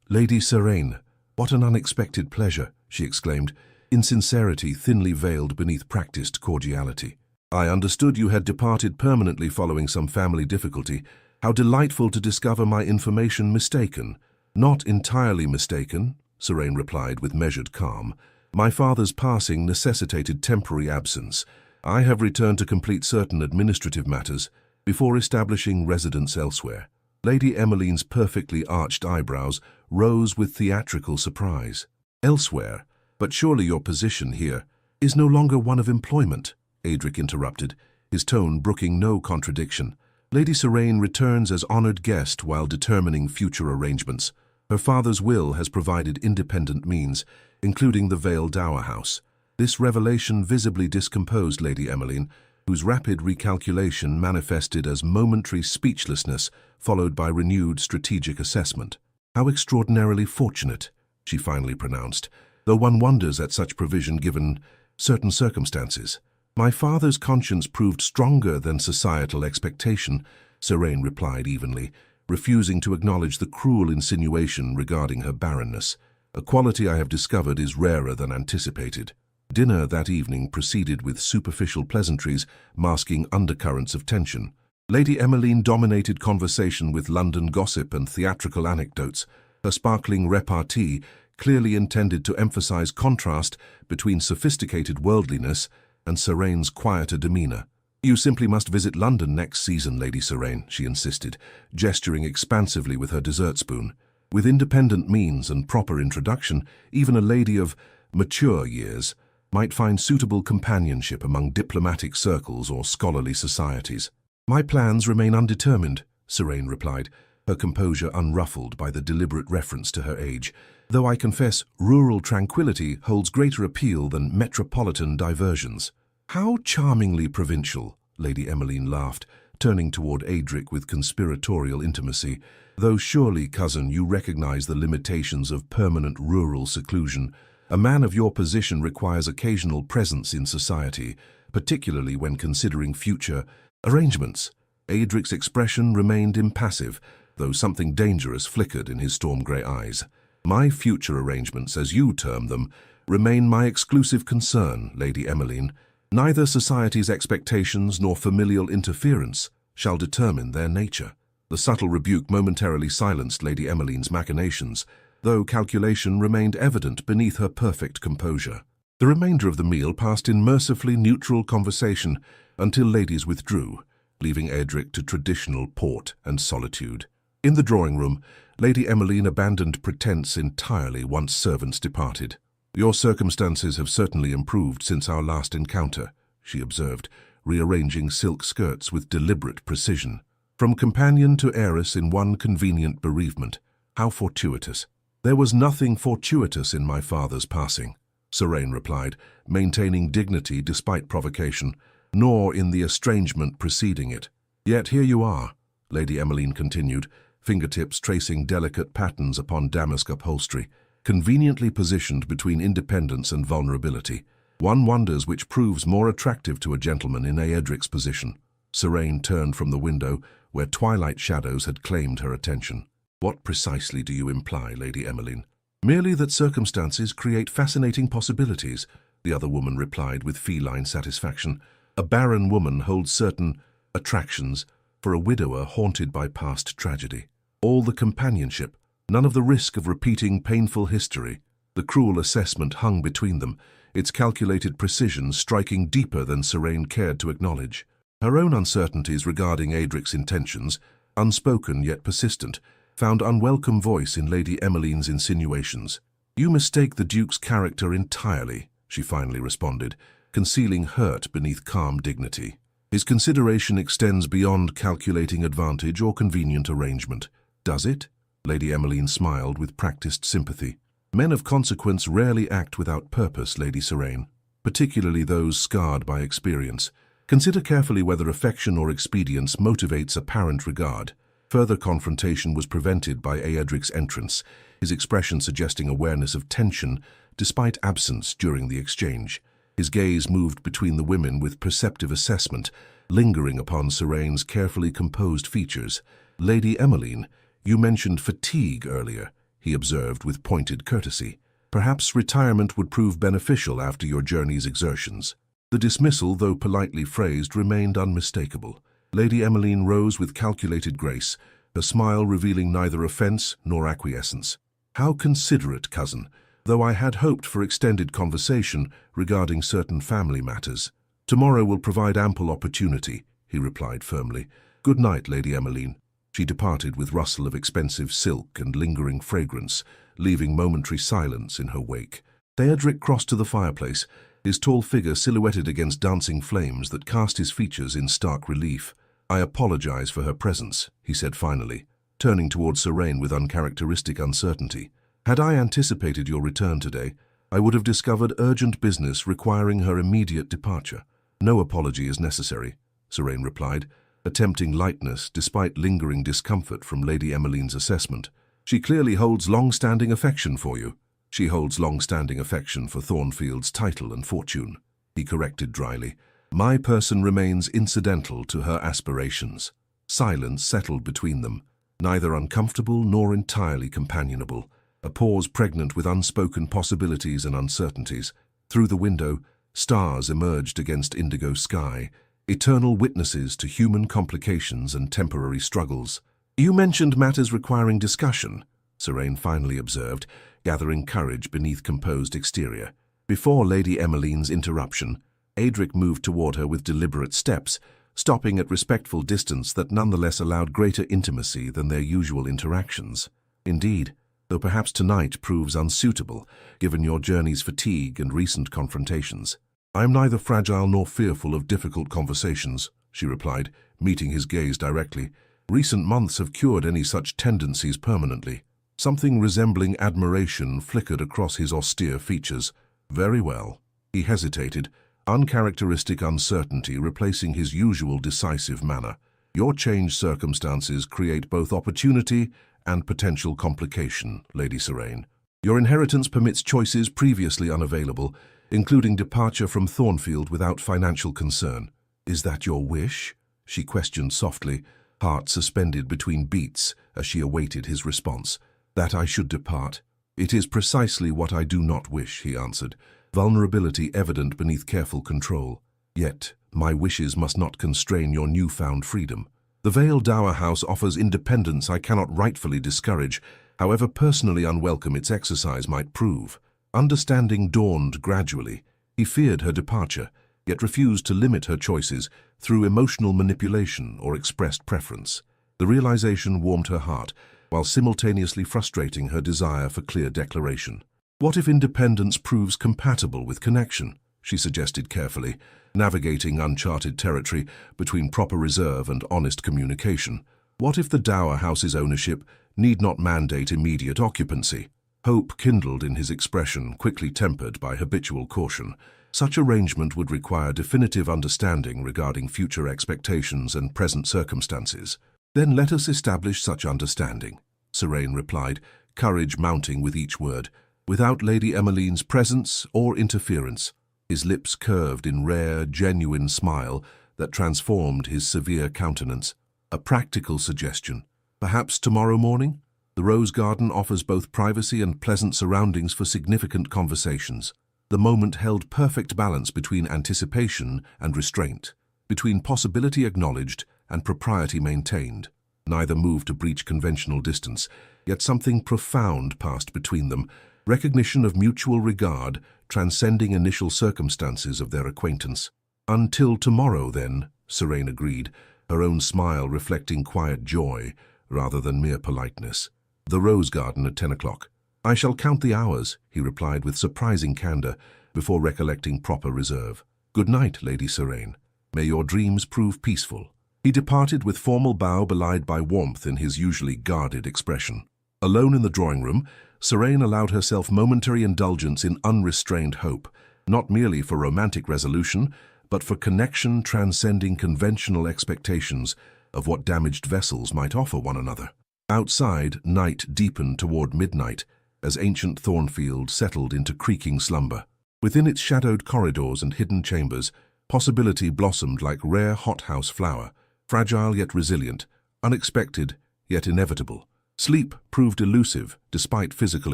"Lady Serene, what an unexpected pleasure," she exclaimed, insincerity thinly veiled beneath practiced cordiality. I understood you had departed permanently following some family difficulty. How delightful to discover my information mistaken. Not entirely mistaken, Serene replied with measured calm. My father's passing necessitated temporary absence. I have returned to complete certain administrative matters before establishing residence elsewhere. Lady Emmeline's perfectly arched eyebrows rose with theatrical surprise. Elsewhere? But surely your position here is no longer one of employment, Adric interrupted, his tone brooking no contradiction. Lady Serene returns as honored guest while determining future arrangements. Her father's will has provided independent means, including the Vale Dower House. This revelation visibly discomposed Lady Emmeline, whose rapid recalculation manifested as momentary speechlessness followed by renewed strategic assessment. How extraordinarily fortunate, she finally pronounced, though one wonders at such provision given certain circumstances. My father's conscience proved stronger than societal expectation, Serene replied evenly, refusing to acknowledge the cruel insinuation regarding her barrenness. A quality I have discovered is rarer than anticipated. Dinner that evening proceeded with superficial pleasantries masking undercurrents of tension. Lady Emmeline dominated conversation with London gossip and theatrical anecdotes. Her sparkling repartee clearly intended to emphasize contrast between sophisticated worldliness and Serene's quieter demeanor. You simply must visit London next season, Lady Serene, she insisted, gesturing expansively with her dessert spoon. With independent means and proper introduction, even a lady of mature years might find suitable companionship among diplomatic circles or scholarly societies. My plans remain undetermined, Serene replied, her composure unruffled by the deliberate reference to her age, though I confess rural tranquility holds greater appeal than metropolitan diversions. How charmingly provincial, Lady Emmeline laughed, turning toward Adric with conspiratorial intimacy. Though surely, cousin, you recognize the limitations of permanent rural seclusion. A man of your position requires occasional presence in society, particularly when considering future arrangements. Adric's expression remained impassive, though something dangerous flickered in his storm-grey eyes. My future arrangements, as you term them, remain my exclusive concern, Lady Emmeline. Neither society's expectations nor familial interference shall determine their nature. The subtle rebuke momentarily silenced Lady Emmeline's machinations, though calculation remained evident beneath her perfect composure. The remainder of the meal passed in mercifully neutral conversation until ladies withdrew, leaving Adric to traditional port and solitude. In the drawing-room, Lady Emmeline abandoned pretense entirely once servants departed. Your circumstances have certainly improved since our last encounter, she observed, rearranging silk skirts with deliberate precision. From companion to heiress in one convenient bereavement. How fortuitous. There was nothing fortuitous in my father's passing, Serene replied, maintaining dignity despite provocation, nor in the estrangement preceding it. Yet here you are, Lady Emmeline continued, fingertips tracing delicate patterns upon damask upholstery, conveniently positioned between independence and vulnerability. One wonders which proves more attractive to a gentleman in Adric's position. Serene turned from the window, where twilight shadows had claimed her attention. What precisely do you imply, Lady Emmeline? Merely that circumstances create fascinating possibilities, the other woman replied with feline satisfaction. A barren woman holds certain attractions for a widower haunted by past tragedy. All the companionship, none of the risk of repeating painful history. The cruel assessment hung between them, its calculated precision striking deeper than Serene cared to acknowledge. Her own uncertainties regarding Adric's intentions, unspoken yet persistent, found unwelcome voice in Lady Emmeline's insinuations. You mistake the Duke's character entirely, she finally responded, concealing hurt beneath calm dignity. His consideration extends beyond calculating advantage or convenient arrangement. Does it? Lady Emmeline smiled with practiced sympathy. Men of consequence rarely act without purpose, Lady Serene, particularly those scarred by experience. Consider carefully whether affection or expedience motivates apparent regard. Further confrontation was prevented by Adric's entrance, his expression suggesting awareness of tension despite absence during the exchange. His gaze moved between the women with perceptive assessment, lingering upon Serene's carefully composed features. Lady Emmeline, you mentioned fatigue earlier, he observed with pointed courtesy. Perhaps retirement would prove beneficial after your journey's exertions. The dismissal, though politely phrased, remained unmistakable. Lady Emmeline rose with calculated grace, her smile revealing neither offence nor acquiescence. "How considerate, cousin, though I had hoped for extended conversation regarding certain family matters. Tomorrow will provide ample opportunity," he replied firmly. "Good night, Lady Emmeline." She departed with rustle of expensive silk and lingering fragrance, leaving momentary silence in her wake. Theodric crossed to the fireplace, his tall figure silhouetted against dancing flames that cast his features in stark relief. "I apologize for her presence," he said finally, turning towards Serene with uncharacteristic uncertainty. "Had I anticipated your return today, I would have discovered urgent business requiring her immediate departure." "No apology is necessary," Serene replied, attempting lightness despite lingering discomfort from Lady Emmeline's assessment. "She clearly holds long-standing affection for you." "She holds long-standing affection for Thornfield's title and fortune," he corrected dryly. "My person remains incidental to her aspirations." Silence settled between them, neither uncomfortable nor entirely companionable, a pause pregnant with unspoken possibilities and uncertainties. Through the window, stars emerged against indigo sky, eternal witnesses to human complications and temporary struggles. "You mentioned matters requiring discussion," Serene finally observed, gathering courage beneath composed exterior. Before Lady Emmeline's interruption, Adric moved toward her with deliberate steps, stopping at respectful distance that nonetheless allowed greater intimacy than their usual interactions. "Indeed, though perhaps tonight proves unsuitable, given your journey's fatigue and recent confrontations." "I am neither fragile nor fearful of difficult conversations," she replied, meeting his gaze directly. "Recent months have cured any such tendencies permanently." Something resembling admiration flickered across his austere features. "Very well." He hesitated, uncharacteristic uncertainty replacing his usual decisive manner. "Your changed circumstances create both opportunity and potential complication, Lady Serene. Your inheritance permits choices previously unavailable, including departure from Thornfield without financial concern." "Is that your wish?" she questioned softly, heart suspended between beats as she awaited his response. "That I should depart? It is precisely what I do not wish," he answered, vulnerability evident beneath careful control. "Yet, my wishes must not constrain your newfound freedom. The Vale Dower House offers independence I cannot rightfully discourage, however personally unwelcome its exercise might prove." Understanding dawned gradually. He feared her departure, yet refused to limit her choices through emotional manipulation or expressed preference. The realization warmed her heart, while simultaneously frustrating her desire for clear declaration. "What if independence proves compatible with connection?" she suggested carefully, navigating uncharted territory between proper reserve and honest communication. "What if the Dower House's ownership need not mandate immediate occupancy?" Hope kindled in his expression, quickly tempered by habitual caution. "Such arrangement would require definitive understanding regarding future expectations and present circumstances." "Then let us establish such understanding," Serene replied, courage mounting with each word. "Without Lady Emmeline's presence or interference." His lips curved in rare, genuine smile that transformed his severe countenance. "A practical suggestion. Perhaps tomorrow morning? The Rose Garden offers both privacy and pleasant surroundings for significant conversations." The moment held perfect balance between anticipation and restraint, between possibility acknowledged and propriety maintained. Neither moved to breach conventional distance, yet something profound passed between them, recognition of mutual regard transcending initial circumstances of their acquaintance. "Until tomorrow, then," Serene agreed, her own smile reflecting quiet joy rather than mere politeness. "The Rose Garden at 10 o'clock. "I shall count the hours," he replied with surprising candor, before recollecting proper reserve. "Good night, Lady Serene. May your dreams prove peaceful." He departed with formal bow belied by warmth in his usually guarded expression. Alone in the drawing room, Serene allowed herself momentary indulgence in unrestrained hope, not merely for romantic resolution, but for connection transcending conventional expectations of what damaged vessels might offer one another. Outside, night deepened toward midnight, as ancient Thornfield settled into creaking slumber. Within its shadowed corridors and hidden chambers, possibility blossomed like rare hothouse flower, fragile yet resilient, unexpected yet inevitable. Sleep proved elusive despite physical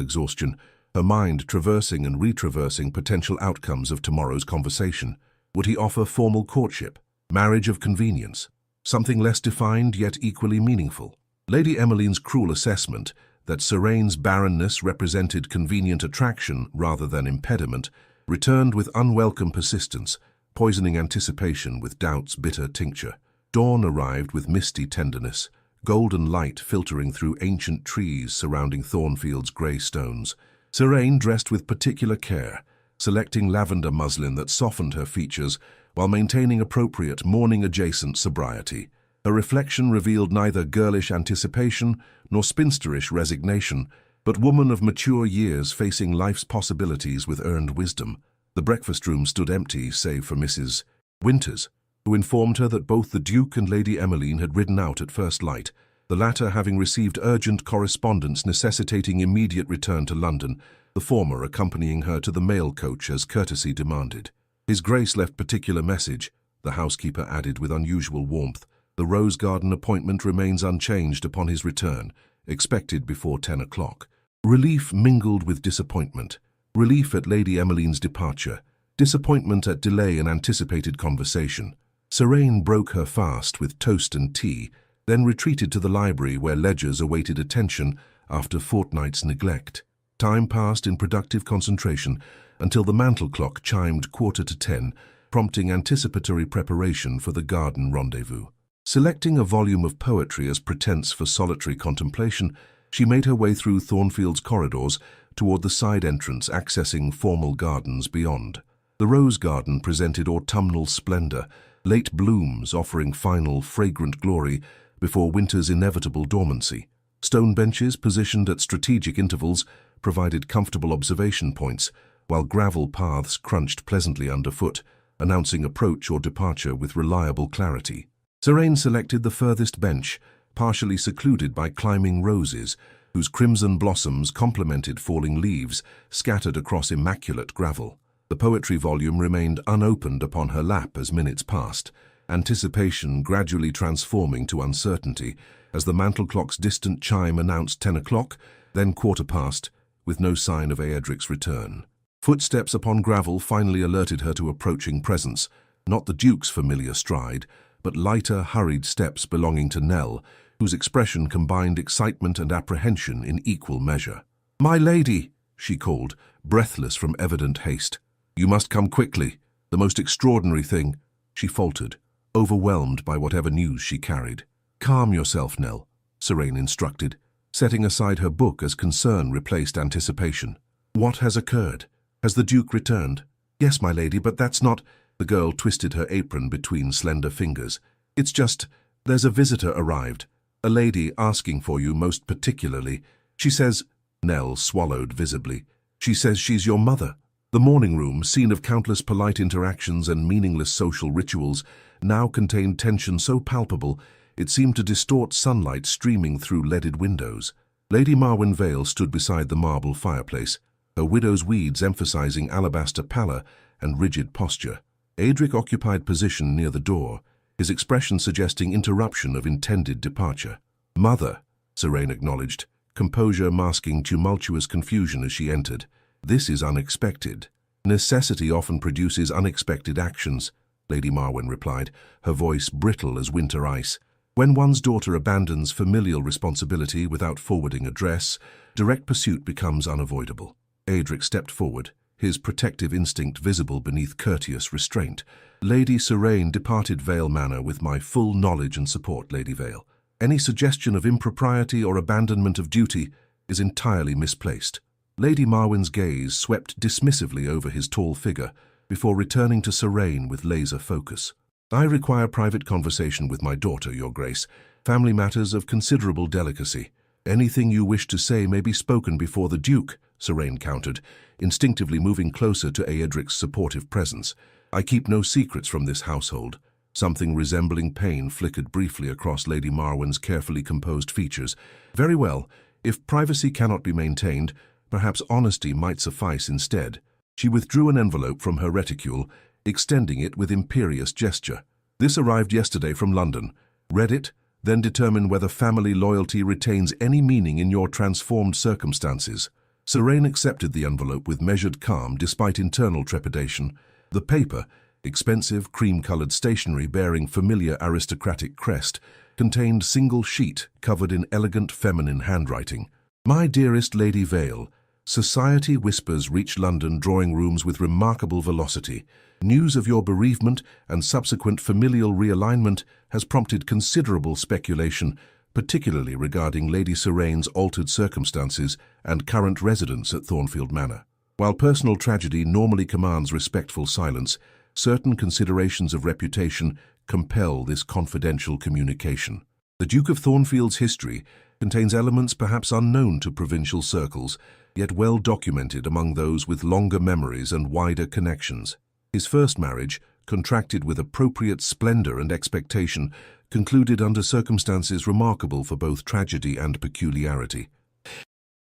exhaustion, her mind traversing and retraversing potential outcomes of tomorrow's conversation. Would he offer formal courtship, marriage of convenience, something less defined yet equally meaningful? Lady Emmeline's cruel assessment that Siraine's barrenness represented convenient attraction rather than impediment returned with unwelcome persistence, poisoning anticipation with doubt's bitter tincture. Dawn arrived with misty tenderness, golden light filtering through ancient trees surrounding Thornfield's grey stones. Siraine dressed with particular care, selecting lavender muslin that softened her features while maintaining appropriate mourning-adjacent sobriety. Her reflection revealed neither girlish anticipation nor spinsterish resignation, but woman of mature years facing life's possibilities with earned wisdom. The breakfast room stood empty save for Mrs. Winters, who informed her that both the Duke and Lady Emmeline had ridden out at first light, the latter having received urgent correspondence necessitating immediate return to London, the former accompanying her to the mail coach as courtesy demanded. His Grace left particular message, the housekeeper added with unusual warmth. The Rose Garden appointment remains unchanged upon his return, expected before 10 o'clock. Relief mingled with disappointment. Relief at Lady Emmeline's departure, disappointment at delay in anticipated conversation. Siraine broke her fast with toast and tea, then retreated to the library where ledgers awaited attention after fortnight's neglect. Time passed in productive concentration until the mantel clock chimed 10:15, prompting anticipatory preparation for the garden rendezvous. Selecting a volume of poetry as pretense for solitary contemplation, she made her way through Thornfield's corridors toward the side entrance accessing formal gardens beyond. The rose garden presented autumnal splendor, late blooms offering final fragrant glory before winter's inevitable dormancy. Stone benches positioned at strategic intervals provided comfortable observation points, while gravel paths crunched pleasantly underfoot, announcing approach or departure with reliable clarity. Siraine selected the furthest bench, partially secluded by climbing roses, whose crimson blossoms complemented falling leaves scattered across immaculate gravel. The poetry volume remained unopened upon her lap as minutes passed, anticipation gradually transforming to uncertainty as the mantel clock's distant chime announced 10 o'clock, then 15:15, with no sign of Aedric's return. Footsteps upon gravel finally alerted her to approaching presence, not the Duke's familiar stride, but lighter, hurried steps belonging to Nell, whose expression combined excitement and apprehension in equal measure. "My lady," she called, breathless from evident haste. "You must come quickly. The most extraordinary thing," she faltered, overwhelmed by whatever news she carried. "Calm yourself, Nell," Siraine instructed, setting aside her book as concern replaced anticipation. "What has occurred? Has the Duke returned?" "Yes, my lady, but that's not—" The girl twisted her apron between slender fingers. "It's just, there's a visitor arrived. A lady asking for you most particularly. She says—" Nell swallowed visibly. "She says she's your mother." The morning room, scene of countless polite interactions and meaningless social rituals, now contained tension so palpable it seemed to distort sunlight streaming through leaded windows. Lady Marwyn Vale stood beside the marble fireplace, her widow's weeds emphasizing alabaster pallor and rigid posture. Aedric occupied position near the door, his expression suggesting interruption of intended departure. "Mother," Siraine acknowledged, composure masking tumultuous confusion as she entered. "This is unexpected." "Necessity often produces unexpected actions," Lady Marwyn replied, her voice brittle as winter ice. "When one's daughter abandons familial responsibility without forwarding address, direct pursuit becomes unavoidable." Aedric stepped forward, his protective instinct visible beneath courteous restraint. "Lady Siraine departed Vale Manor with my full knowledge and support, Lady Vale. Any suggestion of impropriety or abandonment of duty is entirely misplaced." Lady Marwyn's gaze swept dismissively over his tall figure before returning to Siraine with laser focus. "I require private conversation with my daughter, Your Grace. Family matters of considerable delicacy. Anything you wish to say may be spoken before the Duke," Siraine countered, instinctively moving closer to Aedric's supportive presence. "I keep no secrets from this household." Something resembling pain flickered briefly across Lady Marwyn's carefully composed features. "Very well. If privacy cannot be maintained, perhaps honesty might suffice instead." She withdrew an envelope from her reticule, extending it with imperious gesture. "This arrived yesterday from London. Read it, then determine whether family loyalty retains any meaning in your transformed circumstances." Siraine accepted the envelope with measured calm despite internal trepidation. The paper, Expensive, cream-colored stationery bearing familiar aristocratic crest contained single sheet covered in elegant feminine handwriting. My dearest Lady Vale, society whispers reach London drawing rooms with remarkable velocity. News of your bereavement and subsequent familial realignment has prompted considerable speculation, particularly regarding Lady Seraine's altered circumstances and current residence at Thornfield Manor. While personal tragedy normally commands respectful silence, certain considerations of reputation compel this confidential communication. The Duke of Thornfield's history contains elements perhaps unknown to provincial circles, yet well documented among those with longer memories and wider connections. His first marriage, contracted with appropriate splendor and expectation, concluded under circumstances remarkable for both tragedy and peculiarity.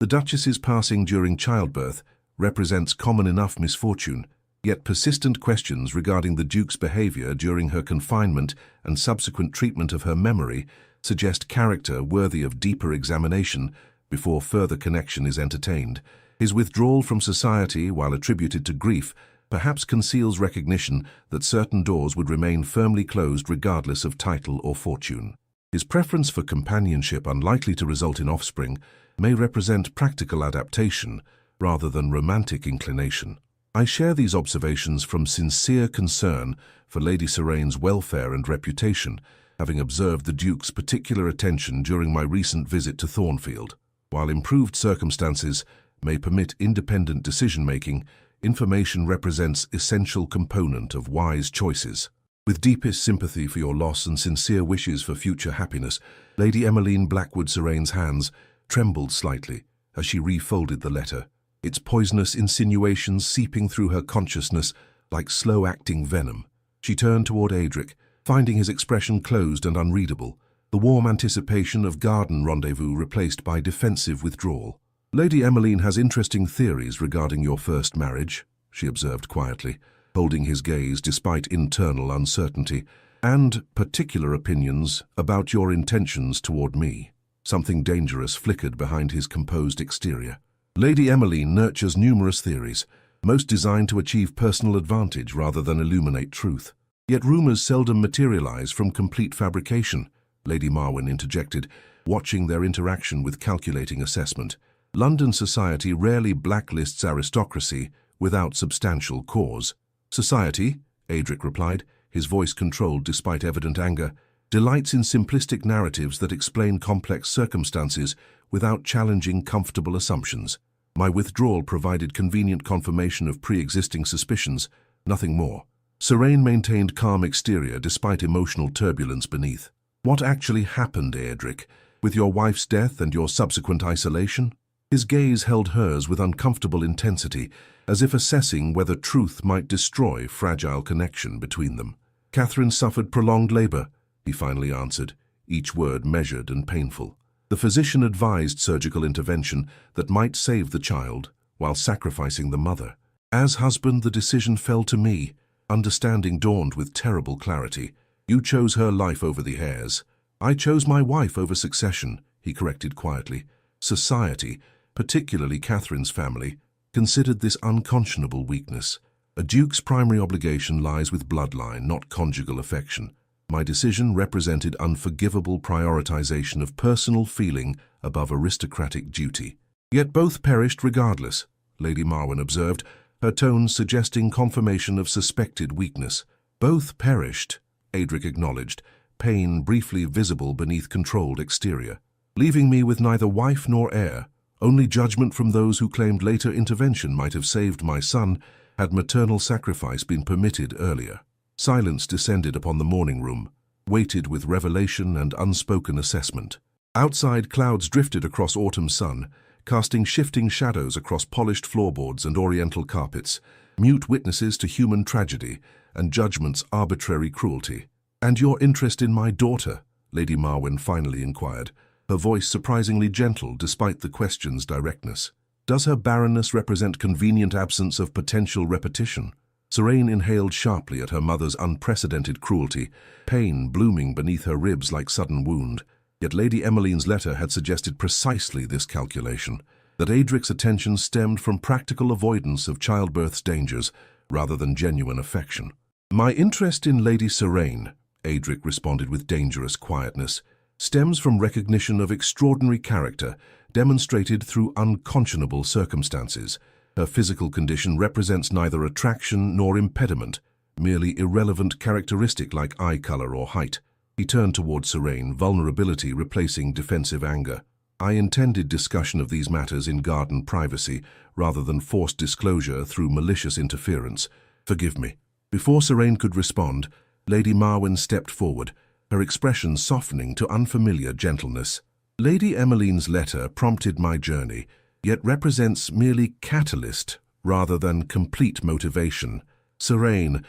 The Duchess's passing during childbirth represents common enough misfortune, yet persistent questions regarding the Duke's behavior during her confinement and subsequent treatment of her memory suggest character worthy of deeper examination before further connection is entertained. His withdrawal from society, while attributed to grief, perhaps conceals recognition that certain doors would remain firmly closed regardless of title or fortune. His preference for companionship unlikely to result in offspring may represent practical adaptation rather than romantic inclination. I share these observations from sincere concern for Lady Seraine's welfare and reputation, having observed the Duke's particular attention during my recent visit to Thornfield. While improved circumstances may permit independent decision-making, information represents essential component of wise choices. With deepest sympathy for your loss and sincere wishes for future happiness, Lady Emmeline Blackwood Seraine's hands trembled slightly as she refolded the letter, its poisonous insinuations seeping through her consciousness like slow-acting venom. She turned toward Adric, finding his expression closed and unreadable, the warm anticipation of garden rendezvous replaced by defensive withdrawal. Lady Emmeline has interesting theories regarding your first marriage, she observed quietly, holding his gaze despite internal uncertainty, and particular opinions about your intentions toward me. Something dangerous flickered behind his composed exterior. Lady Emmeline nurtures numerous theories, most designed to achieve personal advantage rather than illuminate truth. Yet rumors seldom materialize from complete fabrication, Lady Marwyn interjected, watching their interaction with calculating assessment. London society rarely blacklists aristocracy without substantial cause. Society, Adric replied, his voice controlled despite evident anger, delights in simplistic narratives that explain complex circumstances without challenging comfortable assumptions. My withdrawal provided convenient confirmation of pre-existing suspicions, nothing more. Seraine maintained calm exterior despite emotional turbulence beneath. What actually happened, Adric, with your wife's death and your subsequent isolation? His gaze held hers with uncomfortable intensity, as if assessing whether truth might destroy fragile connection between them. Catherine suffered prolonged labor, he finally answered, each word measured and painful. The physician advised surgical intervention that might save the child while sacrificing the mother. As husband, the decision fell to me. Understanding dawned with terrible clarity. You chose her life over the heir's. I chose my wife over succession, he corrected quietly. Society, particularly Catherine's family, considered this unconscionable weakness. A duke's primary obligation lies with bloodline, not conjugal affection. My decision represented unforgivable prioritization of personal feeling above aristocratic duty. Yet both perished regardless, Lady Marwyn observed, her tones suggesting confirmation of suspected weakness. Both perished, Adric acknowledged, pain briefly visible beneath controlled exterior. Leaving me with neither wife nor heir, only judgment from those who claimed later intervention might have saved my son had maternal sacrifice been permitted earlier. Silence descended upon the morning room, weighted with revelation and unspoken assessment. Outside, clouds drifted across autumn sun, casting shifting shadows across polished floorboards and oriental carpets, mute witnesses to human tragedy and judgment's arbitrary cruelty. "And your interest in my daughter?" Lady Marwyn finally inquired, her voice surprisingly gentle despite the question's directness. "Does her barrenness represent convenient absence of potential repetition?" Seraine inhaled sharply at her mother's unprecedented cruelty, pain blooming beneath her ribs like sudden wound. Yet Lady Emmeline's letter had suggested precisely this calculation, that Adric's attention stemmed from practical avoidance of childbirth's dangers rather than genuine affection. My interest in Lady Serene, Adric responded with dangerous quietness, stems from recognition of extraordinary character demonstrated through unconscionable circumstances. Her physical condition represents neither attraction nor impediment, merely irrelevant characteristic like eye color or height. He turned toward Serene, vulnerability replacing defensive anger. I intended discussion of these matters in garden privacy rather than forced disclosure through malicious interference. Forgive me. Before Serene could respond, Lady Marwen stepped forward, her expression softening to unfamiliar gentleness. Lady Emmeline's letter prompted my journey, yet represents merely catalyst rather than complete motivation. Serene,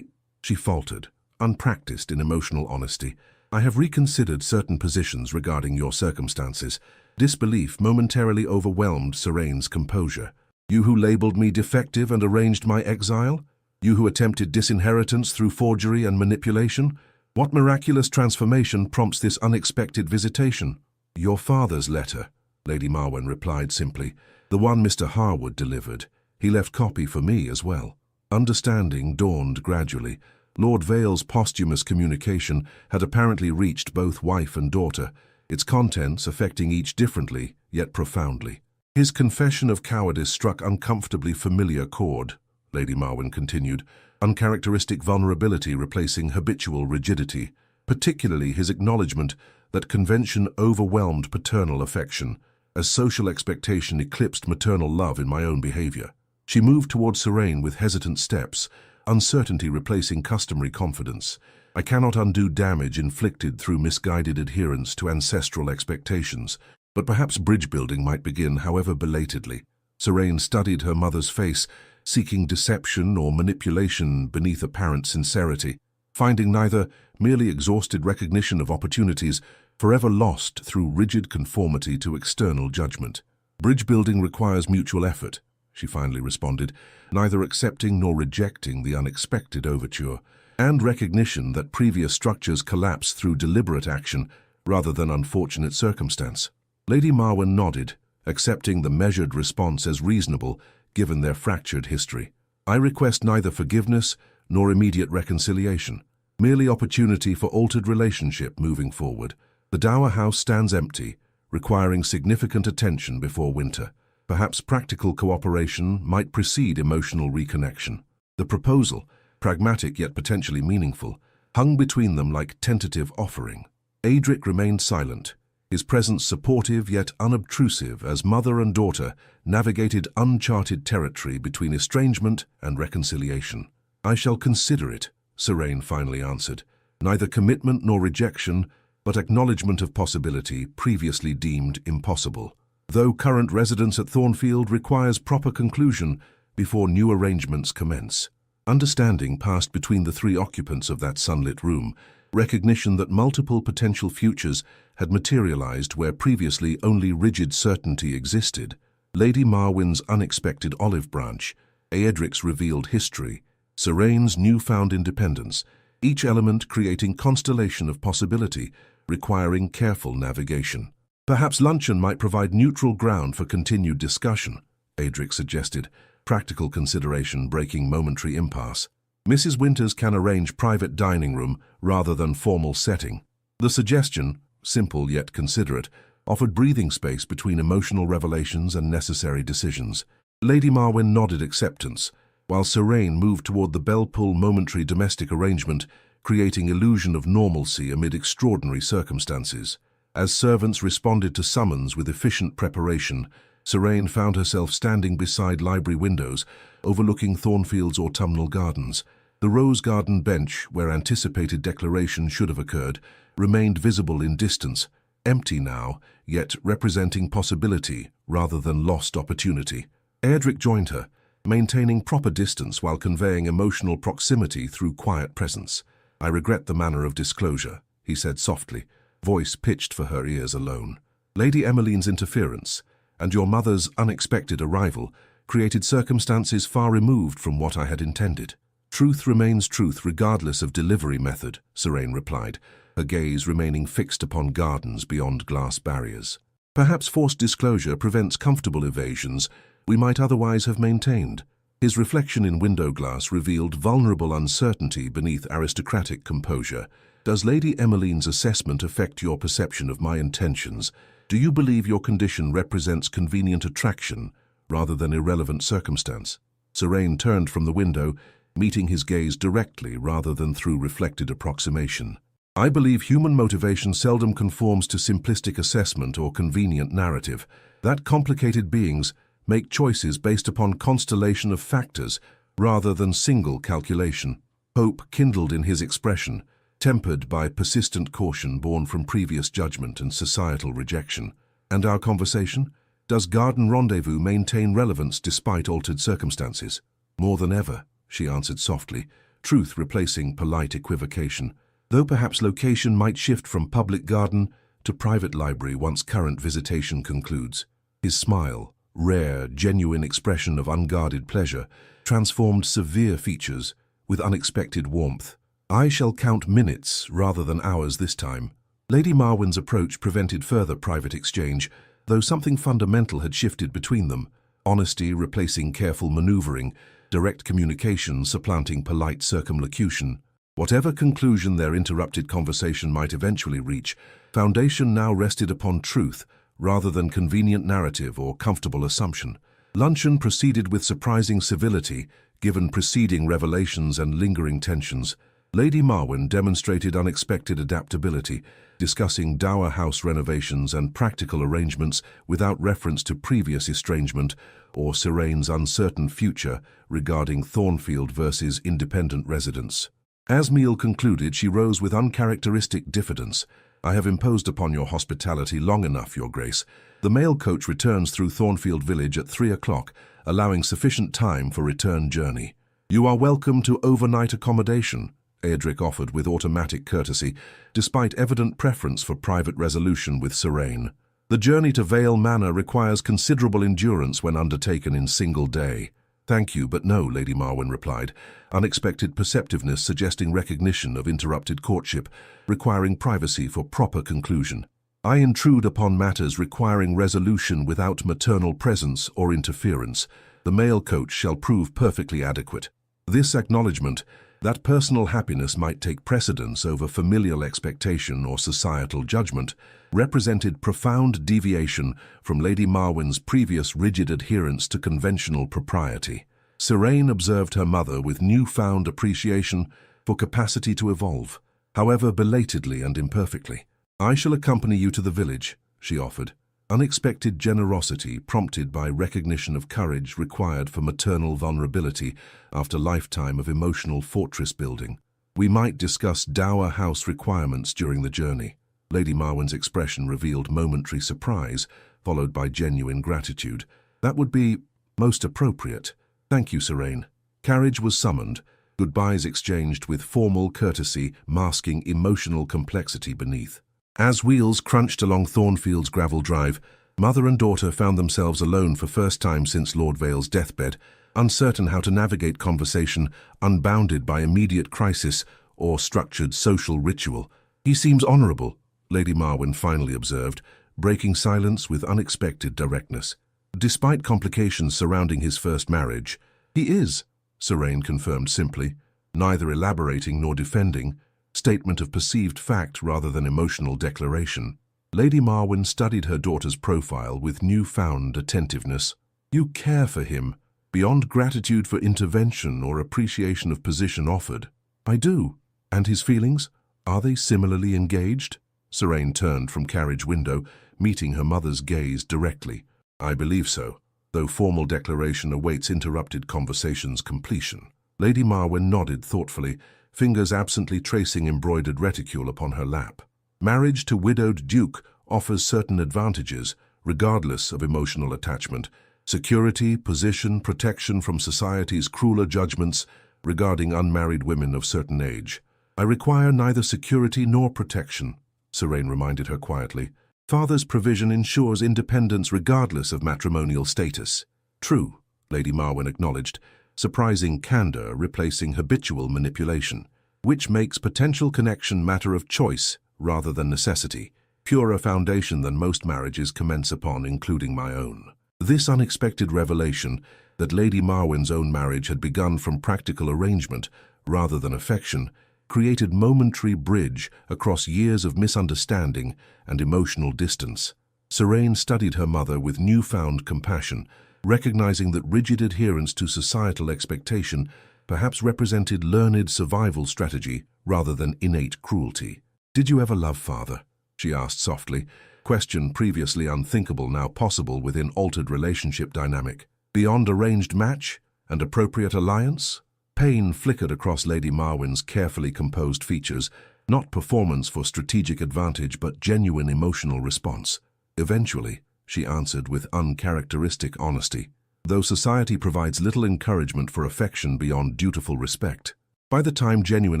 she faltered, unpracticed in emotional honesty. I have reconsidered certain positions regarding your circumstances. Disbelief momentarily overwhelmed Serene's composure. You who labeled me defective and arranged my exile? You who attempted disinheritance through forgery and manipulation? What miraculous transformation prompts this unexpected visitation? Your father's letter, Lady Marwen replied simply. The one Mr. Harwood delivered. He left copy for me as well. Understanding dawned gradually. Lord Vale's posthumous communication had apparently reached both wife and daughter, its contents affecting each differently, yet profoundly. His confession of cowardice struck uncomfortably familiar chord, Lady Marwen continued, uncharacteristic vulnerability replacing habitual rigidity, particularly his acknowledgement that convention overwhelmed paternal affection, as social expectation eclipsed maternal love in my own behavior. She moved toward Serene with hesitant steps, uncertainty replacing customary confidence. I cannot undo damage inflicted through misguided adherence to ancestral expectations, but perhaps bridge building might begin, however belatedly. Serene studied her mother's face, seeking deception or manipulation beneath apparent sincerity, finding neither, merely exhausted recognition of opportunities, forever lost through rigid conformity to external judgment. Bridge building requires mutual effort, she finally responded, neither accepting nor rejecting the unexpected overture, and recognition that previous structures collapse through deliberate action rather than unfortunate circumstance. Lady Marwen nodded, accepting the measured response as reasonable given their fractured history. I request neither forgiveness nor immediate reconciliation, merely opportunity for altered relationship moving forward. The dower house stands empty, requiring significant attention before winter. Perhaps practical cooperation might precede emotional reconnection. The proposal, pragmatic yet potentially meaningful, hung between them like tentative offering. Adric remained silent, his presence supportive yet unobtrusive as mother and daughter navigated uncharted territory between estrangement and reconciliation. I shall consider it, Serene finally answered. Neither commitment nor rejection, but acknowledgement of possibility previously deemed impossible. Though current residence at Thornfield requires proper conclusion before new arrangements commence. Understanding passed between the three occupants of that sunlit room, recognition that multiple potential futures had materialized where previously only rigid certainty existed. Lady Marwen's unexpected olive branch, Aedric's revealed history, Serene's newfound independence, each element creating constellation of possibility, requiring careful navigation. Perhaps luncheon might provide neutral ground for continued discussion, Adric suggested, practical consideration breaking momentary impasse. Mrs. Winters can arrange private dining room rather than formal setting. The suggestion, simple yet considerate, offered breathing space between emotional revelations and necessary decisions. Lady Marwen nodded acceptance, while Serene moved toward the bell-pull momentary domestic arrangement, creating illusion of normalcy amid extraordinary circumstances. As servants responded to summons with efficient preparation, Serene found herself standing beside library windows, overlooking Thornfield's autumnal gardens. The rose garden bench, where anticipated declaration should have occurred, remained visible in distance, empty now, yet representing possibility rather than lost opportunity. Aedric joined her, maintaining proper distance while conveying emotional proximity through quiet presence. I regret the manner of disclosure, he said softly, voice pitched for her ears alone. Lady Emmeline's interference and your mother's unexpected arrival created circumstances far removed from what I had intended. Truth remains truth regardless of delivery method, Serene replied, her gaze remaining fixed upon gardens beyond glass barriers. Perhaps forced disclosure prevents comfortable evasions we might otherwise have maintained. His reflection in window glass revealed vulnerable uncertainty beneath aristocratic composure. Does Lady Emmeline's assessment affect your perception of my intentions? Do you believe your condition represents convenient attraction rather than irrelevant circumstance? Serene turned from the window, meeting his gaze directly rather than through reflected approximation. I believe human motivation seldom conforms to simplistic assessment or convenient narrative, that complicated beings make choices based upon constellation of factors rather than single calculation. Hope kindled in his expression, tempered by persistent caution born from previous judgment and societal rejection. And our conversation? Does Garden Rendezvous maintain relevance despite altered circumstances? More than ever, she answered softly, truth replacing polite equivocation, though perhaps location might shift from public garden to private library once current visitation concludes. His smile, rare, genuine expression of unguarded pleasure, transformed severe features with unexpected warmth. I shall count minutes rather than hours this time. Lady Marwen's approach prevented further private exchange, though something fundamental had shifted between them, honesty replacing careful maneuvering, direct communication supplanting polite circumlocution. Whatever conclusion their interrupted conversation might eventually reach, foundation now rested upon truth rather than convenient narrative or comfortable assumption. Luncheon proceeded with surprising civility, given preceding revelations and lingering tensions. Lady Marwen demonstrated unexpected adaptability, discussing dower house renovations and practical arrangements without reference to previous estrangement or Serene's uncertain future regarding Thornfield versus independent residence. As meal concluded, she rose with uncharacteristic diffidence. I have imposed upon your hospitality long enough, Your Grace. The mail coach returns through Thornfield Village at 3 o'clock, allowing sufficient time for return journey. You are welcome to overnight accommodation, Aedric offered with automatic courtesy, despite evident preference for private resolution with Serene. The journey to Vale Manor requires considerable endurance when undertaken in single day. Thank you, but no, Lady Marwen replied, unexpected perceptiveness suggesting recognition of interrupted courtship, requiring privacy for proper conclusion. I intrude upon matters requiring resolution without maternal presence or interference. The mail coach shall prove perfectly adequate. This acknowledgement, that personal happiness might take precedence over familial expectation or societal judgment, represented profound deviation from Lady Marwen's previous rigid adherence to conventional propriety. Serene observed her mother with newfound appreciation for capacity to evolve, however belatedly and imperfectly. I shall accompany you to the village, she offered. Unexpected generosity prompted by recognition of courage required for maternal vulnerability after lifetime of emotional fortress building. We might discuss dower house requirements during the journey. Lady Marwen's expression revealed momentary surprise, followed by genuine gratitude. That would be most appropriate. Thank you, Serene. Carriage was summoned, goodbyes exchanged with formal courtesy masking emotional complexity beneath. As wheels crunched along Thornfield's gravel drive, mother and daughter found themselves alone for first time since Lord Vale's deathbed, uncertain how to navigate conversation, unbounded by immediate crisis or structured social ritual. He seems honourable, Lady Marwen finally observed, breaking silence with unexpected directness. Despite complications surrounding his first marriage, he is, Serene confirmed simply, neither elaborating nor defending, statement of perceived fact rather than emotional declaration. Lady Marwen studied her daughter's profile with newfound attentiveness. You care for him, beyond gratitude for intervention or appreciation of position offered. I do. And his feelings? Are they similarly engaged? Serene turned from carriage window, meeting her mother's gaze directly. I believe so, though formal declaration awaits interrupted conversation's completion. Lady Marwen nodded thoughtfully, fingers absently tracing embroidered reticule upon her lap. Marriage to widowed duke offers certain advantages, regardless of emotional attachment. Security, position, protection from society's crueler judgments regarding unmarried women of certain age. I require neither security nor protection, Serene reminded her quietly. Father's provision ensures independence regardless of matrimonial status. True, Lady Marwen acknowledged, surprising candor replacing habitual manipulation, which makes potential connection matter of choice rather than necessity, purer foundation than most marriages commence upon, including my own. This unexpected revelation, that Lady Marwyn's own marriage had begun from practical arrangement rather than affection, created momentary bridge across years of misunderstanding and emotional distance. Serene studied her mother with newfound compassion, recognizing that rigid adherence to societal expectation perhaps represented learned survival strategy rather than innate cruelty. "Did you ever love father?" she asked softly, question previously unthinkable now possible within altered relationship dynamic. "Beyond arranged match and appropriate alliance?" Pain flickered across Lady Marwyn's carefully composed features, not performance for strategic advantage but genuine emotional response. "Eventually," she answered with uncharacteristic honesty, though society provides little encouragement for affection beyond dutiful respect. By the time genuine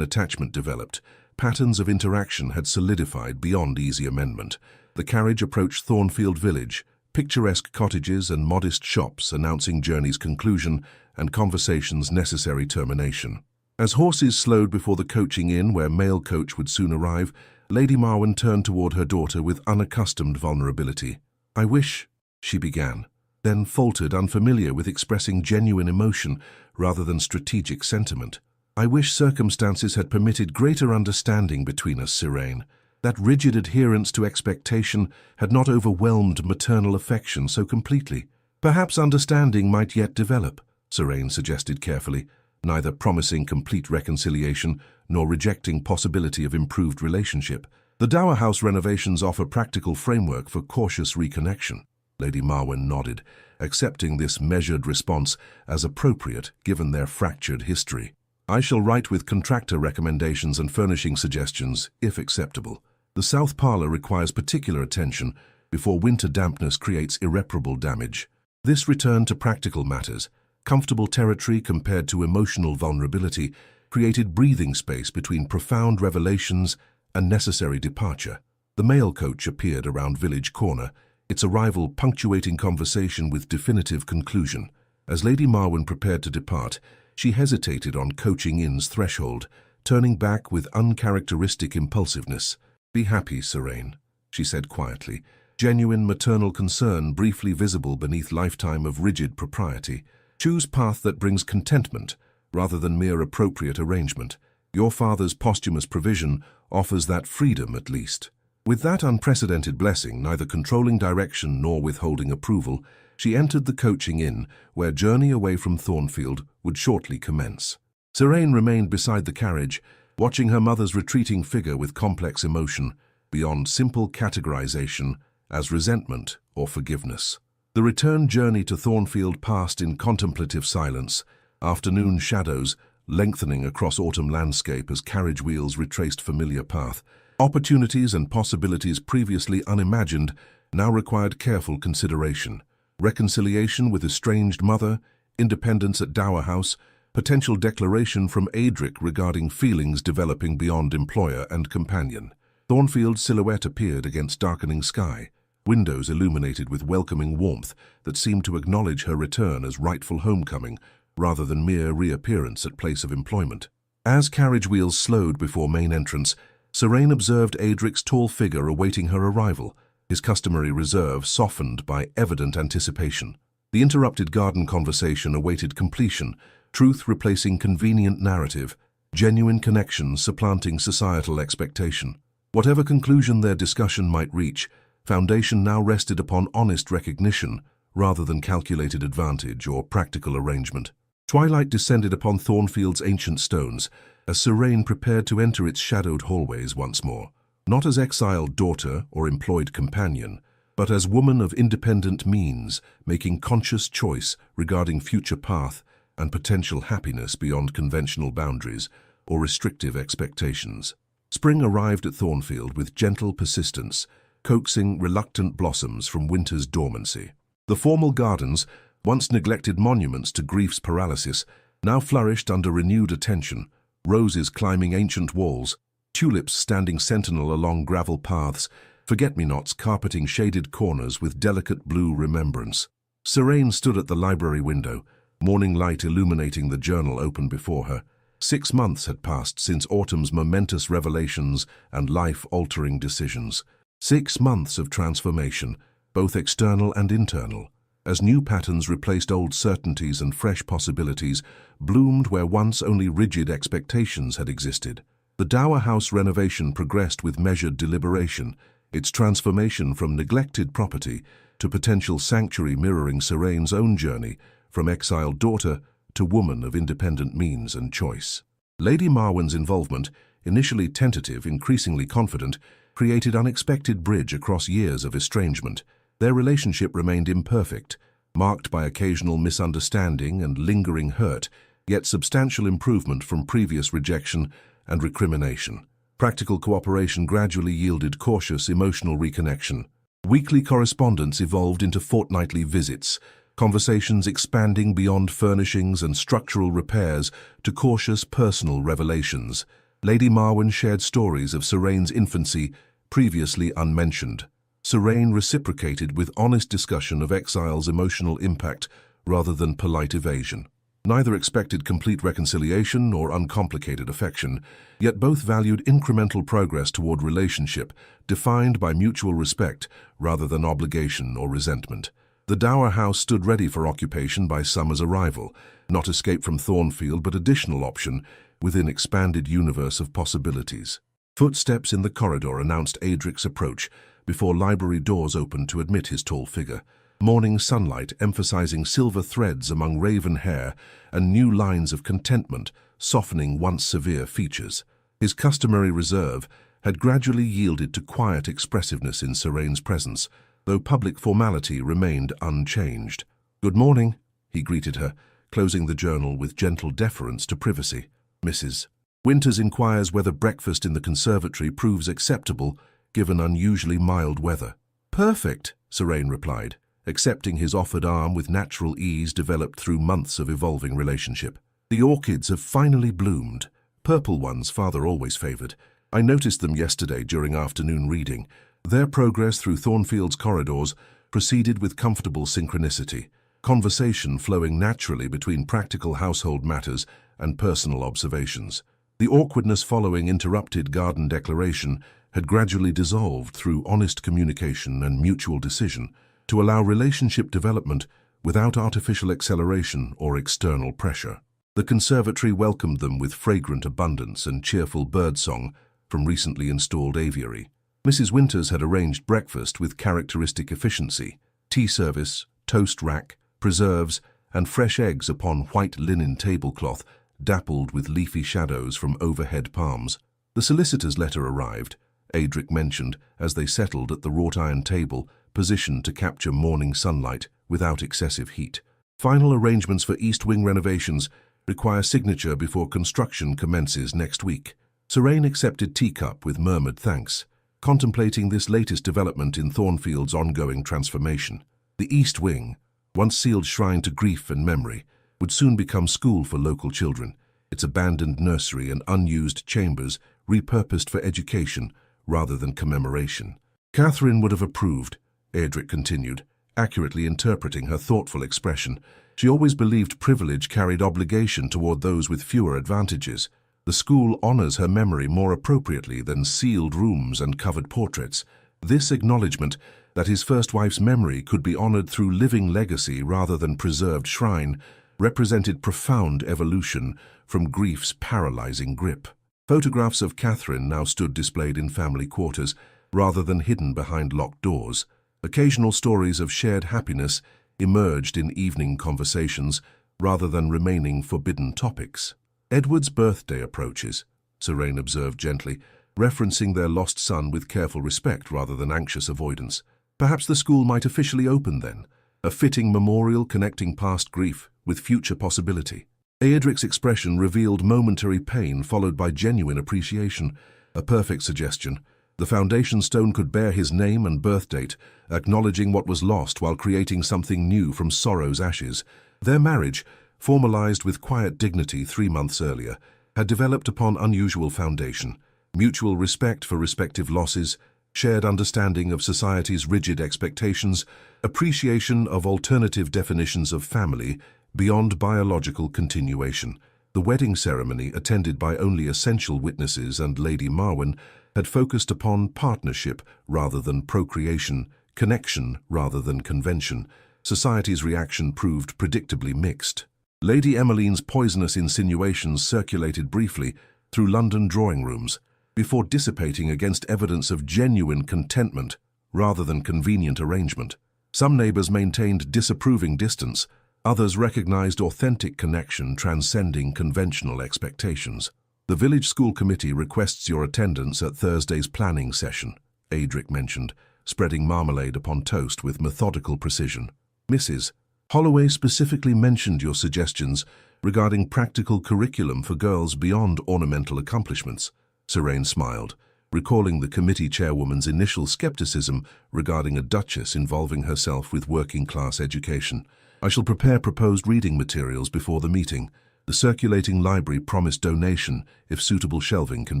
attachment developed, patterns of interaction had solidified beyond easy amendment. The carriage approached Thornfield Village, picturesque cottages and modest shops announcing journey's conclusion and conversation's necessary termination. As horses slowed before the coaching inn where mail coach would soon arrive, Lady Marwyn turned toward her daughter with unaccustomed vulnerability. "I wish," she began, then faltered, unfamiliar with expressing genuine emotion rather than strategic sentiment. "I wish circumstances had permitted greater understanding between us, Serene. That rigid adherence to expectation had not overwhelmed maternal affection so completely. Perhaps understanding might yet develop," Serene suggested carefully, neither promising complete reconciliation nor rejecting possibility of improved relationship. "The Dower House renovations offer practical framework for cautious reconnection." Lady Marwyn nodded, accepting this measured response as appropriate given their fractured history. "I shall write with contractor recommendations and furnishing suggestions, if acceptable. The south parlour requires particular attention before winter dampness creates irreparable damage." This return to practical matters, comfortable territory compared to emotional vulnerability, created breathing space between profound revelations and necessary departure. The mail coach appeared around Village Corner, its arrival punctuating conversation with definitive conclusion. As Lady Marwyn prepared to depart, she hesitated on coaching inn's threshold, turning back with uncharacteristic impulsiveness. "Be happy, Serene," she said quietly, genuine maternal concern briefly visible beneath lifetime of rigid propriety. "Choose path that brings contentment, rather than mere appropriate arrangement. Your father's posthumous provision offers that freedom at least." With that unprecedented blessing, neither controlling direction nor withholding approval, she entered the coaching inn, where journey away from Thornfield would shortly commence. Serene remained beside the carriage, watching her mother's retreating figure with complex emotion, beyond simple categorization as resentment or forgiveness. The return journey to Thornfield passed in contemplative silence, afternoon shadows lengthening across autumn landscape as carriage wheels retraced familiar path. Opportunities and possibilities previously unimagined now required careful consideration. Reconciliation with estranged mother, independence at Dower House, potential declaration from Adric regarding feelings developing beyond employer and companion. Thornfield's silhouette appeared against darkening sky, windows illuminated with welcoming warmth that seemed to acknowledge her return as rightful homecoming rather than mere reappearance at place of employment. As carriage wheels slowed before main entrance, Serene observed Adric's tall figure awaiting her arrival, his customary reserve softened by evident anticipation. The interrupted garden conversation awaited completion, truth replacing convenient narrative, genuine connection supplanting societal expectation. Whatever conclusion their discussion might reach, foundation now rested upon honest recognition rather than calculated advantage or practical arrangement. Twilight descended upon Thornfield's ancient stones as Serene prepared to enter its shadowed hallways once more, not as exiled daughter or employed companion, but as woman of independent means, making conscious choice regarding future path and potential happiness beyond conventional boundaries or restrictive expectations. Spring arrived at Thornfield with gentle persistence, coaxing reluctant blossoms from winter's dormancy. The formal gardens, once neglected monuments to grief's paralysis, now flourished under renewed attention, roses climbing ancient walls, tulips standing sentinel along gravel paths, forget-me-nots carpeting shaded corners with delicate blue remembrance. Serene stood at the library window, morning light illuminating the journal open before her. 6 months had passed since autumn's momentous revelations and life-altering decisions. 6 months of transformation, both external and internal. as new patterns replaced old certainties and fresh possibilities bloomed where once only rigid expectations had existed. The dower house renovation progressed with measured deliberation, its transformation from neglected property to potential sanctuary mirroring Serene's own journey from exiled daughter to woman of independent means and choice. Lady Marwen's involvement, initially tentative, increasingly confident, created unexpected bridge across years of estrangement. Their relationship remained imperfect, marked by occasional misunderstanding and lingering hurt, yet substantial improvement from previous rejection and recrimination. Practical cooperation gradually yielded cautious emotional reconnection. Weekly correspondence evolved into fortnightly visits, conversations expanding beyond furnishings and structural repairs to cautious personal revelations. Lady Marwen shared stories of Serene's infancy previously unmentioned. Serene reciprocated with honest discussion of exile's emotional impact rather than polite evasion. Neither expected complete reconciliation or uncomplicated affection, yet both valued incremental progress toward relationship defined by mutual respect rather than obligation or resentment. The dower house stood ready for occupation by summer's arrival, not escape from Thornfield but additional option within expanded universe of possibilities. Footsteps in the corridor announced Adric's approach before library doors opened to admit his tall figure. Morning sunlight emphasizing silver threads among raven hair and new lines of contentment softening once severe features. His customary reserve had gradually yielded to quiet expressiveness in Serene's presence, though public formality remained unchanged. "Good morning," he greeted her, closing the journal with gentle deference to privacy. "Mrs. Winters inquires whether breakfast in the conservatory proves acceptable given unusually mild weather." "Perfect," Serene replied, accepting his offered arm with natural ease developed through months of evolving relationship. "The orchids have finally bloomed, purple ones father always favored. I noticed them yesterday during afternoon reading. Their progress through Thornfield's corridors proceeded with comfortable synchronicity, conversation flowing naturally between practical household matters and personal observations. The awkwardness following interrupted garden declaration had gradually dissolved through honest communication and mutual decision to allow relationship development without artificial acceleration or external pressure. The conservatory welcomed them with fragrant abundance and cheerful birdsong from recently installed aviary. Mrs. Winters had arranged breakfast with characteristic efficiency, tea service, toast rack, preserves, and fresh eggs upon white linen tablecloth dappled with leafy shadows from overhead palms. The solicitor's letter arrived, Adric mentioned, as they settled at the wrought-iron table, positioned to capture morning sunlight without excessive heat. Final arrangements for East Wing renovations require signature before construction commences next week. Serene accepted teacup with murmured thanks, contemplating this latest development in Thornfield's ongoing transformation. The East Wing, once sealed shrine to grief and memory, would soon become school for local children, its abandoned nursery and unused chambers repurposed for education rather than commemoration. Catherine would have approved, Adric continued, accurately interpreting her thoughtful expression. She always believed privilege carried obligation toward those with fewer advantages. The school honors her memory more appropriately than sealed rooms and covered portraits. This acknowledgement that his first wife's memory could be honored through living legacy rather than preserved shrine represented profound evolution from grief's paralyzing grip. Photographs of Catherine now stood displayed in family quarters rather than hidden behind locked doors. Occasional stories of shared happiness emerged in evening conversations rather than remaining forbidden topics. "Edward's birthday approaches," Serene observed gently, referencing their lost son with careful respect rather than anxious avoidance. "Perhaps the school might officially open then, a fitting memorial connecting past grief with future possibility." Adric's expression revealed momentary pain followed by genuine appreciation, a perfect suggestion. The foundation stone could bear his name and birth date, acknowledging what was lost while creating something new from sorrow's ashes. Their marriage, formalized with quiet dignity 3 months earlier, had developed upon unusual foundation, mutual respect for respective losses, shared understanding of society's rigid expectations, appreciation of alternative definitions of family beyond biological continuation. The wedding ceremony, attended by only essential witnesses and Lady Marwen, had focused upon partnership rather than procreation, connection rather than convention. Society's reaction proved predictably mixed. Lady Emmeline's poisonous insinuations circulated briefly through London drawing rooms, before dissipating against evidence of genuine contentment rather than convenient arrangement. Some neighbours maintained disapproving distance, others recognised authentic connection transcending conventional expectations. The village school committee requests your attendance at Thursday's planning session, Adric mentioned, spreading marmalade upon toast with methodical precision. Mrs. Holloway specifically mentioned your suggestions regarding practical curriculum for girls beyond ornamental accomplishments. Serene smiled, recalling the committee chairwoman's initial skepticism regarding a duchess involving herself with working-class education. I shall prepare proposed reading materials before the meeting. The circulating library promised donation if suitable shelving can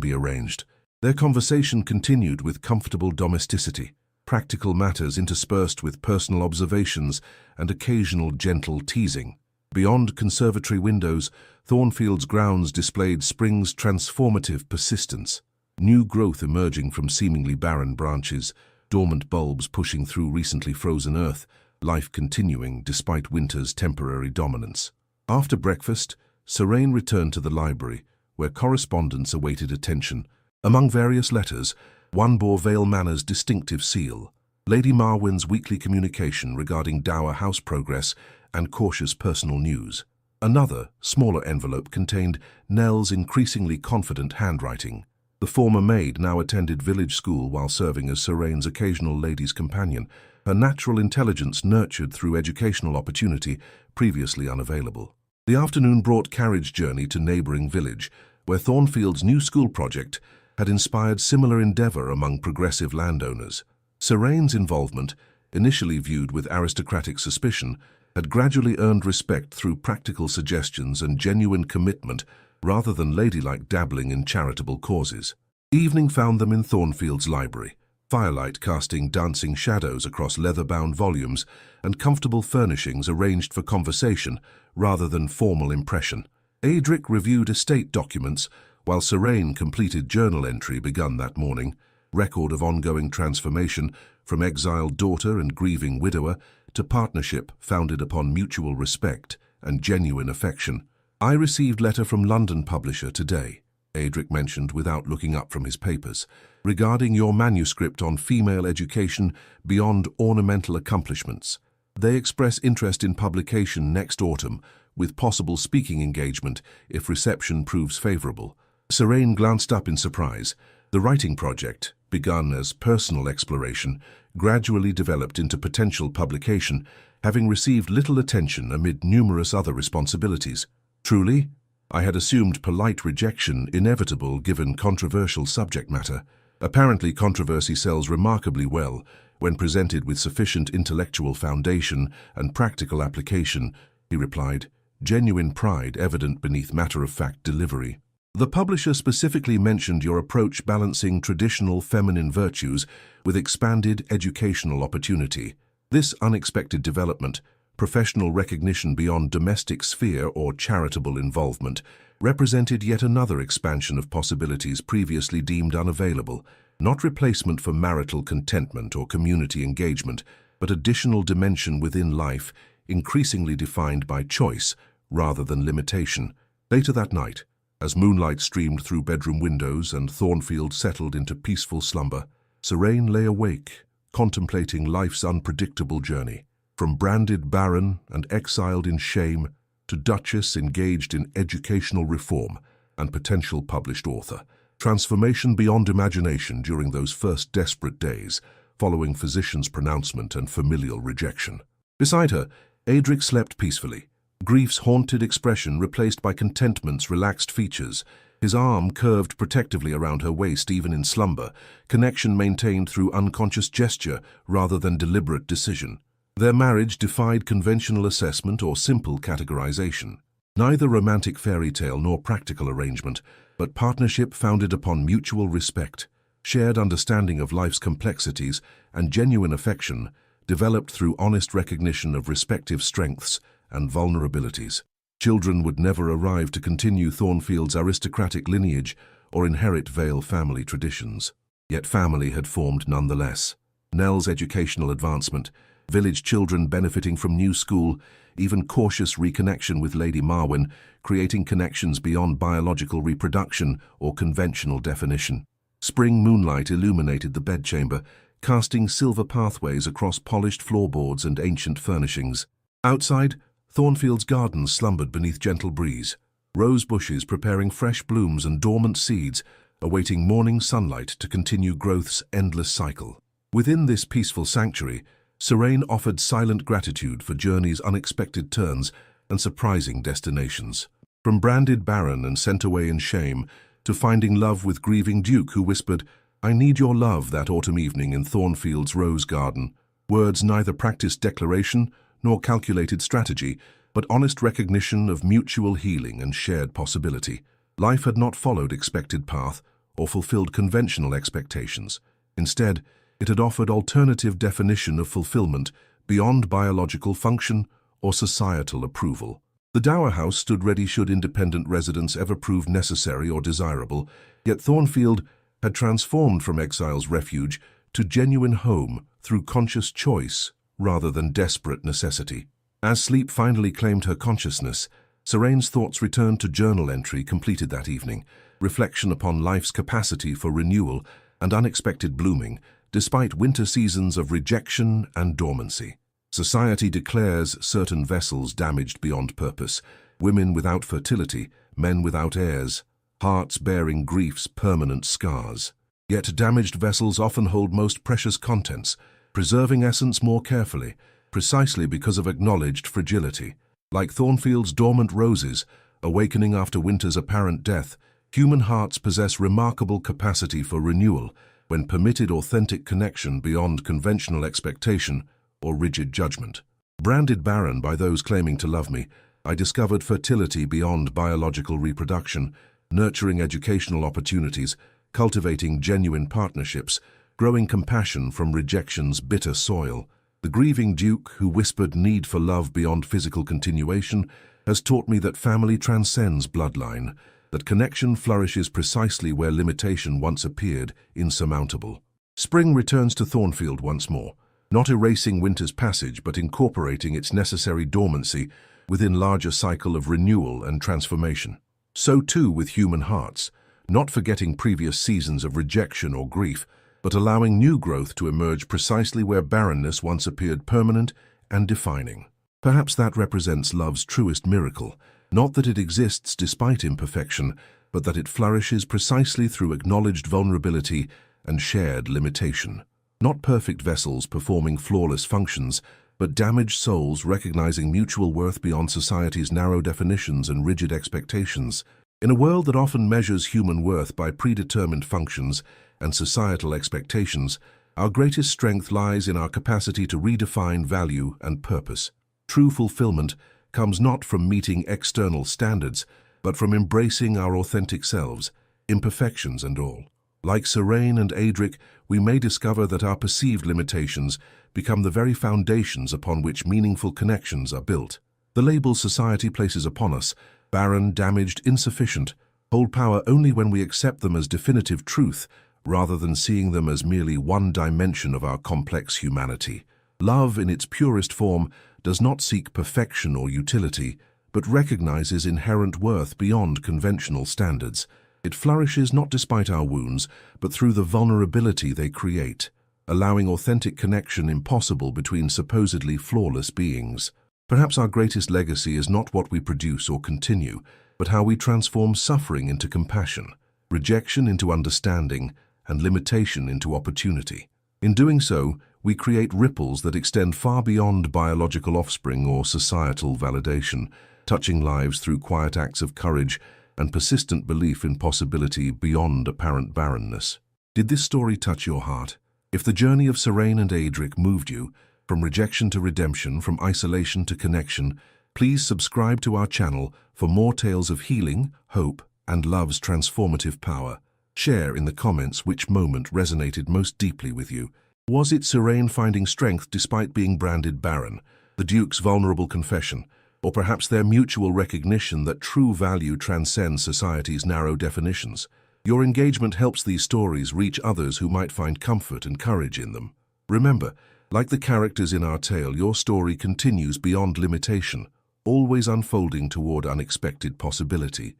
be arranged. Their conversation continued with comfortable domesticity, practical matters interspersed with personal observations and occasional gentle teasing. Beyond conservatory windows, Thornfield's grounds displayed spring's transformative persistence. New growth emerging from seemingly barren branches, dormant bulbs pushing through recently frozen earth, life continuing despite winter's temporary dominance. After breakfast, Serene returned to the library, where correspondence awaited attention. Among various letters, one bore Vale Manor's distinctive seal, Lady Marwyn's weekly communication regarding Dower House progress and cautious personal news. Another, smaller envelope contained Nell's increasingly confident handwriting. The former maid now attended village school while serving as Serene's occasional lady's companion, her natural intelligence nurtured through educational opportunity previously unavailable. The afternoon brought carriage journey to neighbouring village, where Thornfield's new school project had inspired similar endeavour among progressive landowners. Serene's involvement, initially viewed with aristocratic suspicion, had gradually earned respect through practical suggestions and genuine commitment rather than ladylike dabbling in charitable causes. Evening found them in Thornfield's library, firelight casting dancing shadows across leather-bound volumes and comfortable furnishings arranged for conversation rather than formal impression. Adric reviewed estate documents, while Serene completed journal entry begun that morning, record of ongoing transformation from exiled daughter and grieving widower to partnership founded upon mutual respect and genuine affection. I received letter from London publisher today, Adric mentioned without looking up from his papers, regarding your manuscript on female education beyond ornamental accomplishments. They express interest in publication next autumn, with possible speaking engagement if reception proves favourable. Serene glanced up in surprise. The writing project, begun as personal exploration, gradually developed into potential publication, having received little attention amid numerous other responsibilities. Truly, I had assumed polite rejection inevitable given controversial subject matter. Apparently, controversy sells remarkably well when presented with sufficient intellectual foundation and practical application, he replied, genuine pride evident beneath matter-of-fact delivery. The publisher specifically mentioned your approach balancing traditional feminine virtues with expanded educational opportunity. This unexpected development, professional recognition beyond domestic sphere or charitable involvement, represented yet another expansion of possibilities previously deemed unavailable, not replacement for marital contentment or community engagement, but additional dimension within life, increasingly defined by choice rather than limitation. Later that night, as moonlight streamed through bedroom windows and Thornfield settled into peaceful slumber, Serene lay awake, contemplating life's unpredictable journey. From branded Barren and exiled in shame to duchess engaged in educational reform and potential published author. Transformation beyond imagination during those first desperate days, following physician's pronouncement and familial rejection. Beside her, Adric slept peacefully, grief's haunted expression replaced by contentment's relaxed features, his arm curved protectively around her waist even in slumber, connection maintained through unconscious gesture rather than deliberate decision. Their marriage defied conventional assessment or simple categorization. Neither romantic fairy tale nor practical arrangement, but partnership founded upon mutual respect, shared understanding of life's complexities, and genuine affection, developed through honest recognition of respective strengths and vulnerabilities. Children would never arrive to continue Thornfield's aristocratic lineage or inherit Vale family traditions. Yet family had formed nonetheless. Nell's educational advancement, village children benefiting from new school, even cautious reconnection with Lady Marwyn, creating connections beyond biological reproduction or conventional definition. Spring moonlight illuminated the bedchamber, casting silver pathways across polished floorboards and ancient furnishings. Outside, Thornfield's gardens slumbered beneath gentle breeze, rose bushes preparing fresh blooms and dormant seeds, awaiting morning sunlight to continue growth's endless cycle. Within this peaceful sanctuary, Serene offered silent gratitude for journey's unexpected turns and surprising destinations. From branded Barren and sent away in shame, to finding love with grieving Duke who whispered, "I need your love," that autumn evening in Thornfield's rose garden. Words neither practiced declaration nor calculated strategy, but honest recognition of mutual healing and shared possibility. Life had not followed expected path or fulfilled conventional expectations. Instead, it had offered alternative definition of fulfillment beyond biological function or societal approval. The dower house stood ready should independent residence ever prove necessary or desirable, yet Thornfield had transformed from exile's refuge to genuine home through conscious choice rather than desperate necessity. As sleep finally claimed her consciousness, Serene's thoughts returned to journal entry completed that evening, reflection upon life's capacity for renewal and unexpected blooming, despite winter seasons of rejection and dormancy. Society declares certain vessels damaged beyond purpose, women without fertility, men without heirs, hearts bearing grief's permanent scars. Yet damaged vessels often hold most precious contents, preserving essence more carefully, precisely because of acknowledged fragility. Like Thornfield's dormant roses, awakening after winter's apparent death, human hearts possess remarkable capacity for renewal when permitted authentic connection beyond conventional expectation or rigid judgment. Branded barren by those claiming to love me, I discovered fertility beyond biological reproduction, nurturing educational opportunities, cultivating genuine partnerships, growing compassion from rejection's bitter soil. The grieving Duke, who whispered need for love beyond physical continuation, has taught me that family transcends bloodline, that connection flourishes precisely where limitation once appeared insurmountable. Spring returns to Thornfield once more, not erasing winter's passage but incorporating its necessary dormancy within larger cycle of renewal and transformation. So too with human hearts, not forgetting previous seasons of rejection or grief, but allowing new growth to emerge precisely where barrenness once appeared permanent and defining. Perhaps that represents love's truest miracle, not that it exists despite imperfection, but that it flourishes precisely through acknowledged vulnerability and shared limitation. Not perfect vessels performing flawless functions, but damaged souls recognizing mutual worth beyond society's narrow definitions and rigid expectations. In a world that often measures human worth by predetermined functions and societal expectations, our greatest strength lies in our capacity to redefine value and purpose. True fulfillment comes not from meeting external standards, but from embracing our authentic selves, imperfections and all. Like Serene and Adric, we may discover that our perceived limitations become the very foundations upon which meaningful connections are built. The labels society places upon us, barren, damaged, insufficient, hold power only when we accept them as definitive truth, rather than seeing them as merely one dimension of our complex humanity. Love, in its purest form, does not seek perfection or utility, but recognizes inherent worth beyond conventional standards. It flourishes not despite our wounds, but through the vulnerability they create, allowing authentic connection impossible between supposedly flawless beings. Perhaps our greatest legacy is not what we produce or continue, but how we transform suffering into compassion, rejection into understanding, and limitation into opportunity. In doing so, we create ripples that extend far beyond biological offspring or societal validation, touching lives through quiet acts of courage and persistent belief in possibility beyond apparent barrenness. Did this story touch your heart? If the journey of Serene and Adric moved you, from rejection to redemption, from isolation to connection, please subscribe to our channel for more tales of healing, hope, and love's transformative power. Share in the comments which moment resonated most deeply with you. Was it Serene finding strength despite being branded barren, the Duke's vulnerable confession, or perhaps their mutual recognition that true value transcends society's narrow definitions? Your engagement helps these stories reach others who might find comfort and courage in them. Remember, Like the characters in our tale, your story continues beyond limitation, always unfolding toward unexpected possibility.